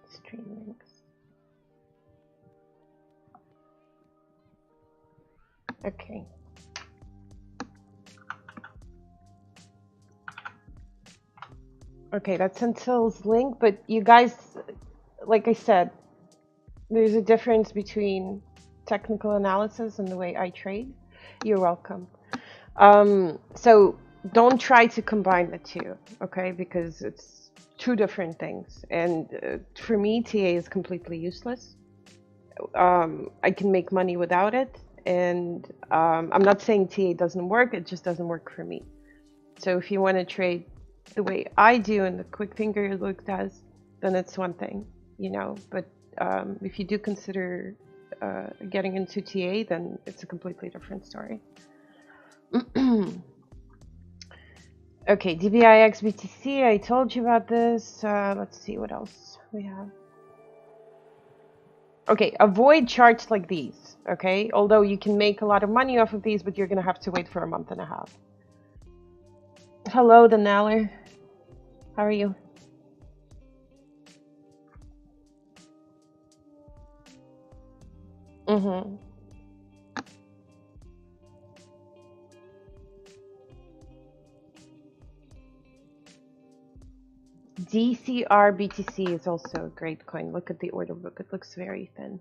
Stream links. Okay. Okay, that's Until's link, but you guys, like I said, there's a difference between technical analysis and the way I trade. You're welcome. So don't try to combine the two, okay? Because it's two different things. And for me, TA is completely useless. I can make money without it. And I'm not saying TA doesn't work, it just doesn't work for me. So if you want to trade the way I do and the quick finger look does, then it's one thing, you know. But if you do consider getting into TA, then it's a completely different story. Okay, DBIX BTC, I told you about this. Let's see what else we have. Okay, avoid charts like these, okay? Although you can make a lot of money off of these, but you're going to have to wait for a month and a half. Hello, Danaler. How are you? Mm-hmm. DCR BTC is also a great coin. Look at the order book. It looks very thin.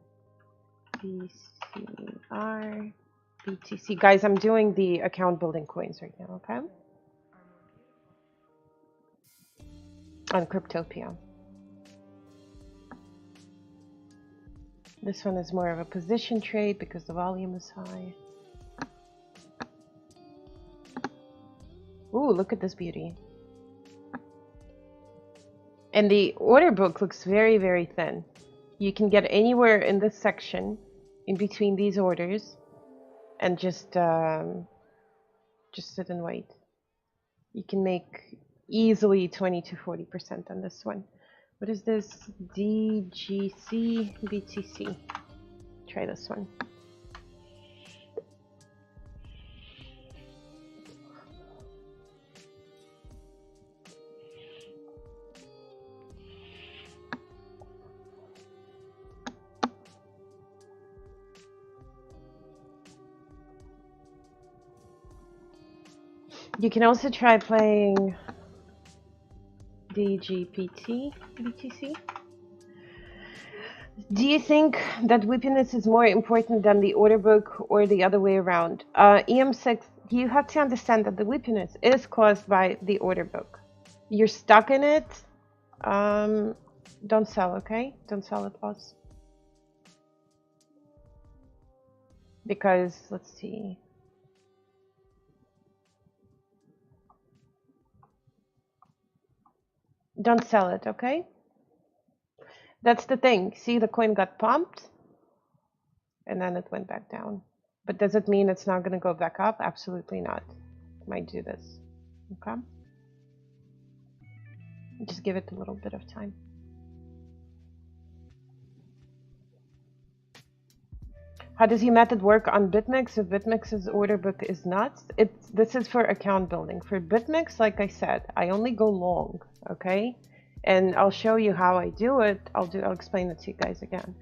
DCR BTC. Guys, I'm doing the account building coins right now, okay? On Cryptopia. This one is more of a position trade because the volume is high. Ooh, look at this beauty. And the order book looks very, very thin. You can get anywhere in this section, in between these orders, and just sit and wait. You can make easily 20 to 40% on this one. What is this? DGC BTC. Try this one. You can also try playing DGPT BTC. Do you think that whippiness is more important than the order book or the other way around? EM6, you have to understand that the whippiness is caused by the order book. You're stuck in it. Don't sell, okay? Don't sell it, boss. because let's see. Don't sell it, okay? That's the thing. See, the coin got pumped and then it went back down. But does it mean it's not going to go back up? Absolutely not. It might do this. Okay? Just give it a little bit of time. How does your method work on BitMEX if BitMEX's order book is nuts? This is for account building. For BitMEX, like I said, I only go long, okay? And I'll show you how I do it. I'll explain it to you guys again.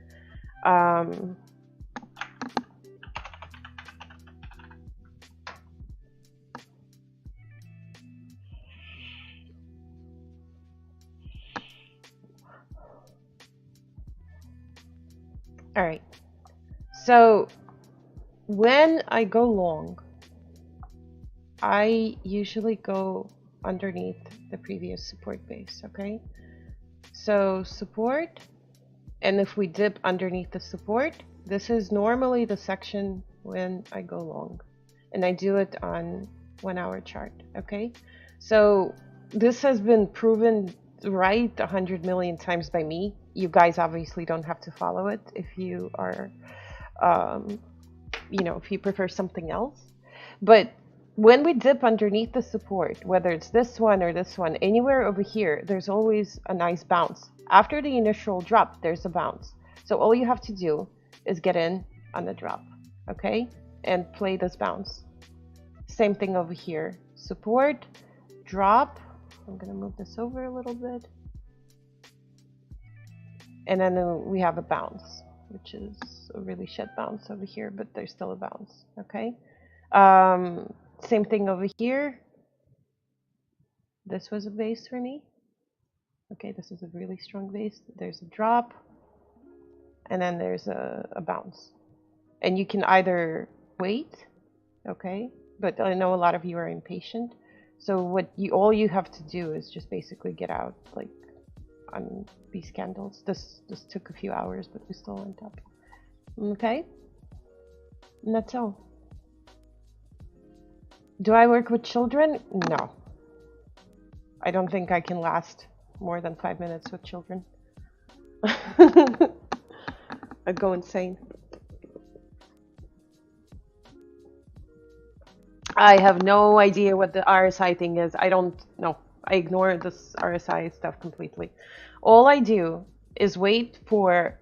All right. So when I go long, I usually go underneath the previous support base, okay? So support, and if we dip underneath the support, this is normally the section when I go long. And I do it on 1 hour chart, okay? So this has been proven right 100 million times by me. You guys obviously don't have to follow it if you are, you know, if you prefer something else. But when we dip underneath the support, whether it's this one or this one, anywhere over here, there's always a nice bounce. After the initial drop, there's a bounce. So all you have to do is get in on the drop, okay? And play this bounce. Same thing over here. Support, drop. I'm gonna move this over a little bit. And then we have a bounce, which is a really shit bounce over here, but there's still a bounce, okay? Same thing over here. This was a base for me. Okay, this is a really strong base. There's a drop, and then there's a bounce. And you can either wait, okay? But I know a lot of you are impatient. So all you have to do is just basically get out, like, on these candles. This took a few hours, but we still went up. Okay? And that's all. Do I work with children? No. I don't think I can last more than 5 minutes with children. I'd go insane. I have no idea what the RSI thing is. I don't know. I ignore this RSI stuff completely. All I do is wait for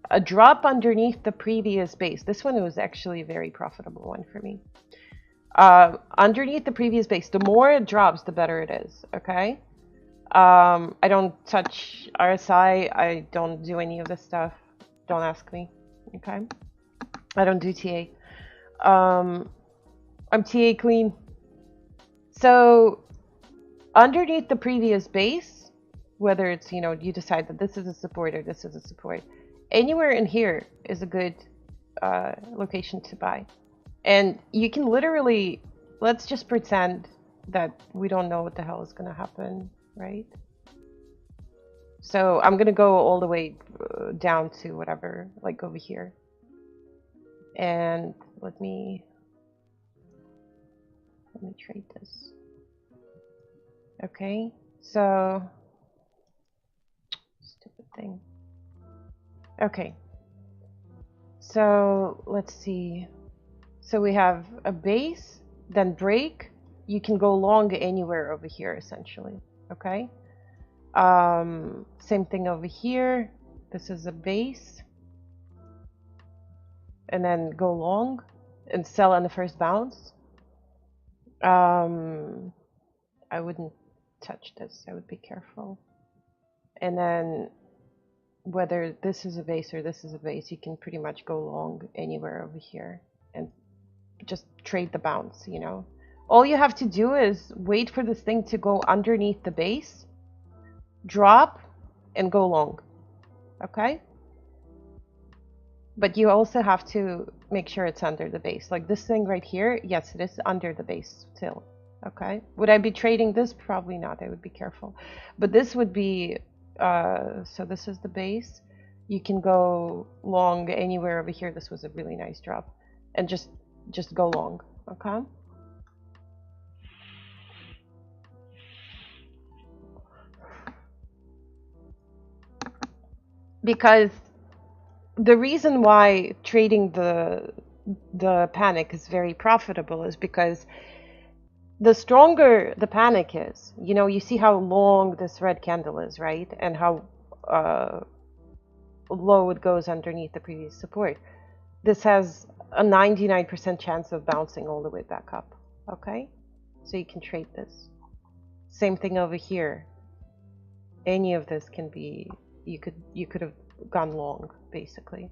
a drop underneath the previous base. This one was actually a very profitable one for me. Underneath the previous base, the more it drops, the better it is, okay? I don't touch RSI. I don't do any of this stuff. Don't ask me, okay? I don't do TA. I'm TA clean. So underneath the previous base, whether it's, you know, you decide that this is a support or this is a support, anywhere in here is a good location to buy. And you can literally, let's just pretend that we don't know what the hell is going to happen, right? So I'm going to go all the way down to whatever, like over here. And let me trade this. Okay, so stupid thing. Okay, so let's see. So we have a base, then break. You can go long anywhere over here, essentially. Okay. Same thing over here. This is a base, and then go long and sell on the first bounce. I wouldn't touch this. I would be careful. And then whether this is a base or this is a base, you can pretty much go long anywhere over here and just trade the bounce, you know. All you have to do is wait for this thing to go underneath the base, drop, and go long. Okay? But you also have to make sure it's under the base. Like this thing right here, yes, it is under the base still. Okay? Would I be trading this? Probably not. I would be careful. But this would be, so this is the base. You can go long anywhere over here. This was a really nice drop. and just go long. Okay. Because the reason why trading the panic is very profitable is because the stronger the panic is, you know, you see how long this red candle is, right? And how uh, low it goes underneath the previous support. This has a 99% chance of bouncing all the way back up. Okay? So you can trade this. Same thing over here. Any of this can be, you could have gone long, basically.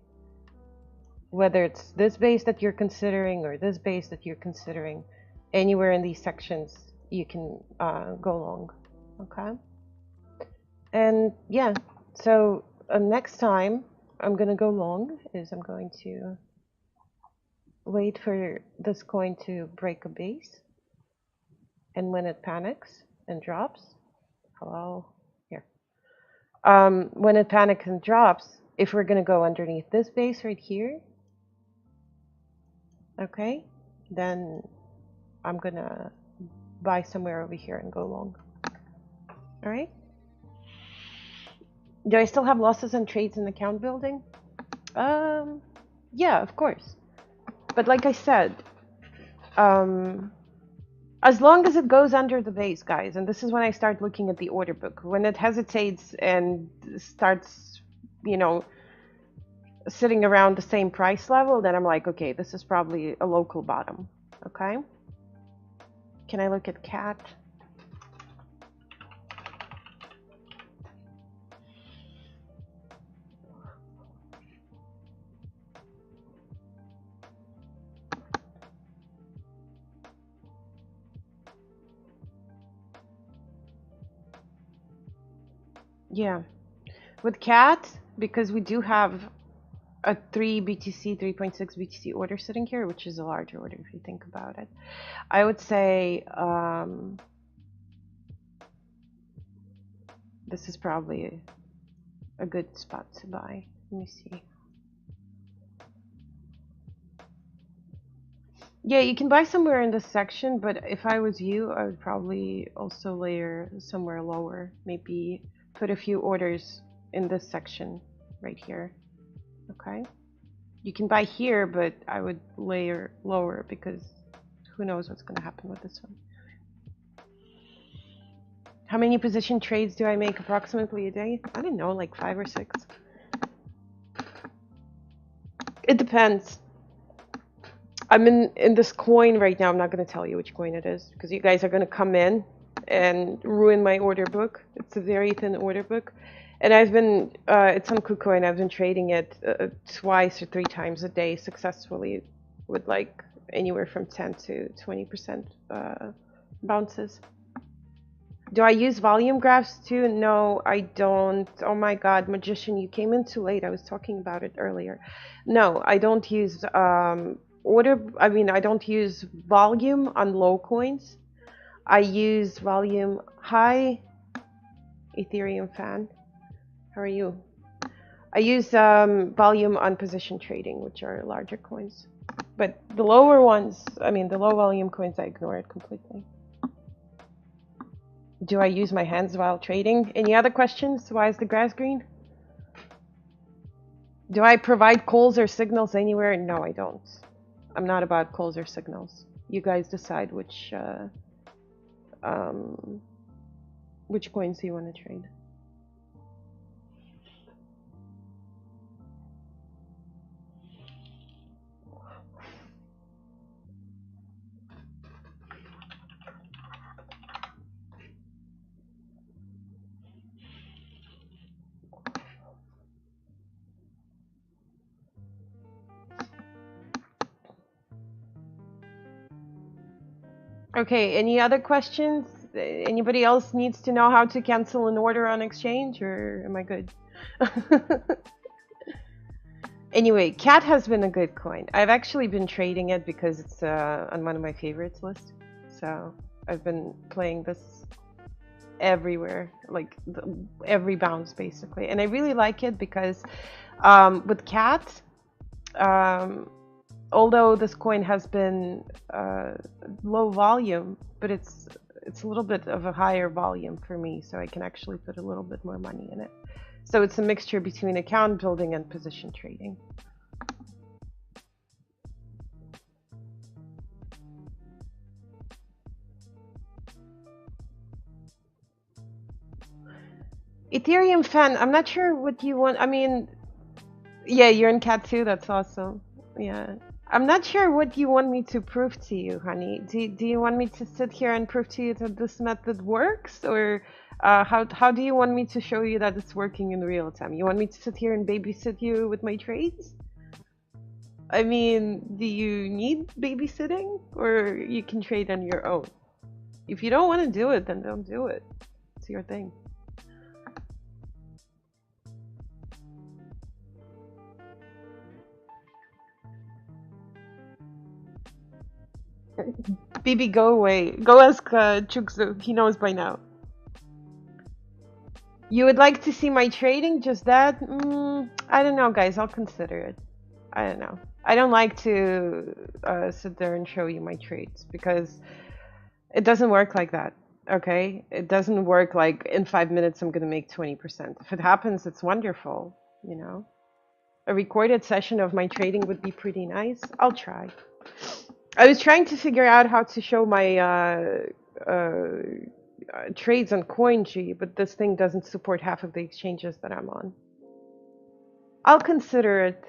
Whether it's this base that you're considering or this base that you're considering, anywhere in these sections you can go long. Okay. And yeah, so next time I'm gonna go long is I'm going to wait for this coin to break a base, and when it panics and drops, hello, here, when it panics and drops, if we're gonna go underneath this base right here, okay, then I'm gonna buy somewhere over here and go long. All right. Do I still have losses on trades in account building? Yeah, of course. But like I said, as long as it goes under the base, guys, and this is when I start looking at the order book. When it hesitates and starts, you know, sitting around the same price level, then I'm like, okay, this is probably a local bottom. Okay. Can I look at cat? Yeah. With cat, because we do have a 3 BTC, 3.6 BTC order sitting here, which is a large order if you think about it. I would say this is probably a good spot to buy. Let me see. Yeah, you can buy somewhere in this section, but if I was you, I would probably also layer somewhere lower. Maybe put a few orders in this section right here. Okay. You can buy here, but I would layer lower because who knows what's going to happen with this one. How many position trades do I make approximately a day? I don't know, like 5 or 6. It depends. I'm in this coin right now. I'm not going to tell you which coin it is because you guys are going to come in and ruin my order book. It's a very thin order book. And I've been, it's on KuCoin. I've been trading it twice or 3 times a day successfully with like anywhere from 10 to 20% bounces. Do I use volume graphs too? No, I don't. Oh my God, Magician, you came in too late. I was talking about it earlier. No, I don't use I don't use volume on low coins. I use volume. Hi, Ethereum fan. How are you? I use volume on position trading, which are larger coins. But the lower ones, the low volume coins, I ignore it completely. Do I use my hands while trading? Any other questions? Why is the grass green? Do I provide calls or signals anywhere? No, I don't. I'm not about calls or signals. You guys decide which coins you want to trade. Okay, any other questions? Anybody else needs to know how to cancel an order on exchange, or am I good? Anyway, cat has been a good coin. I've actually been trading it because it's on one of my favorites list. So I've been playing this everywhere, like every bounce basically. And I really like it because with cat, although this coin has been low volume, but it's a little bit of a higher volume for me, so I can actually put a little bit more money in it. So it's a mixture between account building and position trading. Ethereum fan, I'm not sure what you want. I mean, yeah, you're in Cat too. That's awesome. Yeah. I'm not sure what you want me to prove to you, honey. Do you want me to sit here and prove to you that this method works? Or how do you want me to show you that it's working in real time? You want me to sit here and babysit you with my trades? I mean, do you need babysitting? Or you can trade on your own? If you don't want to do it, then don't do it. It's your thing. Bibi, go away. Go ask Chukzu. He knows by now. You would like to see my trading? Just that? I don't know, guys. I'll consider it. I don't know. I don't like to sit there and show you my trades because it doesn't work like that. Okay? It doesn't work like in 5 minutes I'm going to make 20%. If it happens, it's wonderful. You know? A recorded session of my trading would be pretty nice. I'll try. I was trying to figure out how to show my trades on CoinG, but this thing doesn't support half of the exchanges that I'm on. I'll consider it.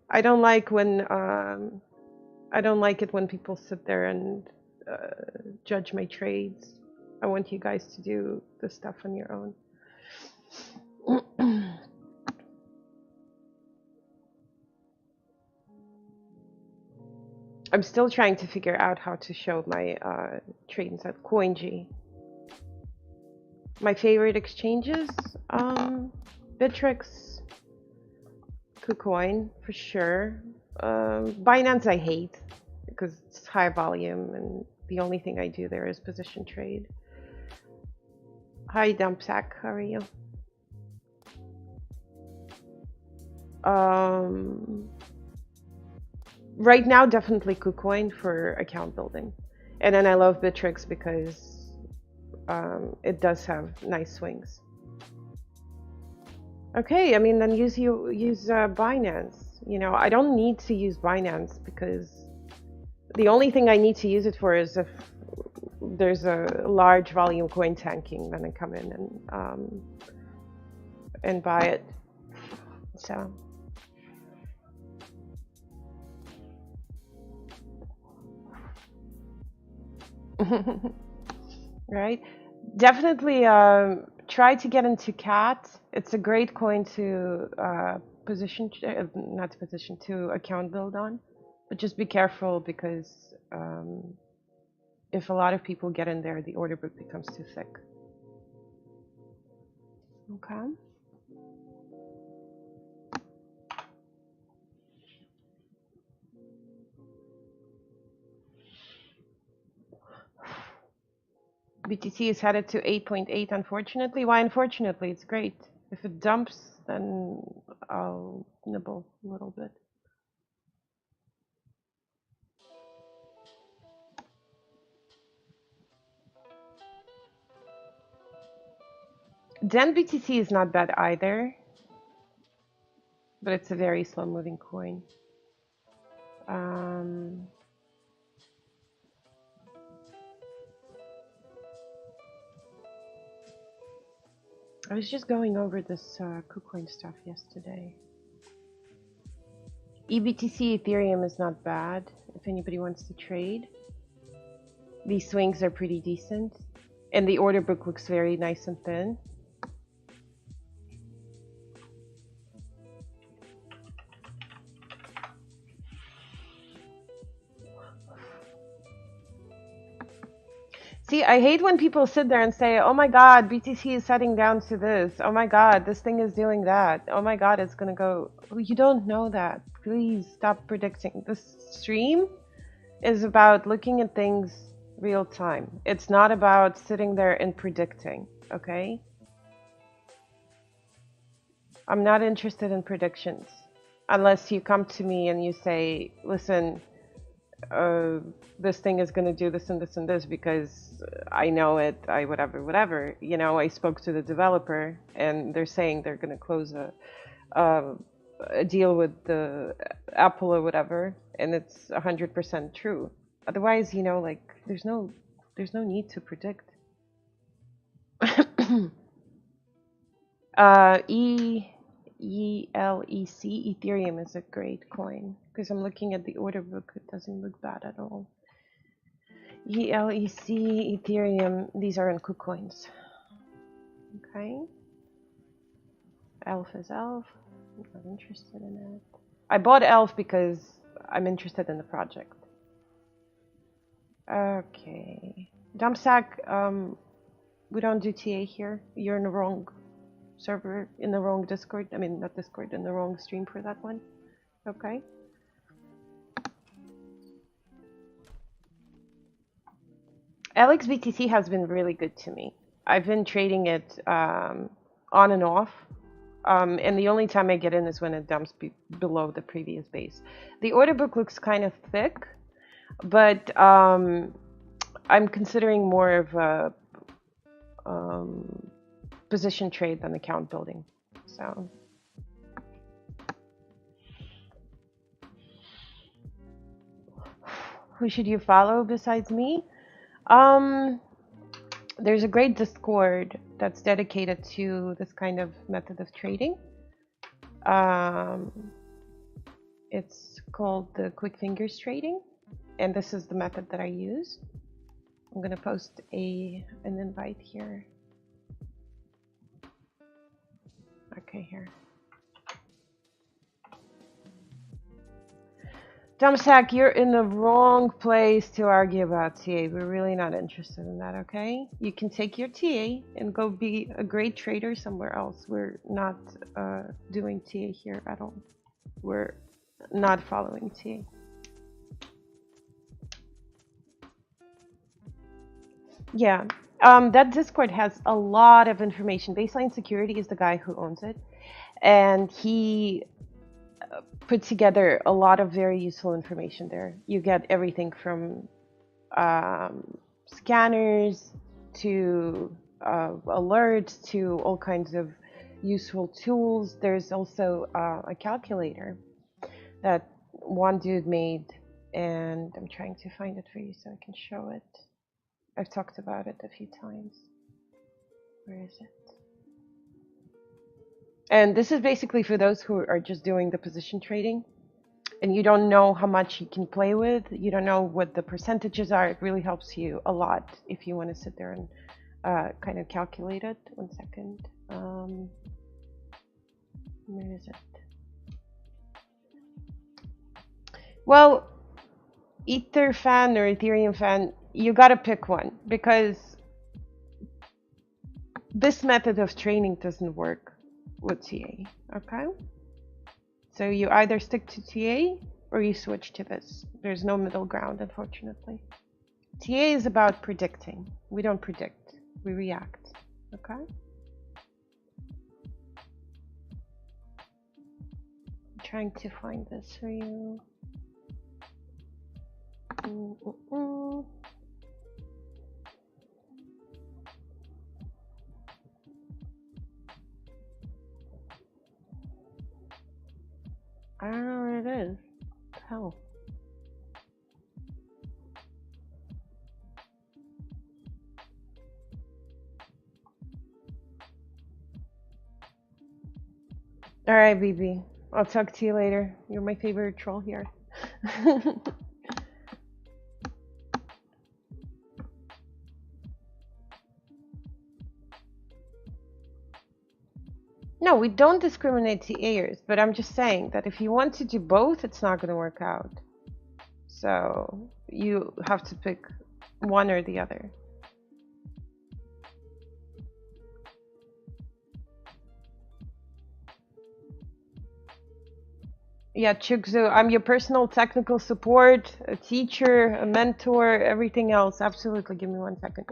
I don't like it when people sit there and judge my trades. I want you guys to do the stuff on your own. I'm still trying to figure out how to show my trades at CoinG. My favorite exchanges, Bittrex, KuCoin for sure. Binance I hate because it's high volume and the only thing I do there is position trade. Hi Dumpsack, how are you? Right now, definitely KuCoin for account building, and then I love Bittrex because it does have nice swings. Okay, I mean then use Binance. You know, I don't need to use Binance because the only thing I need to use it for is if there's a large volume coin tanking, then I come in and buy it. So. Right? Definitely try to get into CAT. It's a great coin to to account build on. But just be careful because if a lot of people get in there, the order book becomes too thick. Okay. BTC is headed to 8.8, unfortunately. Why unfortunately? It's great. If it dumps, then I'll nibble a little bit. Den BTC is not bad either, but it's a very slow moving coin. I was just going over this KuCoin stuff yesterday. eBTC Ethereum is not bad if anybody wants to trade. These swings are pretty decent, and the order book looks very nice and thin. See, I hate when people sit there and say, oh my god, BTC is setting down to this. Oh my god, this thing is doing that. Oh my god, it's gonna go. You don't know that. Please stop predicting. This stream is about looking at things real time. It's not about sitting there and predicting, okay? I'm not interested in predictions. unless you come to me and you say, listen, uh, this thing is going to do this and this and this because I know it, I whatever, whatever. You know, I spoke to the developer and they're saying they're going to close a, a deal with the Apple or whatever, and it's 100% true. Otherwise, you know, like there's no need to predict. E ELEC Ethereum is a great coin because I'm looking at the order book. It doesn't look bad at all. ELEC Ethereum. These are in KuCoins. Okay. Elf is Elf. I'm not interested in it. I bought Elf because I'm interested in the project. Okay. Dumpsack. We don't do TA here. You're in the wrong server, in the wrong Discord. I mean, not Discord, in the wrong stream for that one. Okay. LXBTC has been really good to me. I've been trading it on and off. And the only time I get in is when it dumps below the previous base. The order book looks kind of thick, but I'm considering more of a position trade than account building. So who should you follow besides me? There's a great Discord that's dedicated to this kind of method of trading. It's called the Quick Fingers Trading, and this is the method that I use. I'm gonna post an invite here. Okay, here. Dumpsack, you're in the wrong place to argue about TA. We're really not interested in that, okay? You can take your TA and go be a great trader somewhere else. We're not doing TA here at all. We're not following TA. Yeah, that Discord has a lot of information. Baseline Security is the guy who owns it, and he put together a lot of very useful information there. You get everything from scanners to alerts to all kinds of useful tools. There's also a calculator that one dude made, and I'm trying to find it for you so I can show it. I've talked about it a few times. Where is it? And this is basically for those who are just doing the position trading and you don't know how much you can play with. You don't know what the percentages are. It really helps you a lot if you want to sit there and kind of calculate it. 1 second. Where is it? Well, Ether fan or Ethereum fan, you got to pick one because this method of trading doesn't work with TA, okay? So you either stick to TA or you switch to this. There's no middle ground, unfortunately. TA is about predicting. We don't predict, we react, okay? I'm trying to find this for you. I don't know where it is. Hell. Alright, BB. I'll talk to you later. You're my favorite troll here. No, we don't discriminate TAers, but I'm just saying that if you want to do both, it's not going to work out. So you have to pick one or the other. Yeah, Chukzu, I'm your personal technical support, a teacher, a mentor, everything else. Absolutely. Give me 1 second.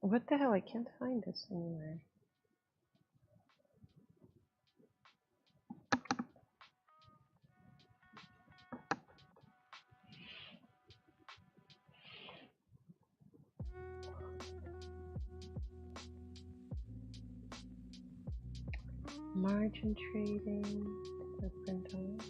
What the hell? I can't find this anywhere. Margin trading. Print on it.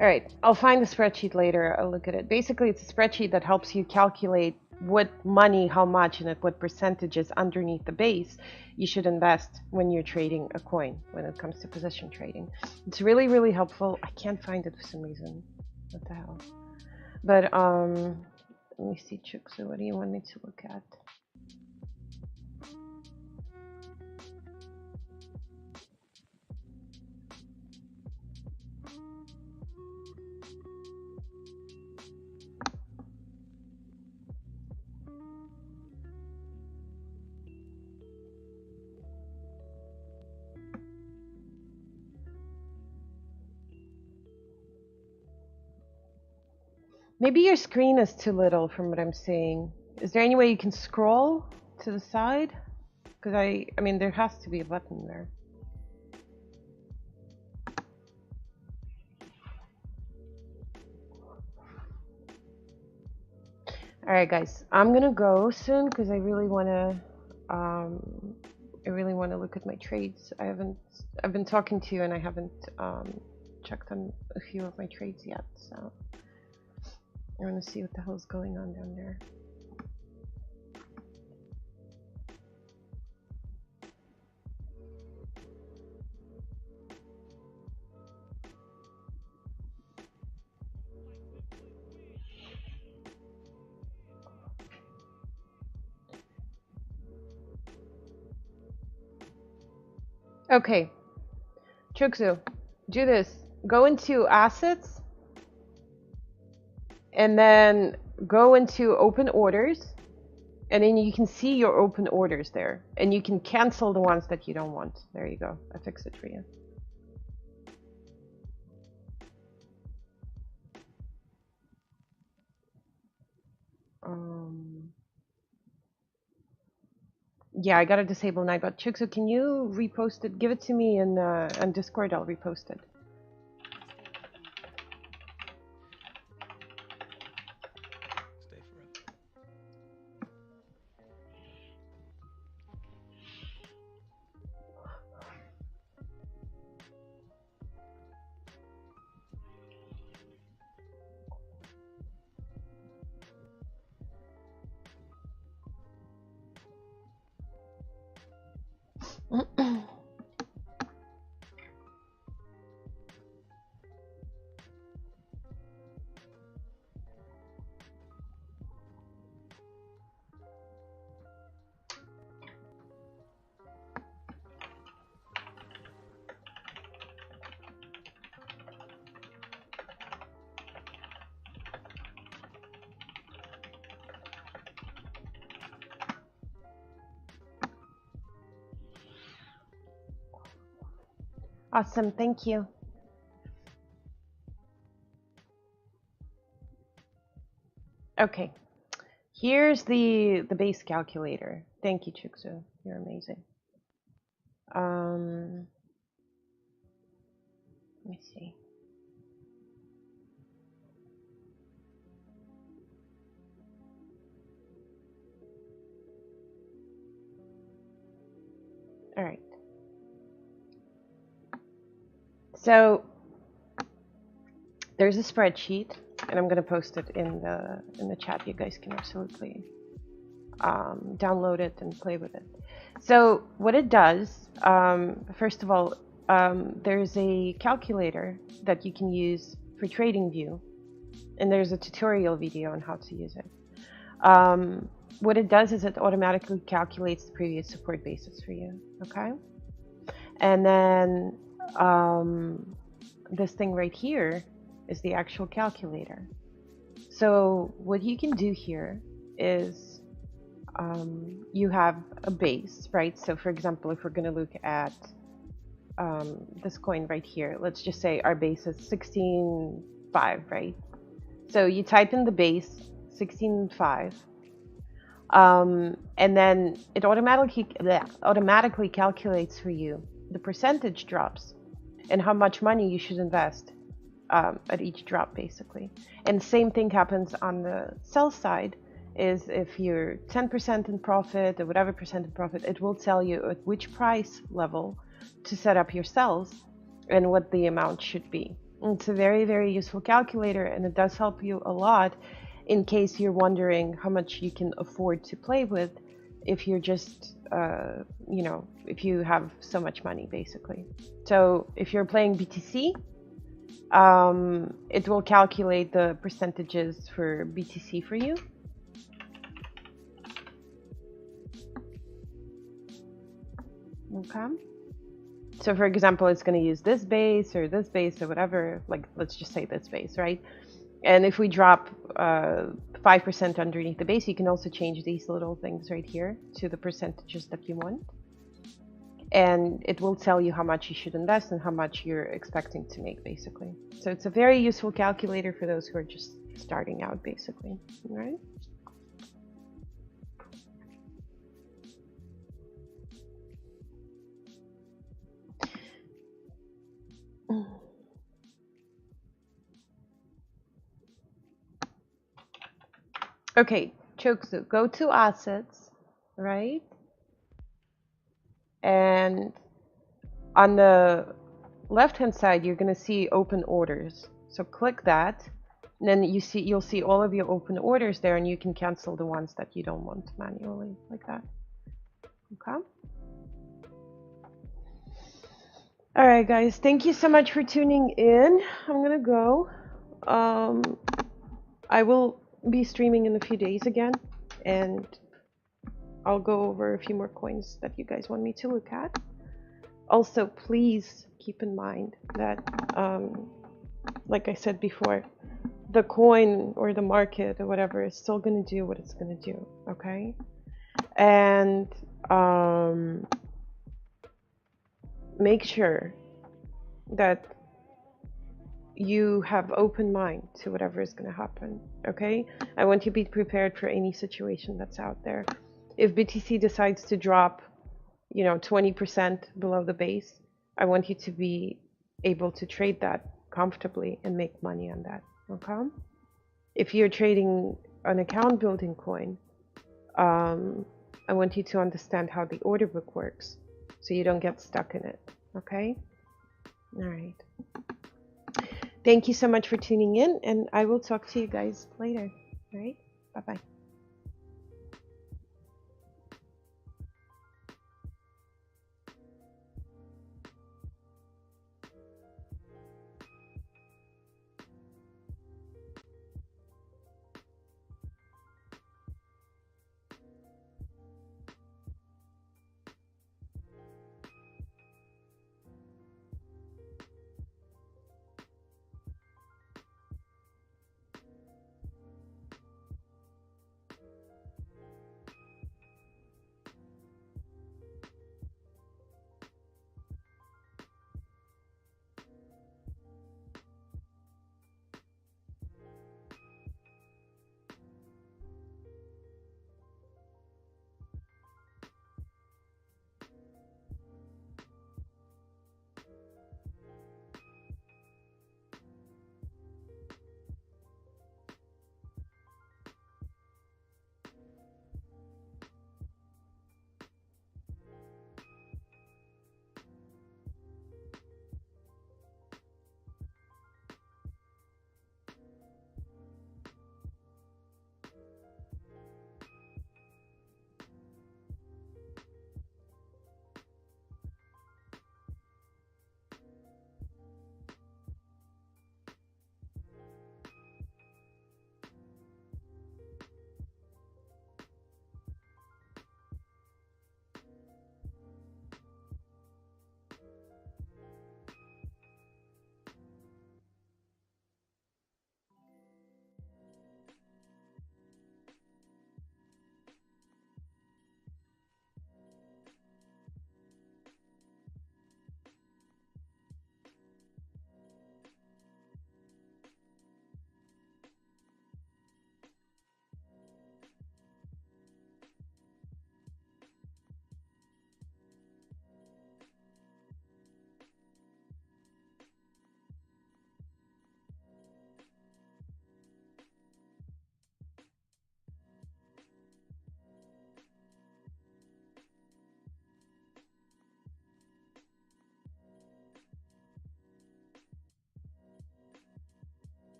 All right, I'll find the spreadsheet later. I'll look at it. Basically, it's a spreadsheet that helps you calculate what money, how much, and at what percentages underneath the base you should invest when you're trading a coin, when it comes to position trading. It's really, really helpful. I can't find it for some reason. What the hell? But let me see, Chuksu, what do you want me to look at? Maybe your screen is too little from what I'm seeing. Is there any way you can scroll to the side? Because I mean, there has to be a button there. All right, guys, I'm gonna go soon because I really wanna look at my trades. I've been talking to you and I haven't checked on a few of my trades yet, so I want to see what the hell's going on down there. Okay, Chuksu, do this. Go into assets and then go into open orders, and then you can see your open orders there, and you can cancel the ones that you don't want. There you go. I fixed it for you. Yeah, I gotta disable Nightbot. Chuksu, can you repost it? Give it to me in on Discord. I'll repost it. Stay forever. Awesome, thank you. Okay, here's the base calculator. Thank you, Chuksu. You're amazing. Let me see. All right. So there's a spreadsheet, and I'm gonna post it in the chat. You guys can absolutely download it and play with it. So what it does, first of all, there's a calculator that you can use for TradingView, and there's a tutorial video on how to use it. What it does is it automatically calculates the previous support basis for you, okay? And then this thing right here is the actual calculator. So what you can do here is you have a base, right? So for example, if we're going to look at this coin right here. Let's just say our base is 16.5, right? So you type in the base 16.5, and then it automatically calculates for you the percentage drops and how much money you should invest at each drop, basically. And the same thing happens on the sell side. Is if you're 10% in profit or whatever percent in profit, it will tell you at which price level to set up your sells and what the amount should be. And it's a very, very useful calculator, and it does help you a lot in case you're wondering how much you can afford to play with if you're just, if you have so much money, basically. So if you're playing BTC, it will calculate the percentages for BTC for you. Okay. So for example, it's going to use this base or whatever, like let's just say this base, right? And if we drop 5% underneath the base, you can also change these little things right here to the percentages that you want. And it will tell you how much you should invest and how much you're expecting to make, basically. So it's a very useful calculator for those who are just starting out, basically, all right? Okay, Choksu, go to assets, right? And on the left-hand side, you're going to see open orders. So click that, and then you'll see all of your open orders there, and you can cancel the ones that you don't want manually, like that. Okay. All right, guys. Thank you so much for tuning in. I'm gonna go. I will be streaming in a few days again, and I'll go over a few more coins that you guys want me to look at. Also, please keep in mind that, like I said before, the coin or the market or whatever is still going to do what it's going to do, okay? And make sure that you have open mind to whatever is going to happen, okay? I want you to be prepared for any situation that's out there. If BTC decides to drop, 20% below the base, I want you to be able to trade that comfortably and make money on that, okay? If you're trading an account building coin, I want you to understand how the order book works so you don't get stuck in it, okay? All right. Thank you so much for tuning in, and I will talk to you guys later. All right? Bye-bye.